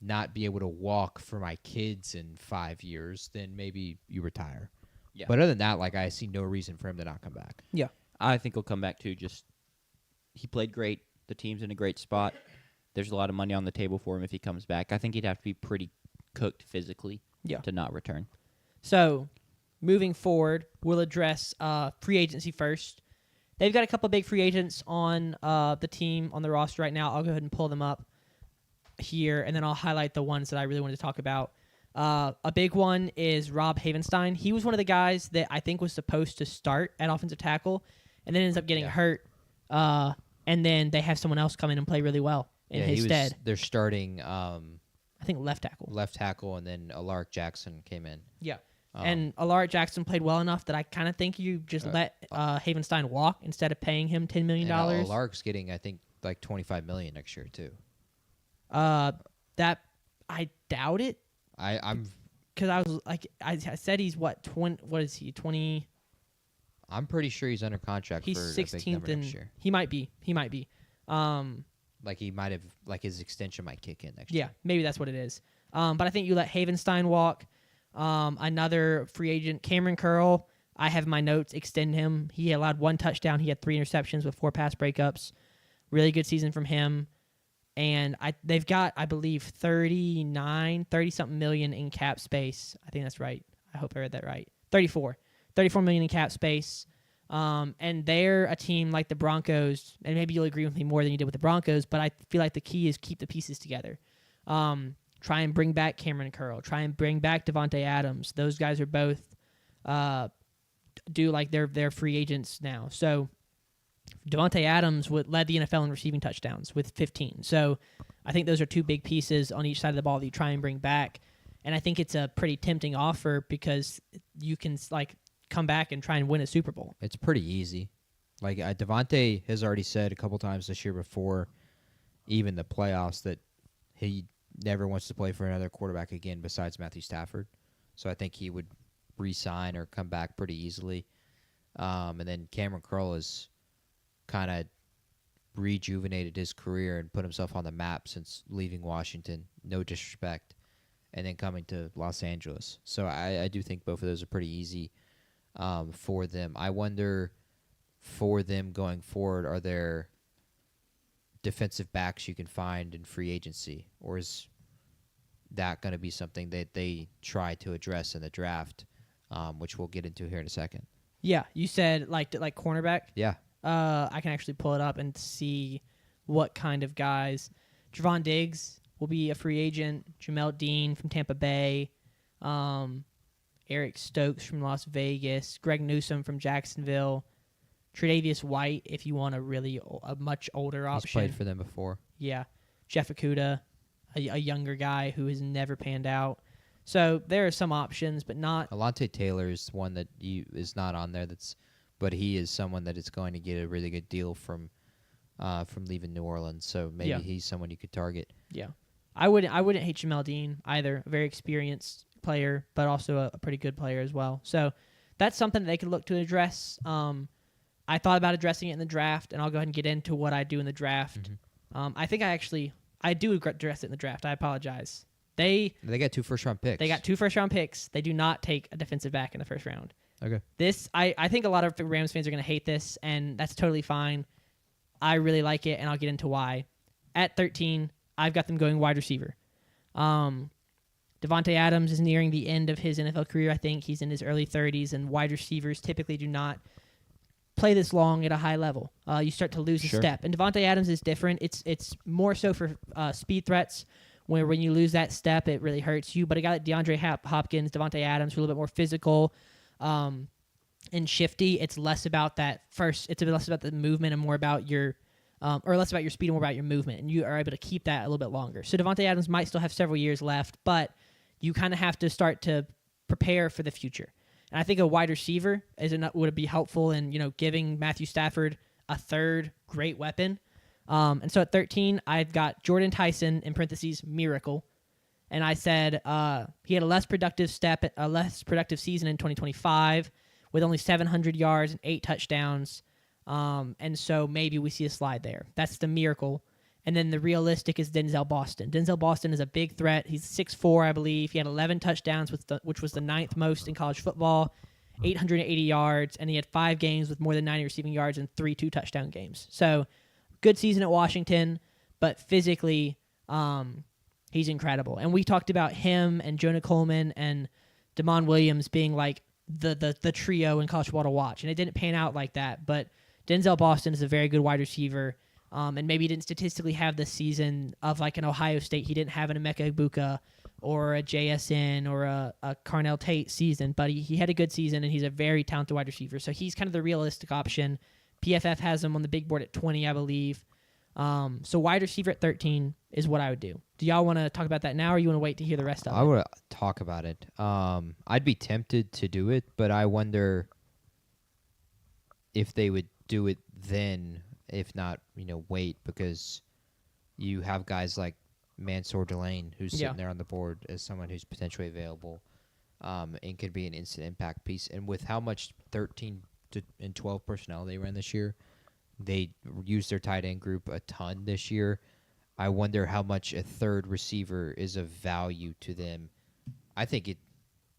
not be able to walk for my kids in 5 years, then maybe you retire. Yeah. But other than that, like, I see no reason for him to not come back. Yeah. I think he'll come back too. Just he played great. The team's in a great spot. There's a lot of money on the table for him if he comes back. I think he'd have to be pretty cooked physically to not return. So, moving forward, we'll address free agency first. They've got a couple of big free agents on the team, on the roster right now. I'll go ahead and pull them up here, and then I'll highlight the ones that I really wanted to talk about. A big one is Rob Havenstein. He was one of the guys that I think was supposed to start at offensive tackle, and then ends up getting hurt. And then they have someone else come in and play really well in his stead. They're starting, I think left tackle. and then Alaric Jackson came in. Yeah. And Alaric Jackson played well enough that I kind of think you just let Havenstein walk instead of paying him $10 million. And Alaric's getting, I think, like $25 million next year too. That I doubt it. I'm because I was like I said he's what 20? What is he 20? I'm pretty sure he's under contract. He's for 16th, next year. He might be. Like he might have, like his extension might kick in next year. Yeah, maybe that's what it is. But I think you let Havenstein walk. Another free agent, Cameron Curl. I have my notes. Extend him. He allowed 1 touchdown. He had 3 interceptions with 4 pass breakups. Really good season from him. And they've got, I believe, 30-something million in cap space. I think that's right. I hope I read that right. 34 million in cap space. And they're a team like the Broncos, and maybe you'll agree with me more than you did with the Broncos, but I feel like the key is keep the pieces together. Try and bring back Cameron Curl. Try and bring back Devontae Adams. Those guys are both they're free agents now. So Devontae Adams led the NFL in receiving touchdowns with 15. So I think those are 2 big pieces on each side of the ball that you try and bring back. And I think it's a pretty tempting offer because you can come back and try and win a Super Bowl. It's pretty easy. Like Devontae has already said a couple times this year before even the playoffs that he never wants to play for another quarterback again besides Matthew Stafford. So I think he would re-sign or come back pretty easily. And then Cameron Curl has kind of rejuvenated his career and put himself on the map since leaving Washington. No disrespect. And then coming to Los Angeles. So I do think both of those are pretty easy for them. I wonder, for them going forward, are there defensive backs you can find in free agency? Or is that going to be something that they try to address in the draft, which we'll get into here in a second? Yeah, you said like cornerback? Yeah. I can actually pull it up and see what kind of guys. Trevon Diggs will be a free agent. Jamel Dean from Tampa Bay. Eric Stokes from Las Vegas. Greg Newsome from Jacksonville. Tre'Davious White, if you want a much older option. He's played for them before. Yeah. Jeff Okudah, a younger guy who has never panned out. So there are some options, but not. Alontae Taylor is one that is not on there. But he is someone that is going to get a really good deal from leaving New Orleans. So maybe he's someone you could target. Yeah, I wouldn't hate Jamel Dean either. A very experienced player, but also a pretty good player as well. So that's something that they could look to address. I thought about addressing it in the draft, and I'll go ahead and get into what I do in the draft. Mm-hmm. I think I do address it in the draft. I apologize. They got 2 first-round picks. They got 2 first-round picks. They do not take a defensive back in the first round. Okay. I think a lot of Rams fans are going to hate this, and that's totally fine. I really like it, and I'll get into why. At 13, I've got them going wide receiver. Devontae Adams is nearing the end of his NFL career. I think he's in his early 30s, and wide receivers typically do not play this long at a high level. You start to lose a step. And Devontae Adams is different. It's more so for speed threats, where when you lose that step, it really hurts you. But a guy like DeAndre Hopkins, Devontae Adams, who are a little bit more physical and shifty, it's less about that first. It's a bit less about the movement and more about your or less about your speed and more about your movement, and you are able to keep that a little bit longer. So Devontae Adams might still have several years left, but you kind of have to start to prepare for the future. And I think a wide receiver would be helpful in giving Matthew Stafford a third great weapon. And so at 13, I've got Jordan Tyson in parentheses miracle, and I said he had a less productive season in 2025 with only 700 yards and 8 touchdowns. And so maybe we see a slide there. That's the miracle. And then the realistic is Denzel Boston. Denzel Boston is a big threat. He's 6'4", I believe. He had 11 touchdowns, which was the 9th most in college football, 880 yards, and he had 5 games with more than 90 receiving yards and 3 2-touchdown games. So good season at Washington, but physically he's incredible. And we talked about him and Jonah Coleman and Damon Williams being like the trio in college football to watch. And it didn't pan out like that, but Denzel Boston is a very good wide receiver. And maybe he didn't statistically have the season of like an Ohio State. He didn't have an Emeka Egbuka or a JSN or a Carnell Tate season, but he had a good season, and he's a very talented wide receiver. So he's kind of the realistic option. PFF has him on the big board at 20, I believe. So wide receiver at 13 is what I would do. Do y'all want to talk about that now, or you want to wait to hear the rest of it? I would talk about it. I'd be tempted to do it, but I wonder if they would do it then. If not, wait, because you have guys like Mansour Delane who's sitting there on the board as someone who's potentially available and could be an instant impact piece. And with how much 13 and 12 personnel they ran this year, They used their tight end group a ton this year. I wonder how much a third receiver is of value to them. I think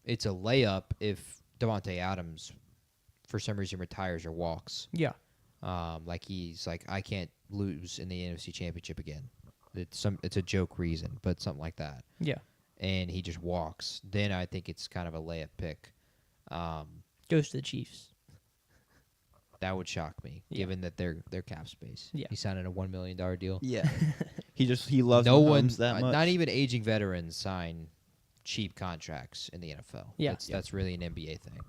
it's a layup if Devontae Adams, for some reason, retires or walks. Yeah. He's like, I can't lose in the NFC Championship again. It's a joke reason, but something like that. Yeah. And he just walks. Then I think it's kind of a layup pick. Goes to the Chiefs. That would shock me, given that their cap space. Yeah. He signed a $1 million deal. Yeah. he loves no Mahomes one, that much. not even aging veterans sign cheap contracts in the NFL. Yeah. That's really an NBA thing.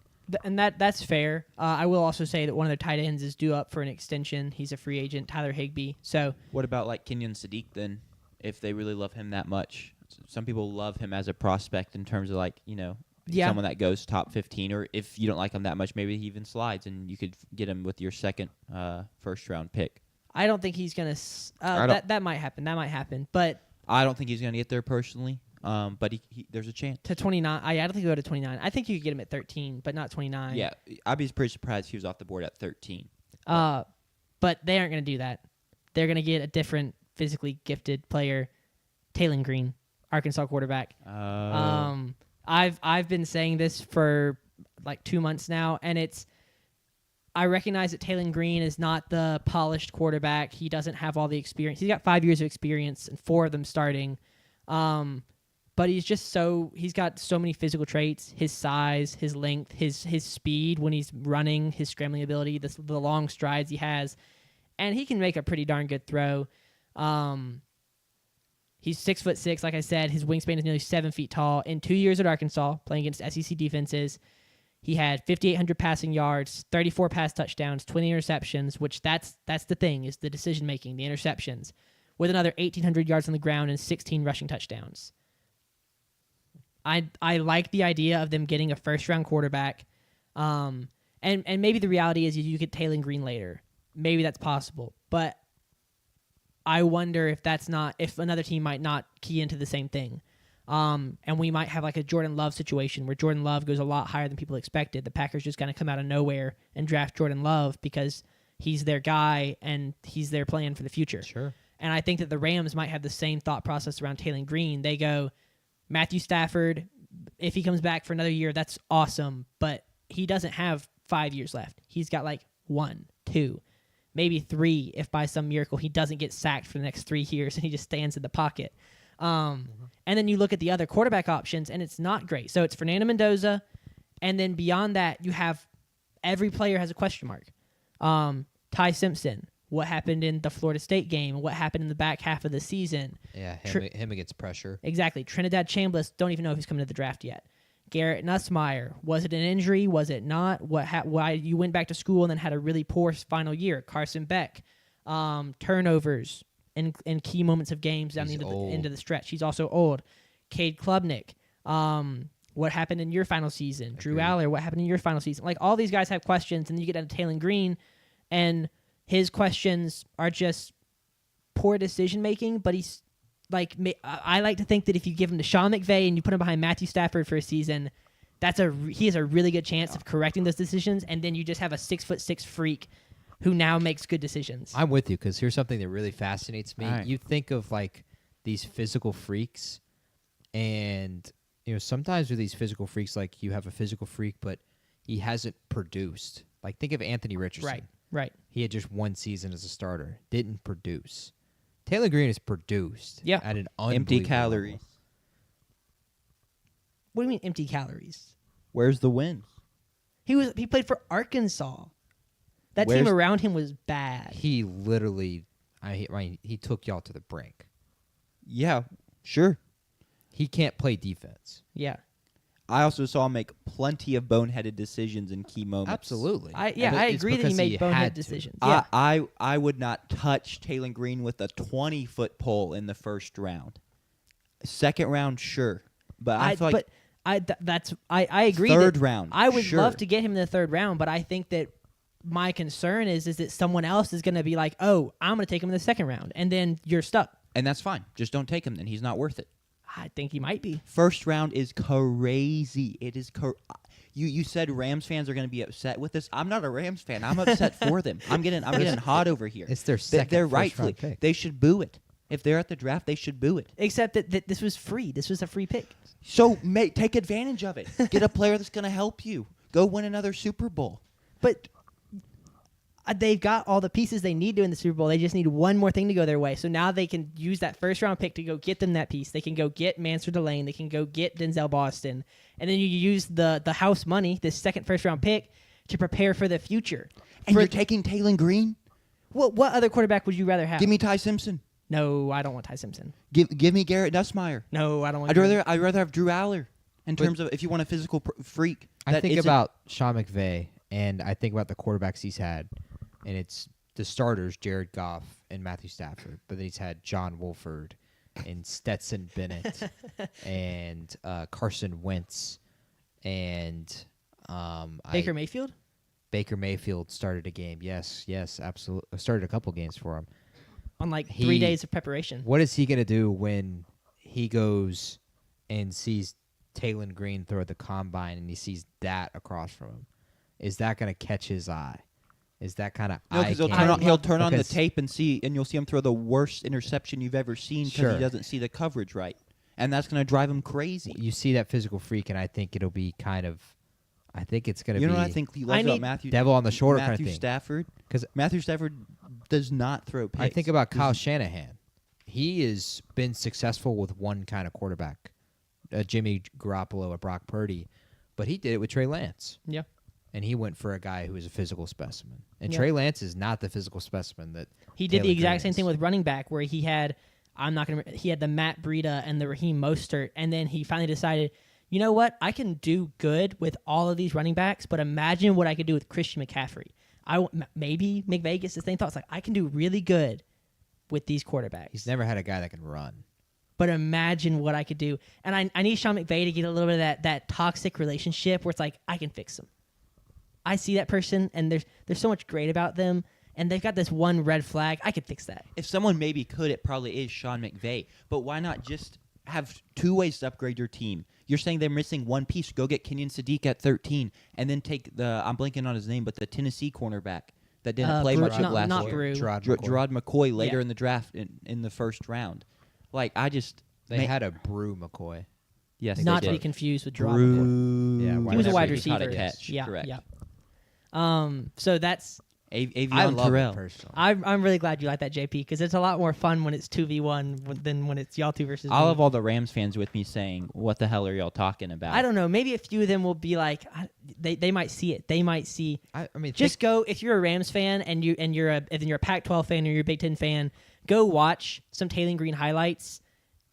And that's fair. I will also say that one of their tight ends is due up for an extension. He's a free agent, Tyler Higbee. So what about like Kenyon Sadiq then? If they really love him that much, some people love him as a prospect in terms of like someone that goes top 15, or if you don't like him that much, maybe he even slides and you could get him with your second first round pick. I don't think he's gonna. That might happen. That might happen, but I don't think he's gonna get there personally. But he there's a chance. To 29, I don't think he'll go to 29. I think you could get him at 13, but not 29. Yeah, I'd be pretty surprised if he was off the board at 13. But they aren't going to do that. They're going to get a different physically gifted player, Taylon Green, Arkansas quarterback. I've been saying this for like 2 months now, and I recognize that Taylon Green is not the polished quarterback. He doesn't have all the experience. He's got 5 years of experience and 4 of them starting. But he's got so many physical traits, his size, his length, his speed when he's running, his scrambling ability, the long strides he has, and he can make a pretty darn good throw. He's 6'6", like I said. His wingspan is nearly 7 feet tall. In 2 years at Arkansas, playing against SEC defenses, he had 5,800 passing yards, 34 pass touchdowns, 20 interceptions, which that's the thing, is the decision-making, the interceptions, with another 1,800 yards on the ground and 16 rushing touchdowns. I like the idea of them getting a first-round quarterback, and maybe the reality is you get Taylon Green later. Maybe that's possible, but I wonder if another team might not key into the same thing, and we might have like a Jordan Love situation where Jordan Love goes a lot higher than people expected. The Packers just kind of come out of nowhere and draft Jordan Love because he's their guy and he's their plan for the future. Sure. And I think that the Rams might have the same thought process around Taylon Green. They go, Matthew Stafford, if he comes back for another year, that's awesome, but he doesn't have 5 years left. He's got like 1, 2, maybe 3 if by some miracle he doesn't get sacked for the next 3 years and he just stands in the pocket. And then you look at the other quarterback options, and it's not great. So it's Fernando Mendoza, and then beyond that, you have every player has a question mark. Ty Simpson. What happened in the Florida State game, what happened in the back half of the season. Yeah, him against pressure. Exactly. Trinidad Chambliss, don't even know if he's coming to the draft yet. Garrett Nussmeier, was it an injury? Was it not? Why you went back to school and then had a really poor final year? Carson Beck, turnovers in key moments of games down the end of the stretch. He's also old. Cade Klubnik, what happened in your final season? Drew Aller, what happened in your final season? Like, all these guys have questions, and then you get down to Taylon Green, and his questions are just poor decision-making, but he's like, I like to think that if you give him to Sean McVay and you put him behind Matthew Stafford for a season, he has a really good chance of correcting those decisions, and then you just have a 6'6" freak who now makes good decisions. I'm with you, because here's something that really fascinates me. Right. You think of like these physical freaks, and sometimes with these physical freaks, like you have a physical freak, but he hasn't produced. Like, think of Anthony Richardson. Right. He had just 1 season as a starter, didn't produce. Taylon Green has produced at an unbelievable empty calories. level. What do you mean empty calories? Where's the wins? He played for Arkansas. That team around him was bad. He literally, he took y'all to the brink. Yeah, sure. He can't play defense. Yeah. I also saw him make plenty of boneheaded decisions in key moments. Absolutely. I agree that he made bonehead decisions. Yeah. Yeah. I would not touch Taylon Green with a 20-foot pole in the first round. Second round, sure. But I feel like I agree. Third round, I would sure. love to get him in the third round, but I think that my concern is that someone else is going to be like, oh, I'm going to take him in the second round, and then you're stuck. And that's fine. Just don't take him then. He's not worth it. I think he might be. First round is crazy. It is You said Rams fans are going to be upset with this. I'm not a Rams fan. I'm upset for them. I'm getting hot over here. It's their second They're first rightfully. round pick. They should boo it. If they're at the draft, they should boo it. Except that this was free. This was a free pick. So take advantage of it. Get a player that's going to help you. Go win another Super Bowl. But they've got all the pieces they need to win the Super Bowl. They just need one more thing to go their way. So now they can use that first-round pick to go get them that piece. They can go get Mansur Delane. They can go get Denzel Boston. And then you use the house money, this second first-round pick, to prepare for the future. And you're taking Taylon Green? What other quarterback would you rather have? Give me Ty Simpson. No, I don't want Ty Simpson. Give me Garrett Nussmeier. No, I don't want I'd rather have Drew Aller in terms of if you want a physical freak. I think about Sean McVay, and I think about the quarterbacks he's had, and it's the starters, Jared Goff and Matthew Stafford, but then he's had John Wolford and Stetson Bennett and Carson Wentz and Baker Mayfield? Baker Mayfield started a game. Yes, absolutely. Started a couple games for him. On 3 days of preparation. What is he going to do when he goes and sees Taylon Green throw at the combine and he sees that across from him? Is that going to catch his eye? Is that kind of because he'll turn on the tape and you'll see him throw the worst interception you've ever seen because he doesn't see the coverage right, and that's going to drive him crazy. You see that physical freak, and I think it'll be kind of. I think it's going to be. You know what I think he loves about Matthew? Devil on the shoulder kind of Matthew thing. Stafford, because Matthew Stafford does not throw picks. I think about Kyle Shanahan. He has been successful with one kind of quarterback, Jimmy Garoppolo or Brock Purdy, but he did it with Trey Lance. Yeah. And he went for a guy who is a physical specimen. And Yeah. Trey Lance is not the physical specimen that he did. Taylor The exact Green same is. thing with running back, where he had he had the Matt Breida and the Raheem Mostert, and then he finally decided, you know what, I can do good with all of these running backs, but imagine what I could do with Christian McCaffrey. Maybe McVay gets the same thoughts, like I can do really good with these quarterbacks. He's never had a guy that can run. But imagine what I could do. And I need Sean McVay to get a little bit of that toxic relationship where it's like, I can fix them. I see that person, and there's so much great about them, and they've got this one red flag. I could fix that. If someone maybe could, it probably is Sean McVay. But why not just have two ways to upgrade your team? You're saying they're missing one piece. Go get Kenyon Sadiq at 13, and then take I'm blanking on his name, but the Tennessee cornerback that didn't play much of last year. Gerard McCoy later in the draft in the first round. They had a Brew McCoy. Yes, Not they to be did. confused with Gerard McCoy. Yeah, He was a wide He caught receiver. a catch. Yeah, Correct. yeah. So that's. Avion I love Terrell. it personally. I'm really glad you like that, JP, because it's a lot more fun when it's 2v1 than when it's y'all two versus me. I'll have all the Rams fans with me saying, "What the hell are y'all talking about?" I don't know. Maybe a few of them will be like, they might see it. They might see. I mean, Just go if you're a Rams fan and you're a Pac-12 fan or you're a Big Ten fan. Go watch some Taylon Green highlights.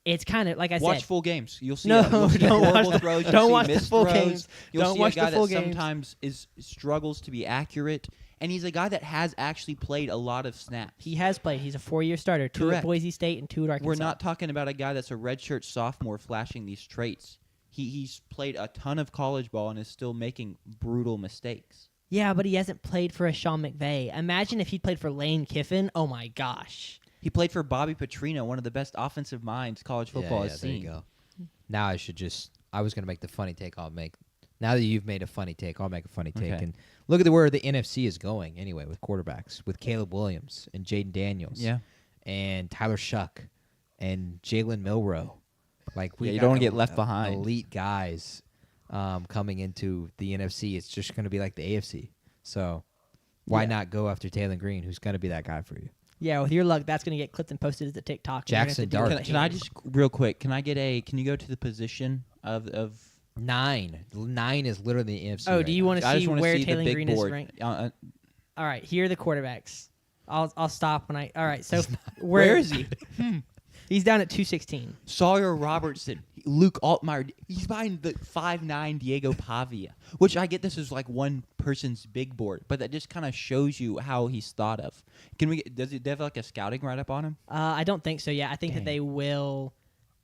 It's kind of like I watch said. full games. You'll see. No, You'll see don't horrible watch throws. don't You'll see watch the missed full throws. games. You'll Don't see watch a guy the full that games. sometimes struggles to be accurate, and he's a guy that has actually played a lot of snaps. He has played. He's a 4-year starter. 2 Correct. at Boise State and 2 at Arkansas. We're not talking about a guy that's a redshirt sophomore flashing these traits. He's played a ton of college ball and is still making brutal mistakes. Yeah, but he hasn't played for a Sean McVay. Imagine if he'd played for Lane Kiffin. Oh my gosh. He played for Bobby Petrino, one of the best offensive minds college football has there seen. you go. Now I was going to make the funny take. Now that you've made a funny take, I'll make a funny take. Okay. And look at where the NFC is going anyway with quarterbacks, with Caleb Williams and Jaden Daniels. Yeah. And Tyler Shuck and Jalen Milroe. You don't want to get left behind. Elite guys coming into the NFC. It's just going to be like the AFC. So why not go after Taylon Green, who's going to be that guy for you? Yeah, with your luck, that's going to get clipped and posted as a TikTok. Jackson Dart. Can I just real quick? Can you go to the position of 9? 9 is literally the NFC. Oh, right do you now. want to I see just want to where see the Taylon big Green board. is ranked? All right, here are the quarterbacks. I'll stop when I. All right, so Where is he? He's down at 216. Sawyer Robertson, Luke Altmaier. He's behind the 5'9" Diego Pavia, which I get this is like one person's big board, but that just kind of shows you how he's thought of. Does it have like a scouting write up on him? I don't think so. Yeah, I think that they will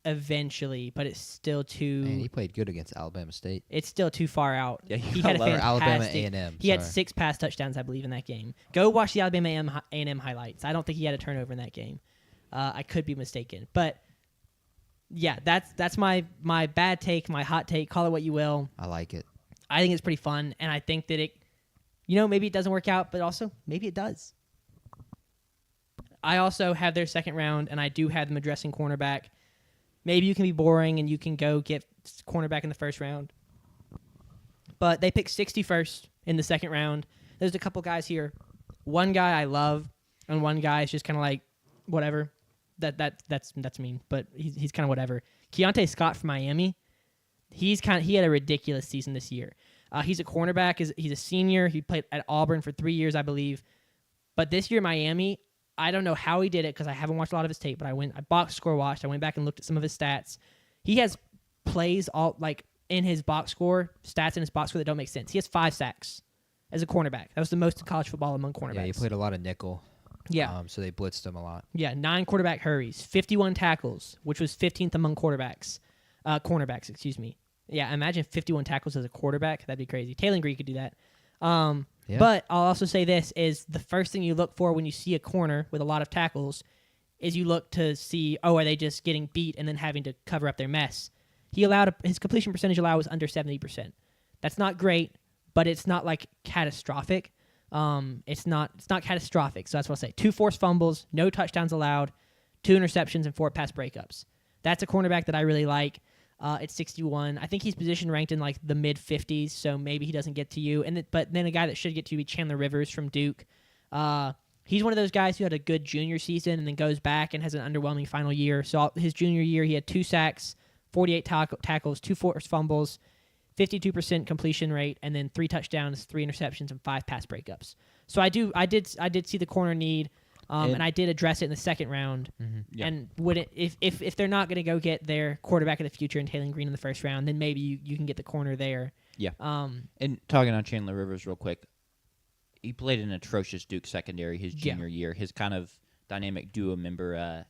eventually, but it's still too. Man, he played good against Alabama State. It's still too far out. Yeah, he had a Or Alabama fantastic. A&M. He had sorry. 6 pass touchdowns, I believe, in that game. Go watch the Alabama A&M highlights. I don't think he had a turnover in that game. I could be mistaken, but yeah, that's my bad take, my hot take. Call it what you will. I like it. I think it's pretty fun, and I think that maybe it doesn't work out, but also maybe it does. I also have their second round, and I do have them addressing cornerback. Maybe you can be boring and you can go get cornerback in the first round. But they picked 61st in the second round. There's a couple guys here. One guy I love, and one guy is just kind of like, whatever. That's mean, but he's kind of whatever. Keontae Scott from Miami. He had a ridiculous season this year. He's a cornerback. He's a senior. He played at Auburn for 3 years, I believe. But this year, Miami, I don't know how he did it because I haven't watched a lot of his tape, but I box score watched. I went back and looked at some of his stats. He has plays all like in his box score, stats in his box score that don't make sense. He has 5 sacks as a cornerback. That was the most in college football among cornerbacks. Yeah, he played a lot of nickel. Yeah. So they blitzed him a lot. Yeah, 9 quarterback hurries, 51 tackles, which was 15th among cornerbacks. Yeah, imagine 51 tackles as a quarterback. That'd be crazy. Taylor Green could do that. Yeah. But I'll also say this is the first thing you look for when you see a corner with a lot of tackles is you look to see, are they just getting beat and then having to cover up their mess? His completion percentage allowed was under 70%. That's not great, but it's not like catastrophic. It's not catastrophic. So that's what I'll say. 2 forced fumbles, no touchdowns allowed, 2 interceptions, and 4 pass breakups. That's a cornerback that I really like. It's 61. I think he's position ranked in like the mid 50s, so maybe he doesn't get to you. But then a guy that should get to you is Chandler Rivers from Duke. He's one of those guys who had a good junior season and then goes back and has an underwhelming final year. So his junior year, he had 2 sacks, 48 tackles, 2 forced fumbles, 52% completion rate, and then 3 touchdowns, 3 interceptions, and 5 pass breakups. So I did see the corner need. And I did address it in the second round. Mm-hmm. Yeah. And if they're not going to go get their quarterback of the future in Taylor Green in the first round, then maybe you can get the corner there. Yeah. And talking on Chandler Rivers real quick, he played an atrocious Duke secondary his junior year. His kind of dynamic duo member,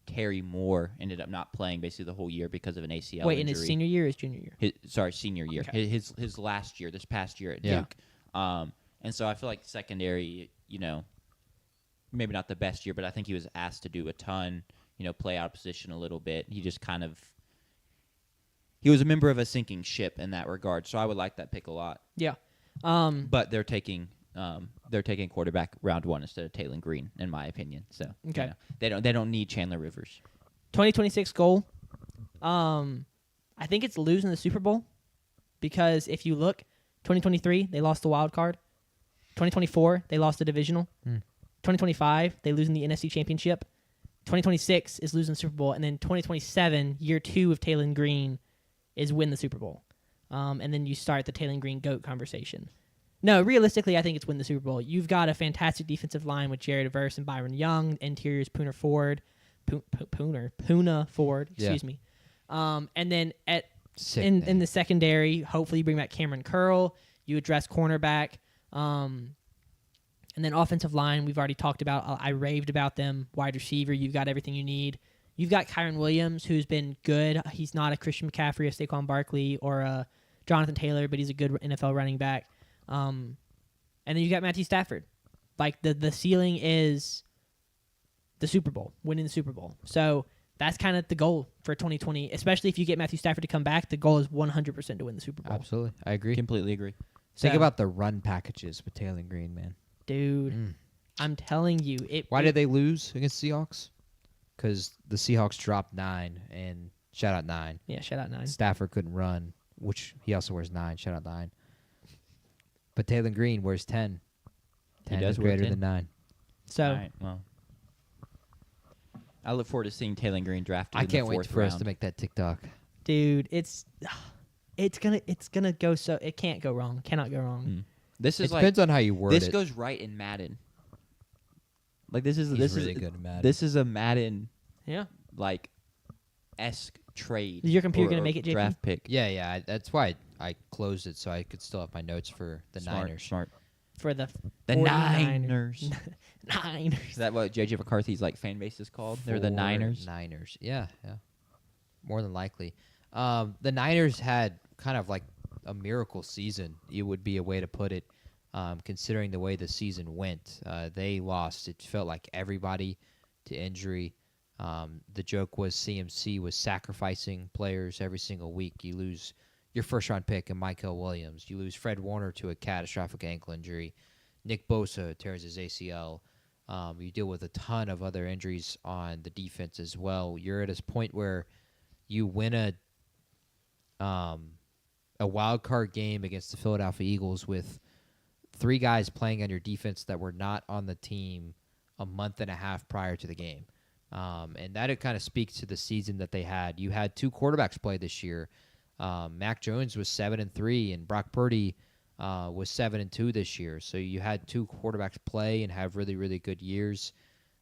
Terry Moore, ended up not playing basically the whole year because of an ACL Wait, injury. in his senior year or his junior year? Senior year. Okay. His last year, this past year at Yeah. Duke. And so I feel like secondary, maybe not the best year, but I think he was asked to do a ton, play out of position a little bit. He just he was a member of a sinking ship in that regard. So I would like that pick a lot. Yeah. But they're taking quarterback round 1 instead of Taylor Green, in my opinion. So Okay. they don't need Chandler Rivers. 2026 goal. I think it's losing the Super Bowl because if you look, 2023 they lost the wild card. 2024 they lost the divisional. 2025 they lose in the NFC Championship. 2026 is losing the Super Bowl, and then 2027 year 2 of Taylor Green is win the Super Bowl, and then you start the Taylor Green GOAT conversation. No, realistically, I think it's win the Super Bowl. You've got a fantastic defensive line with Jared Verse and Byron Young. Interiors Puna Ford. Excuse me. And then in the secondary, hopefully you bring back Cameron Curl. You address cornerback. And then offensive line, we've already talked about. I raved about them. Wide receiver, you've got everything you need. You've got Kyron Williams, who's been good. He's not a Christian McCaffrey, a Saquon Barkley, or a Jonathan Taylor, but he's a good NFL running back. And then you got Matthew Stafford. Like the ceiling is the Super Bowl, winning the Super Bowl. So that's kind of the goal for 2020, especially if you get Matthew Stafford to come back. The goal is 100% to win the Super Bowl. Absolutely. I agree. Completely agree. Think about the run packages with Taylor Green, man. Dude, I'm telling you. Why did they lose against Seahawks? Because the Seahawks dropped 9, and shout out 9. Yeah, shout out 9. Stafford couldn't run, which he also wears 9. Shout out 9. But Taylor Green wears 10. 10 does is wear greater 10. than 9. So, All right, well, I look forward to seeing Taylor Green drafted. I in can't the wait fourth for us round. to make that TikTok. dude, it's gonna go so it can't go wrong. Cannot go wrong. This It is like depends on how you word this it. goes right in Madden. Like this is He's really good at Madden. This is a Madden Yeah. like esque trade. Is your computer or- gonna or make it, JP? draft pick? Yeah. That's why I closed it so I could still have my notes for the Smart, Niners. Smart. For the The 49ers. Niners. Niners. Is that what JJ McCarthy's like fan base is called? They're the Niners. Niners. Yeah. More than likely. The Niners had kind of like a miracle season. It would be a way to put it, considering the way the season went. They lost. It felt like everybody to injury. The joke was CMC was sacrificing players every single week. You lose your first-round pick and Michael Williams. You lose Fred Warner to a catastrophic ankle injury. Nick Bosa tears his ACL. You deal with a ton of other injuries on the defense as well. You're at a point where you win a wild card game against the Philadelphia Eagles with 3 guys playing on your defense that were not on the team a month and a half prior to the game. And that it kind of speaks to the season that they had. You had 2 quarterbacks play this year. Mac Jones was 7-3, and Brock Purdy was 7-2 this year. So you had 2 quarterbacks play and have really, really good years.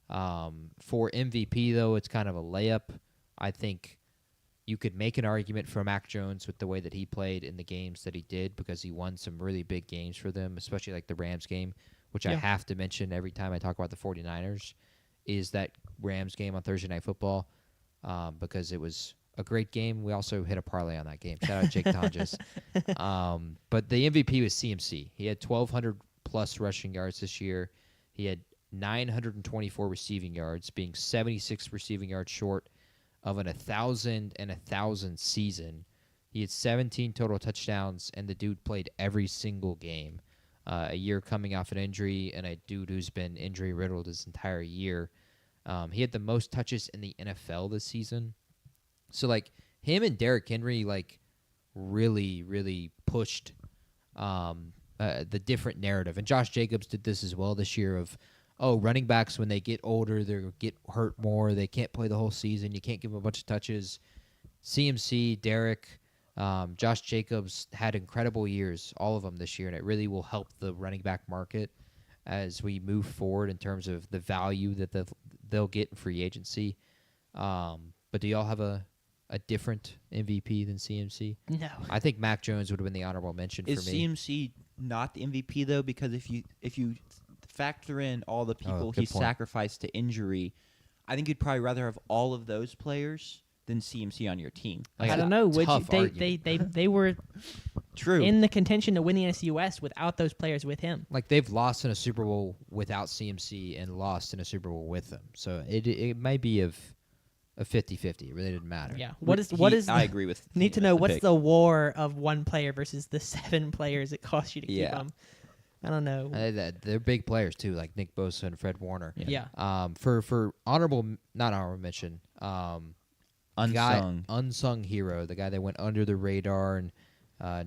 For MVP, though, it's kind of a layup. I think you could make an argument for Mac Jones with the way that he played in the games that he did, because he won some really big games for them, especially like the Rams game, which I have to mention every time I talk about the 49ers, is that Rams game on Thursday Night Football, because it was a great game. We also hit a parlay on that game. Shout out Jake Tonjes. But the MVP was CMC. He had 1,200-plus rushing yards this year. He had 924 receiving yards, being 76 receiving yards short of an 1,000 and 1,000 season. He had 17 total touchdowns, and the dude played every single game. A year coming off an injury, and a dude who's been injury-riddled his entire year. He had the most touches in the NFL this season. So, like, him and Derrick Henry, like, really, really pushed the different narrative. And Josh Jacobs did this as well this year of, running backs, when they get older, they get hurt more. They can't play the whole season. You can't give them a bunch of touches. CMC, Derrick, Josh Jacobs had incredible years, all of them this year, and it really will help the running back market as we move forward in terms of the value that they'll get in free agency. But do y'all have a different MVP than CMC? No. I think Mac Jones would have been the honorable mention for me. Is CMC not the MVP, though? Because if you factor in all the people he sacrificed to injury, I think you'd probably rather have all of those players than CMC on your team. I don't know. They were true in the contention to win the NFC West without those players with him. Like, they've lost in a Super Bowl without CMC and lost in a Super Bowl with him. So it might be of a 50-50. It really didn't matter. Yeah. What is? I agree with. Need to know what's the war of one player versus the 7 players it costs you to keep them. I don't know. They're big players too, like Nick Bosa and Fred Warner. Yeah. For not honorable mention. Unsung hero, the guy that went under the radar and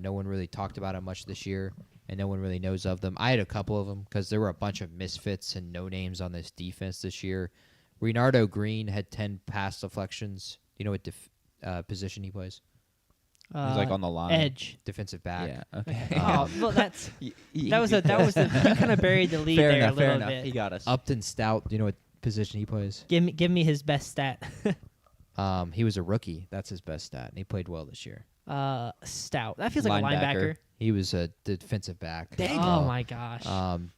no one really talked about him much this year, and no one really knows of them. I had a couple of them because there were a bunch of misfits and no names on this defense this year. Renardo Green had 10 pass deflections. Do you know what position he plays? He's like on the line, edge, defensive back. Yeah. Okay. Well, that was you kind of buried the lead there a little bit. He got us. Upton Stout. Do you know what position he plays? Give me his best stat. He was a rookie. That's his best stat, and he played well this year. Stout. That feels like a linebacker. He was a defensive back. Dang. Oh my gosh.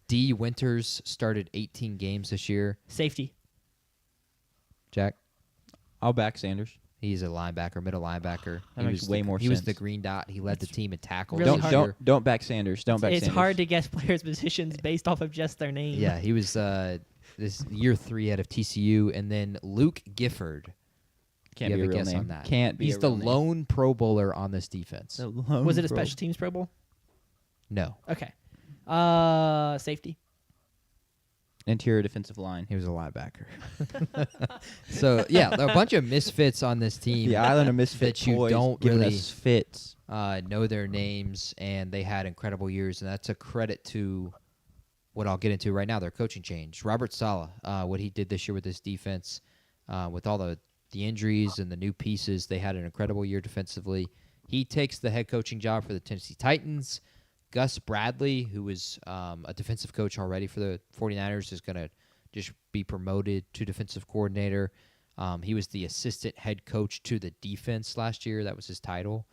D. Winters started 18 games this year. Safety. Jack? I'll back Sanders. He's a linebacker, middle linebacker. That makes way more sense. He was the green dot. He led the team in tackles. Really Don't back Sanders. It's hard to guess players' positions based off of just their name. Yeah, he was this year 3 out of TCU, and then Luke Gifford. Can't be a real name. On that? Can't be. He's the lone Pro Bowler on this defense. Was it a special teams Pro Bowl? No. Okay. Safety. Interior defensive line. He was a linebacker. So, yeah, a bunch of misfits on this team. The island of misfits. That you don't really fits. Know their names, and they had incredible years, and that's a credit to what I'll get into right now, their coaching change. Robert Saleh, what he did this year with this defense, with all the injuries and the new pieces, they had an incredible year defensively. He takes the head coaching job for the Tennessee Titans. Gus Bradley, who was a defensive coach already for the 49ers, is going to just be promoted to defensive coordinator. He was the assistant head coach to the defense last year. That was his title.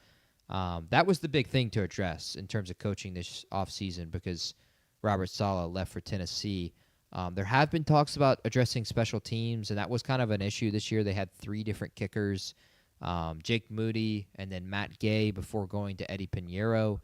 That was the big thing to address in terms of coaching this offseason because Robert Saleh left for Tennessee. There have been talks about addressing special teams, and that was kind of an issue this year. They had 3 different kickers, Jake Moody and then Matt Gay before going to Eddie Pinheiro.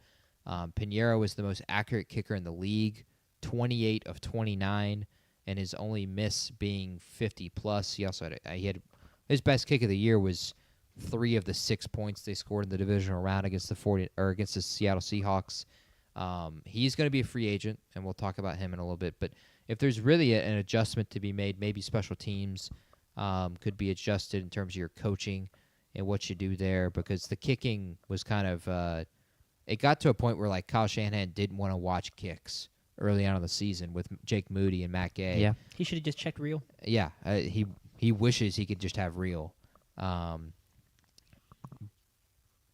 Pinheiro was the most accurate kicker in the league, 28 of 29, and his only miss being 50+. He also had his best kick of the year was 3 of the 6 points they scored in the divisional round against against the Seattle Seahawks. He's going to be a free agent, and we'll talk about him in a little bit. But if there's really an adjustment to be made, maybe special teams could be adjusted in terms of your coaching and what you do there, because the kicking was kind of it got to a point where like Kyle Shanahan didn't want to watch kicks early on in the season with Jake Moody and Matt Gay. Yeah. He should have just checked real. Yeah, he wishes he could just have real.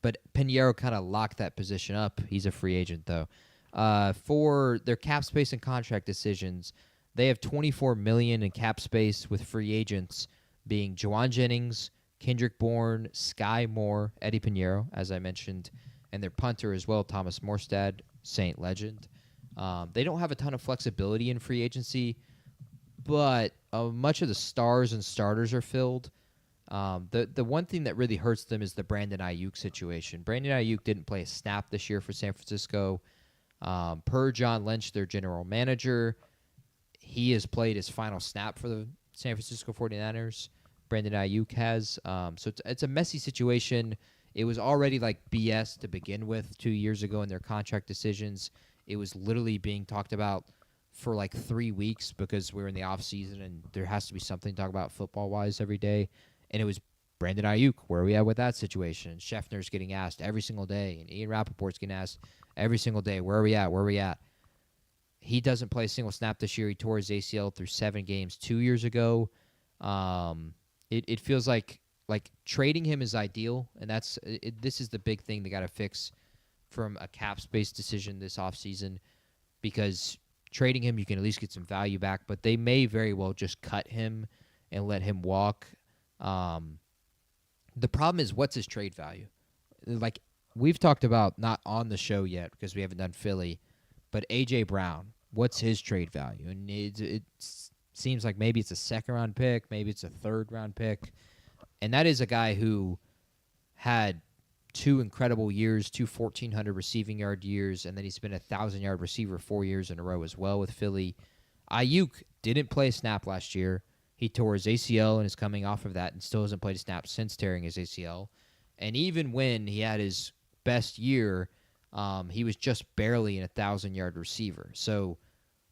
But Pinheiro kind of locked that position up. He's a free agent, though. For their cap space and contract decisions, they have $24 million in cap space, with free agents being Juwan Jennings, Kendrick Bourne, Sky Moore, Eddie Pinheiro, as I mentioned, and their punter as well, Thomas Morstad, Saint Legend. They don't have a ton of flexibility in free agency, but much of the stars and starters are filled. The one thing that really hurts them is the Brandon Ayuk situation. Brandon Ayuk didn't play a snap this year for San Francisco. Per John Lynch, their general manager, he has played his final snap for the San Francisco 49ers. Brandon Ayuk has. So it's a messy situation. It was already like BS to begin with 2 years ago in their contract decisions. It was literally being talked about for like 3 weeks because we were in the off season and there has to be something to talk about football-wise every day. And it was Brandon Ayuk, where are we at with that situation? And Schefter's getting asked every single day, and Ian Rappaport's getting asked every single day, where are we at, where are we at? He doesn't play a single snap this year. He tore his ACL through 7 games 2 years ago. It feels like trading him is ideal, and this is the big thing they got to fix from a cap space decision this offseason, because trading him, you can at least get some value back, but they may very well just cut him and let him walk. The problem is, what's his trade value? Like, we've talked about, not on the show yet because we haven't done Philly, but A.J. Brown, what's his trade value? And it seems like maybe it's a second-round pick, maybe it's a third-round pick. And that is a guy who had 2 incredible years, 2 1,400 receiving yard years, and then he's been a 1,000-yard receiver 4 years in a row as well with Philly. Ayuk didn't play a snap last year. He tore his ACL and is coming off of that and still hasn't played a snap since tearing his ACL. And even when he had his best year, he was just barely an 1,000-yard receiver. So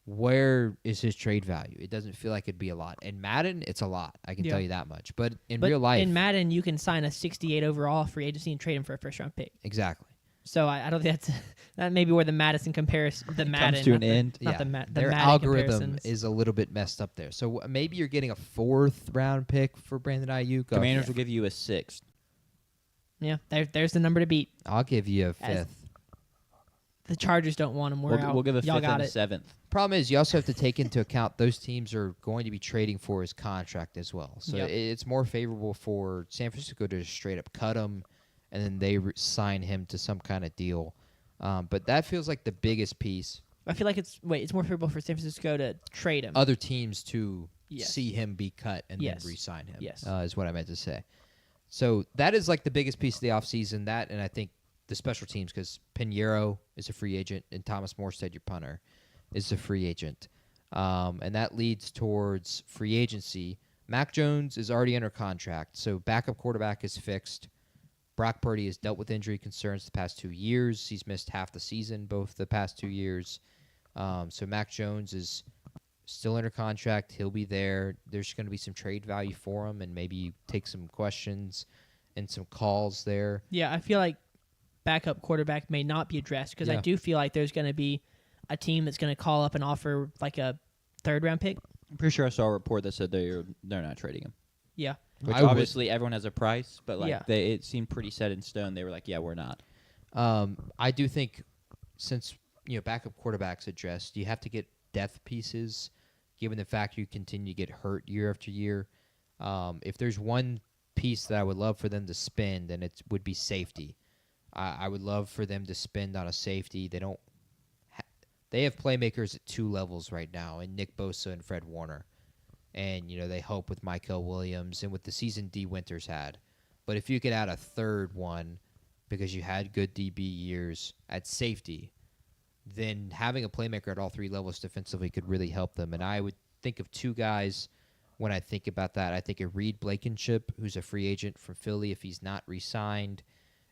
where is his trade value? It doesn't feel like it'd be a lot. In Madden, it's a lot. I can tell you that much. But in real life, in Madden, you can sign a 68 overall free agency and trade him for a first-round pick. Exactly. So I don't think that may be where the Madison comparison, the Madden comes to an end. Not Yeah. the Their Madden algorithm comparisons. is a little bit messed up there. So maybe you're getting a 4th-round pick for Brandon Ayuk. Commanders will give you a 6th. Yeah, there's the number to beat. I'll give you a 5th. As- The Chargers don't want him. We'll give a 5th Y'all got and a it. 7th. Problem is, you also have to take into account those teams are going to be trading for his contract as well. So Yep. it's more favorable for San Francisco to just straight up cut him, and then they sign him to some kind of deal. But that feels like the biggest piece. I feel like it's more favorable for San Francisco to trade him. Other teams to Yes. see him be cut and Yes. then re-sign him. Yes. Is what I meant to say. So that is like the biggest piece of the offseason. That, and I think the special teams, because Pinheiro is a free agent and Thomas Morstead, your punter, is a free agent. And that leads towards free agency. Mac Jones is already under contract, so backup quarterback is fixed. Brock Purdy has dealt with injury concerns the past 2 years. He's missed half the season both the past 2 years. So Mac Jones is still under contract. He'll be there. There's going to be some trade value for him, and maybe you take some questions and some calls there. Yeah, I feel like backup quarterback may not be addressed because I Yeah. do feel like there's going to be a team that's going to call up and offer like a 3rd-round pick. I'm pretty sure I saw a report that said they're not trading him. Yeah. Which I would- obviously everyone has a price, but like Yeah. it seemed pretty set in stone. They were like, yeah, we're not. I do think since backup quarterbacks addressed, you have to get depth pieces, given the fact you continue to get hurt year after year. If there's one piece that I would love for them to spend, then it would be safety. I would love for them to spend on a safety. They don't. They have playmakers at 2 levels right now, in Nick Bosa and Fred Warner. And, they hope with Michael Williams and with the season D Winters had. But if you could add a 3rd one, because you had good DB years at safety, then having a playmaker at all 3 levels defensively could really help them. And I would think of 2 guys when I think about that. I think of Reed Blankenship, who's a free agent from Philly if he's not re-signed.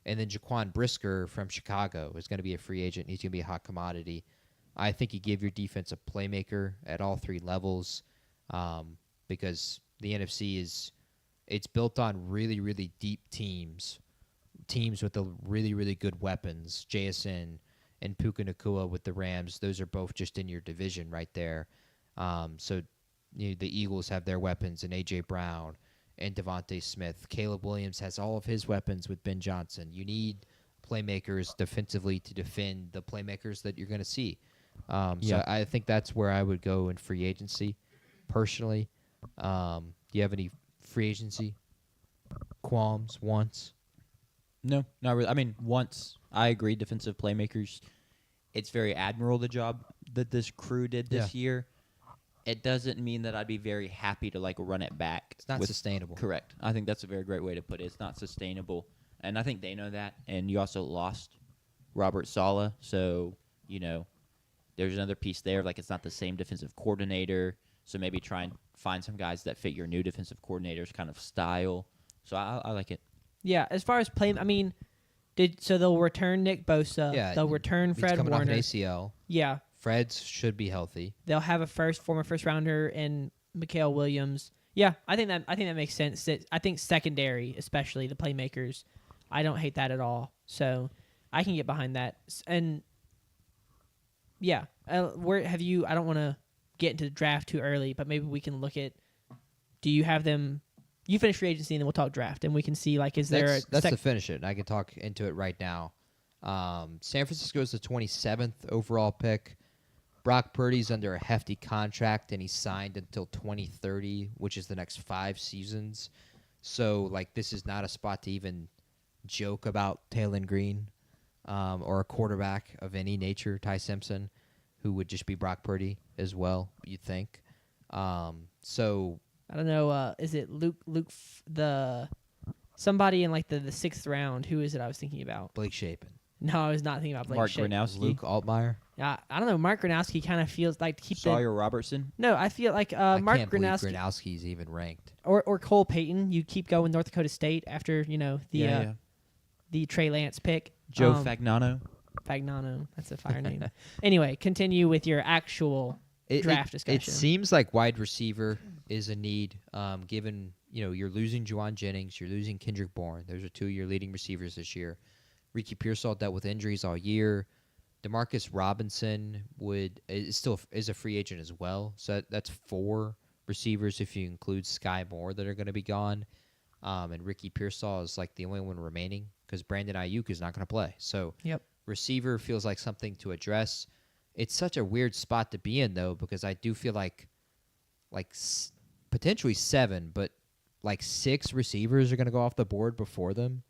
And then Jaquan Brisker from Chicago is going to be a free agent. He's going to be a hot commodity. I think you give your defense a playmaker at all three levels because the NFC it's built on really, really deep teams with the really, really good weapons. JSN and Puka Nacua with the Rams, those are both just in your division right there. So the Eagles have their weapons and A.J. Brown and Devontae Smith. Caleb Williams has all of his weapons with Ben Johnson. You need playmakers defensively to defend the playmakers that you're going to see. So I think that's where I would go in free agency, personally. Do you have any free agency qualms, wants? No, not really. I mean, once I agree, defensive playmakers, it's very admirable the job that this crew did this year. It doesn't mean that I'd be very happy to run it back. It's not sustainable. Correct. I think that's a very great way to put it. It's not sustainable, and I think they know that. And you also lost Robert Saleh, so there's another piece there. It's not the same defensive coordinator, so maybe try and find some guys that fit your new defensive coordinator's kind of style. So I like it. Yeah, as far as play, I mean, they'll return Nick Bosa. Yeah, they'll return Fred coming Warner. Off an ACL. Yeah, Fred's should be healthy. They'll have a former first rounder in Mikael Williams. Yeah, I think that makes sense. I think secondary, especially the playmakers, I don't hate that at all. So I can get behind that. And yeah, where have you? I don't want to get into the draft too early, but maybe we can look at. Do you have them? You finish free agency, and then we'll talk draft, and we can see is there? That's to finish it. And I can talk into it right now. San Francisco is the 27th overall pick. Brock Purdy's under a hefty contract, and he's signed until 2030, which is the next 5 seasons. So, this is not a spot to even joke about Taylon Green or a quarterback of any nature, Ty Simpson, who would just be Brock Purdy as well, you'd think. So I don't know. Is it Luke somebody in the 6th round? Who is it I was thinking about? Blake Shapen. No, I was not thinking about Blake Shapen. Gronowski. Luke Altmaier. I don't know. Mark Gronowski kind of feels like Sawyer Robertson. No, I feel like I Mark can't Gronowski. believe Gronowski's even ranked. Or Cole Payton. You keep going North Dakota State after the Trey Lance pick. Joe Fagnano. Fagnano. That's a fire name. Anyway, continue with your actual draft discussion. It seems like wide receiver is a need, given you're losing Juwan Jennings, you're losing Kendrick Bourne. Those are 2 of your leading receivers this year. Ricky Pearsall dealt with injuries all year. Demarcus Robinson is a free agent as well. So that's 4 receivers if you include Sky Moore that are going to be gone. And Ricky Pearsall is the only one remaining because Brandon Ayuk is not going to play. So receiver feels like something to address. It's such a weird spot to be in, though, because I do feel like potentially 7, but 6 receivers are going to go off the board before them.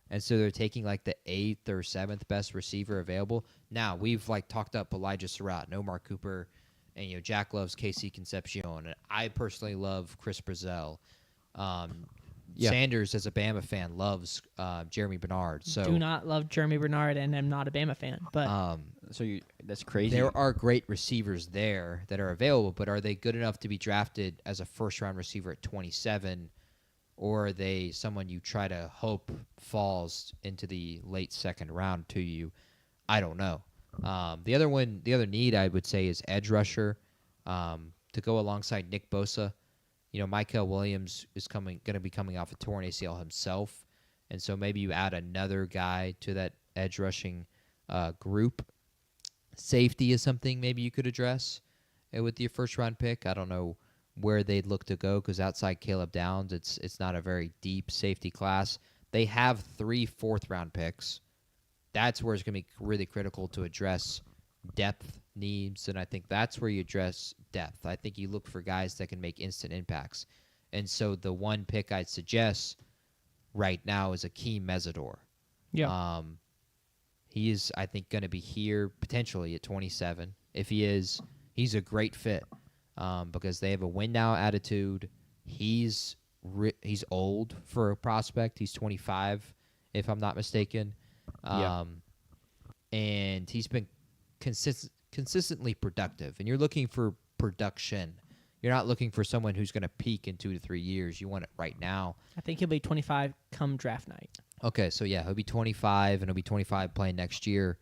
And so they're taking the 8th or 7th best receiver available. Now, we've talked up Elijah Surratt and Omar Cooper, and Jack loves Casey Concepcion, and I personally love Chris Brazell. Sanders, as a Bama fan, loves Jeremy Bernard. So do not love Jeremy Bernard, and am not a Bama fan. But that's crazy. There are great receivers there that are available, but are they good enough to be drafted as a first-round receiver at 27? Or are they someone you try to hope falls into the late 2nd round to you? I don't know. The other need I would say is edge rusher to go alongside Nick Bosa. Mikael Williams is going to be coming off a torn ACL himself, and so maybe you add another guy to that edge rushing group. Safety is something maybe you could address with your first round pick. I don't know where they'd look to go because outside Caleb Downs, it's not a very deep safety class. They have 3 4th-round picks. That's where it's going to be really critical to address depth needs, and I think that's where you address depth. I think you look for guys that can make instant impacts. And so the one pick I'd suggest right now is Akeem Mesidor. Yeah. He is, I think, going to be here potentially at 27. If he is, he's a great fit. Because they have a win now attitude. He's old for a prospect. He's 25, if I'm not mistaken. And he's been consistently productive. And you're looking for production. You're not looking for someone who's going to peak in 2 to 3 years. You want it right now. I think he'll be 25 come draft night. Okay, so yeah, he'll be 25, and he'll be 25 playing next year.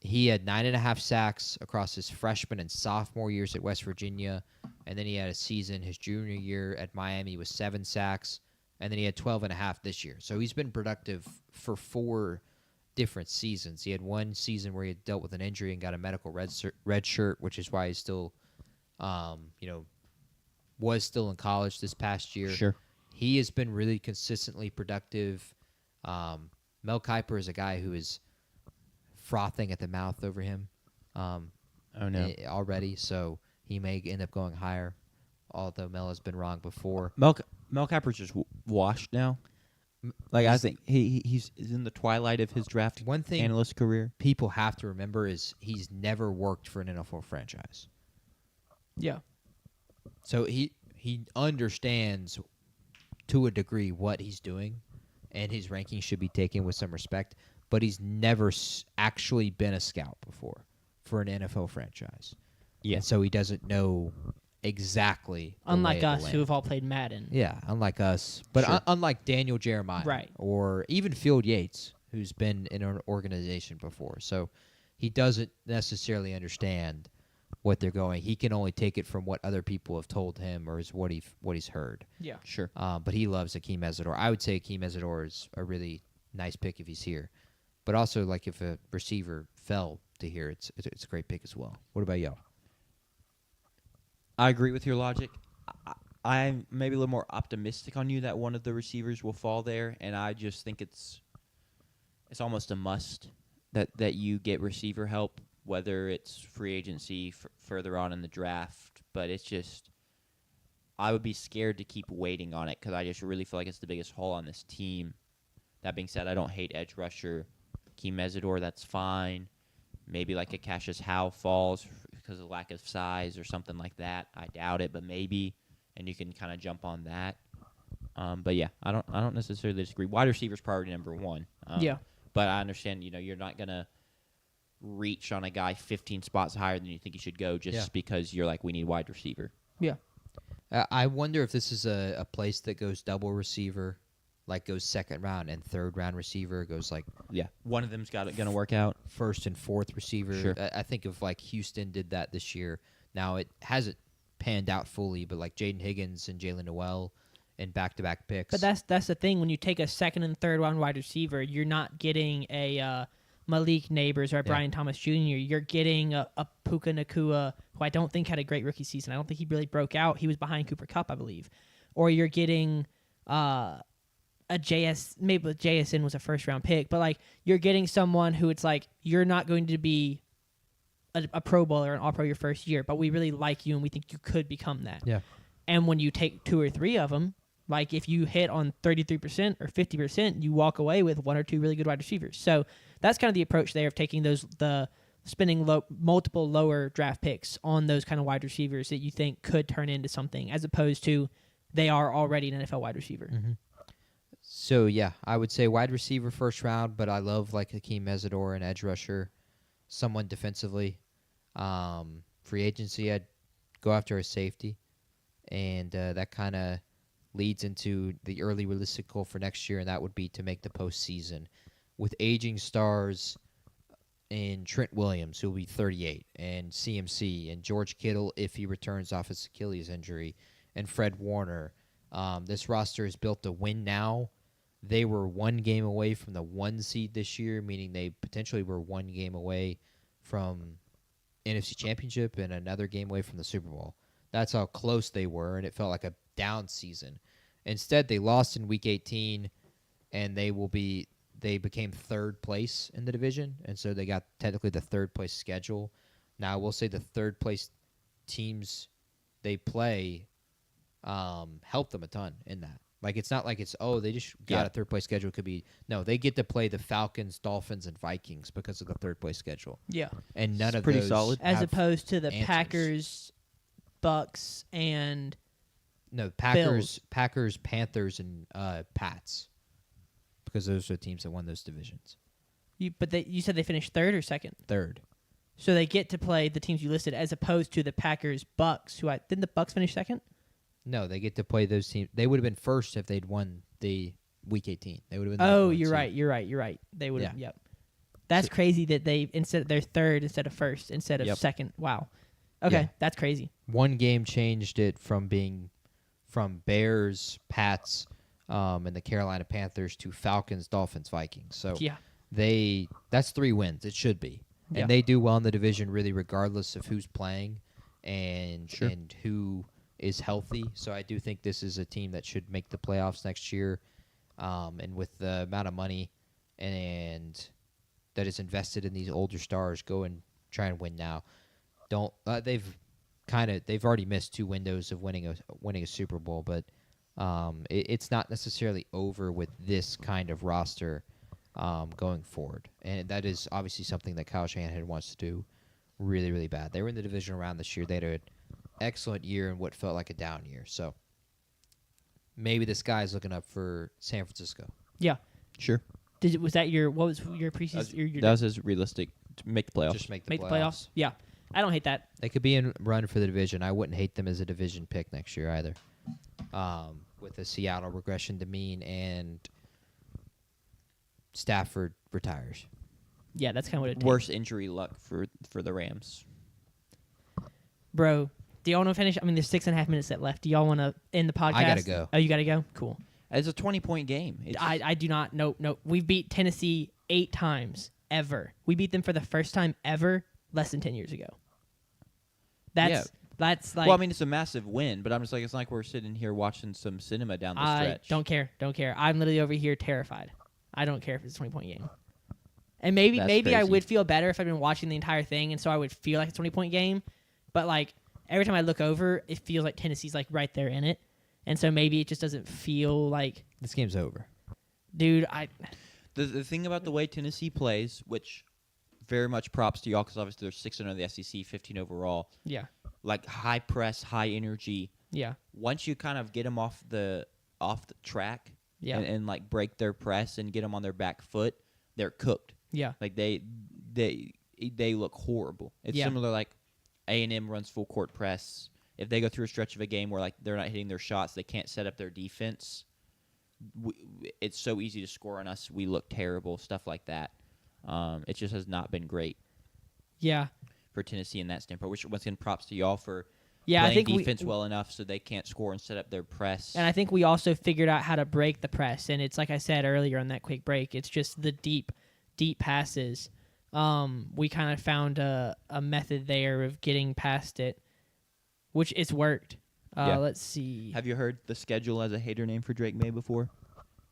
He had 9.5 sacks across his freshman and sophomore years at West Virginia, and then he had a season his junior year at Miami with 7 sacks, and then he had 12.5 this year. So he's been productive for 4 different seasons. He had one season where he had dealt with an injury and got a medical red shirt, which is why he's still, was still in college this past year. Sure. He has been really consistently productive. Mel Kiper is a guy who is frothing at the mouth over him already, so he may end up going higher, although Mel has been wrong before. Mel Kiper's just washed now. Like, I think he's in the twilight of his draft One thing analyst career. people have to remember is he's never worked for an NFL franchise. Yeah. So he understands to a degree what he's doing, and his ranking should be taken with some respect, but he's never actually been a scout before for an NFL franchise. Yeah. And so he doesn't know exactly the Unlike lay of us, the who land. have all played Madden. Yeah, unlike us. But Sure. unlike Daniel Jeremiah. Right. Or even Field Yates, who's been in an organization before. So he doesn't necessarily understand what they're going. He can only take it from what other people have told him or is what he's heard. Yeah. Sure. But he loves Akeem Mesidor. I would say Akeem Mesidor is a really nice pick if he's here. But also, like, if a receiver fell to here, it's a great pick as well. What about y'all? I agree with your logic. I'm maybe a little more optimistic on you that one of the receivers will fall there, and I just think it's almost a must that you get receiver help, whether it's free agency further on in the draft. But it's just, I would be scared to keep waiting on it because I just really feel like it's the biggest hole on this team. That being said, I don't hate edge rusher. Akeem Mesidor, that's fine. Maybe like a Cassius Howe falls because of lack of size or something like that. I doubt it, but maybe, and you can kind of jump on that. But yeah, I don't necessarily disagree. Wide receiver's priority number 1. Yeah. But I understand, you're not gonna reach on a guy 15 spots higher than you think he should go just because you're like, we need wide receiver. Yeah. I wonder if this is a place that goes double receiver, like goes second round and third round receiver, goes like One of them's gonna work out. first and fourth receiver. Sure. I think of like Houston did that this year. Now it hasn't panned out fully, but like Jaden Higgins and Jalen Noel in back-to-back picks. But that's the thing. When you take a second and third round wide receiver, you're not getting a Malik Neighbors or a Brian Thomas Jr. You're getting a Puka Nakua, who I don't think had a great rookie season. I don't think he really broke out. He was behind Cooper Kupp, I believe. Or you're getting a maybe JSN was a first-round pick, but like you're getting someone who it's like you're not going to be a Pro Bowl or an All-Pro your first year, but we really like you and we think you could become that. Yeah. And when you take 2 or 3 of them, like if you hit on 33% or 50%, you walk away with 1 or 2 really good wide receivers. So that's kind of the approach there of taking spending multiple lower draft picks on those kind of wide receivers that you think could turn into something, as opposed to they are already an NFL wide receiver. Mm-hmm. So yeah, I would say wide receiver first round, but I love like Akeem Mesidor and edge rusher, someone defensively. Free agency, I'd go after a safety, and that kind of leads into the early realistic goal for next year, and that would be to make the postseason. With aging stars in Trent Williams, who will be 38, and CMC, and George Kittle if he returns off his Achilles injury, and Fred Warner. This roster is built to win now. They were 1 game away from the 1 seed this year, meaning they potentially were 1 game away from NFC Championship and another game away from the Super Bowl. That's how close they were, and it felt like a down season. Instead, they lost in Week 18, and they became third place in the division, and so they got technically the third place schedule. Now, I will say the third place teams they play help them a ton in that. Like, it's not like they just got a third place schedule. It could be, no, they get to play the Falcons, Dolphins, and Vikings because of the third place schedule. Yeah. And none of pretty those solid. As have opposed to the answers. Packers, Bucks, and No, Bills. Packers, Panthers, and Pats. Because those are the teams that won those divisions. you said they finished third or second? Third. So they get to play the teams you listed as opposed to the Packers, Bucks, didn't the Bucks finish second? No, they get to play those teams. They would have been first if they'd won the Week 18. They would have been. Oh, you're right. They would have. Yeah. Yep. That's crazy that they're third instead of first instead of second. Wow. Okay, that's crazy. One game changed it from being from Bears, Pats, and the Carolina Panthers to Falcons, Dolphins, Vikings. So that's 3 wins. It should be. And they do well in the division really regardless of who's playing and who is healthy. So I do think this is a team that should make the playoffs next year. And with the amount of money and that is invested in these older stars, go and try and win now. They've already missed 2 windows of winning a Super Bowl, but it's not necessarily over with this kind of roster going forward. And that is obviously something that Kyle Shanahan wants to do really, really bad. They were in the divisional round this year. They had an excellent year in what felt like a down year. So maybe this guy's looking up for San Francisco. Yeah. Sure. Was that what was your preseason? That was his realistic to make the playoffs. Just make the playoffs. Yeah. I don't hate that. They could be in run for the division. I wouldn't hate them as a division pick next year either. With the Seattle regression to mean and Stafford retires. Yeah, that's kind of what it takes. Worse injury luck for the Rams. Bro, do y'all want to finish? I mean, there's 6.5 minutes left. Do y'all want to end the podcast? I got to go. Oh, you got to go? Cool. It's a 20-point game. I do not. Nope. We've beat Tennessee 8 times ever. We beat them for the first time ever less than 10 years ago. That's like. Well, I mean, it's a massive win, but I'm just like, it's not like we're sitting here watching some cinema down the stretch. Don't care. I'm literally over here terrified. I don't care if it's a 20-point game. And maybe I would feel better if I'd been watching the entire thing, and so I would feel like it's a 20-point game. But like every time I look over, it feels like Tennessee's like right there in it. And so maybe it just doesn't feel like this game's over. Dude, The thing about the way Tennessee plays, which very much props to y'all because obviously they're 6 under the SEC, 15 overall. Yeah. Like high press, high energy. Yeah. Once you kind of get them off the track and like break their press and get them on their back foot, they're cooked. Yeah. Like they look horrible. It's similar like A&M runs full court press. If they go through a stretch of a game where like they're not hitting their shots, they can't set up their defense. It's so easy to score on us. We look terrible, stuff like that. It just has not been great. Yeah. For Tennessee in that standpoint, which once again props to y'all for playing I think defense well enough so they can't score and set up their press. And I think we also figured out how to break the press. And it's like I said earlier on that quick break, it's just the deep passes. We kind of found a method there of getting past it, which it's worked. Let's see. Have you heard the schedule as a hater name for Drake May before?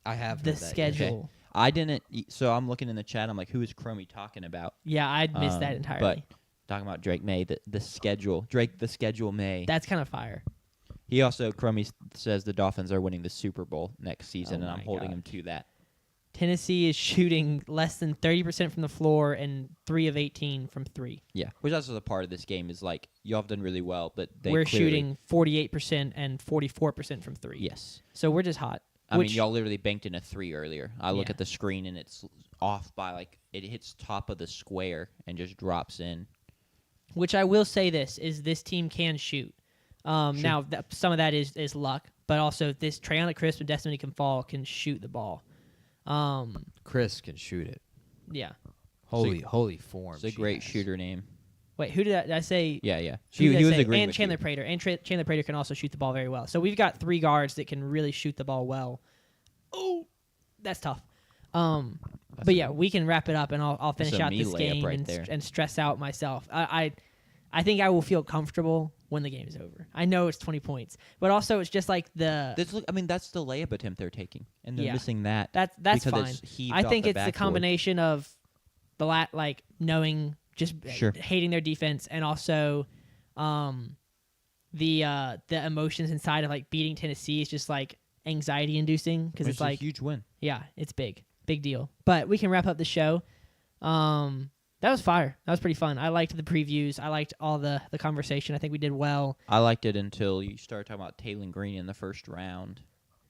I have the heard that, schedule. Okay. I didn't. So I'm looking in the chat. I'm like, who is Chromie talking about? Yeah, I'd missed that entirely. But talking about Drake May, the schedule. Drake, the schedule May. That's kind of fire. He also, Chromie says the Dolphins are winning the Super Bowl next season, and I'm holding him to that. Tennessee is shooting less than 30% from the floor and 3 of 18 from 3. Yeah, which also a part of this game is like, y'all have done really well, but we're shooting 48% and 44% from 3. Yes. So we're just hot. I mean, y'all literally banked in a 3 earlier. I look at the screen, and it's off by, like, it hits top of the square and just drops in. Which I will say this team can shoot. Sure. Now, some of that is luck, but also this Trayvon Crisp and Destiny can shoot the ball. Chris can shoot it. Yeah. Holy form. It's a great shooter name. Wait, who did I say? Yeah. He was agreeing and with Chandler you. Prater. And Chandler Prater can also shoot the ball very well. So we've got 3 guards that can really shoot the ball well. Oh, that's tough. But yeah, we can wrap it up, and I'll finish out this game and stress out myself. I think I will feel comfortable when the game is over. I know it's 20 points, but also it's just like that's the layup attempt they're taking, and they're missing that. That's fine. I think it's the combination of the knowing. Just hating their defense, and also the emotions inside of like beating Tennessee is just like anxiety inducing because it's like a huge win. Yeah, it's big deal. But we can wrap up the show. That was fire. That was pretty fun. I liked the previews. I liked all the conversation. I think we did well. I liked it until you started talking about Taylon Green in the first round.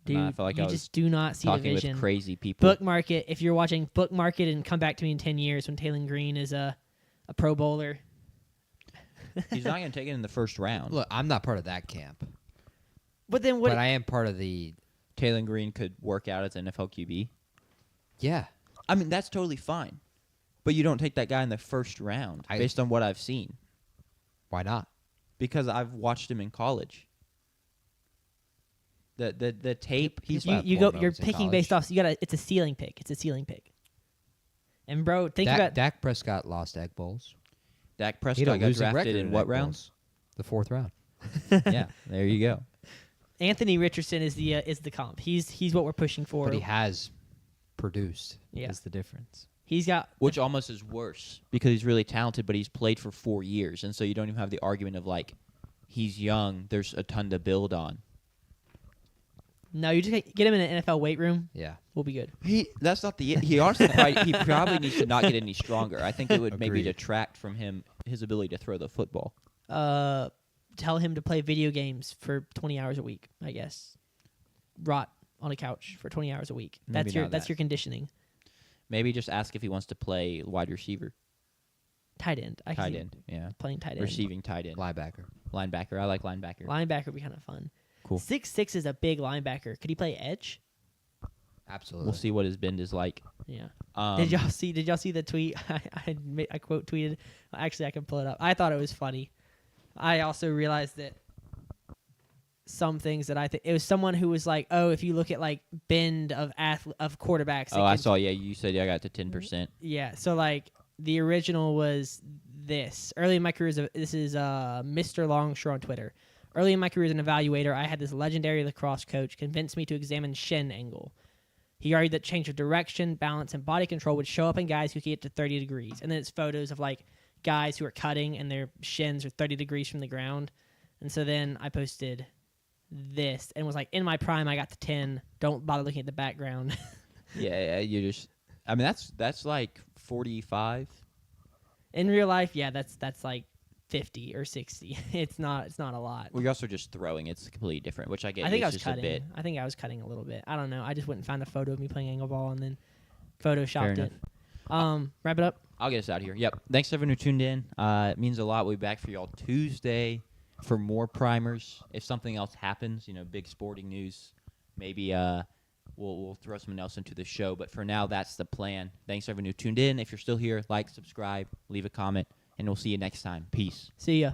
Dude, I felt like you just do not see the vision. With crazy people. Bookmark it. If you're watching, bookmark it and come back to me in 10 years when Taylon Green is a Pro Bowler. He's not going to take it in the first round. Look, I'm not part of that camp, But then what? but I am part of the. Taylor Green could work out as NFL QB. Yeah, I mean, that's totally fine. But you don't take that guy in the first round based on what I've seen. why not? Because I've watched him in college. The tape he's You're picking based off. It's a ceiling pick. It's a ceiling pick. And bro, think about Dak Prescott lost egg bowls. Dak He Prescott don't got lose a drafted record in in what egg rounds? bowls. The 4th round. Yeah, there you go. Anthony Richardson is the comp. He's what we're pushing for. But he has produced. Yeah. Is the difference. He's got Which almost is worse because he's really talented, but he's played for 4 years, and so you don't even have the argument of like he's young. There's a ton to build on. No, you just get him in an NFL weight room. Yeah. We'll be good. That's not the. He honestly he probably needs to not get any stronger. I think it would maybe Agreed. detract from his ability to throw the football. Tell him to play video games for 20 hours a week. I guess. Rot on a couch for 20 hours a week. Maybe not That's that. your conditioning. Maybe just ask if he wants to play wide receiver, Tight end. I can tight see end, yeah, playing tight end. receiving tight end, Linebacker. linebacker. I like linebacker. Linebacker would be kind of fun. Cool. 6'6" is a big linebacker. Could he play edge? Absolutely. We'll see what his bend is like. Yeah. Um, Did y'all see the tweet? I quote tweeted. Actually, I can pull it up. I thought it was funny. I also realized that some things that I think it was someone who was like, "Oh, if you look at like bend of quarterbacks." Oh, I saw. Yeah, you said I got to 10%. Yeah. So like the original was this. Early in my career, this is Mr. Longshore on Twitter. Early in my career as an evaluator, I had this legendary lacrosse coach convince me to examine shin angle. He argued that change of direction, balance, and body control would show up in guys who could get to 30 degrees. And then it's photos of like guys who are cutting and their shins are 30 degrees from the ground. And so then I posted this and was like, in my prime, I got to 10. Don't bother looking at the background. Yeah, you just. I mean, that's like 45. In real life, yeah, that's like 50 or 60. It's not a lot. Well, you're also just throwing. It's completely different, which I get. I think I it's was just cutting. a bit. I think I was cutting a little bit. I don't know. I just went and found a photo of me playing angle ball and then photoshopped Fair it. Wrap it up. I'll get us out of here. Yep. Thanks everyone who tuned in. It means a lot. We'll be back for y'all Tuesday for more primers. If something else happens, big sporting news, maybe we'll throw someone else into the show. But for now, that's the plan. Thanks everyone who tuned in. If you're still here, like, subscribe, leave a comment, and we'll see you next time. Peace. See ya.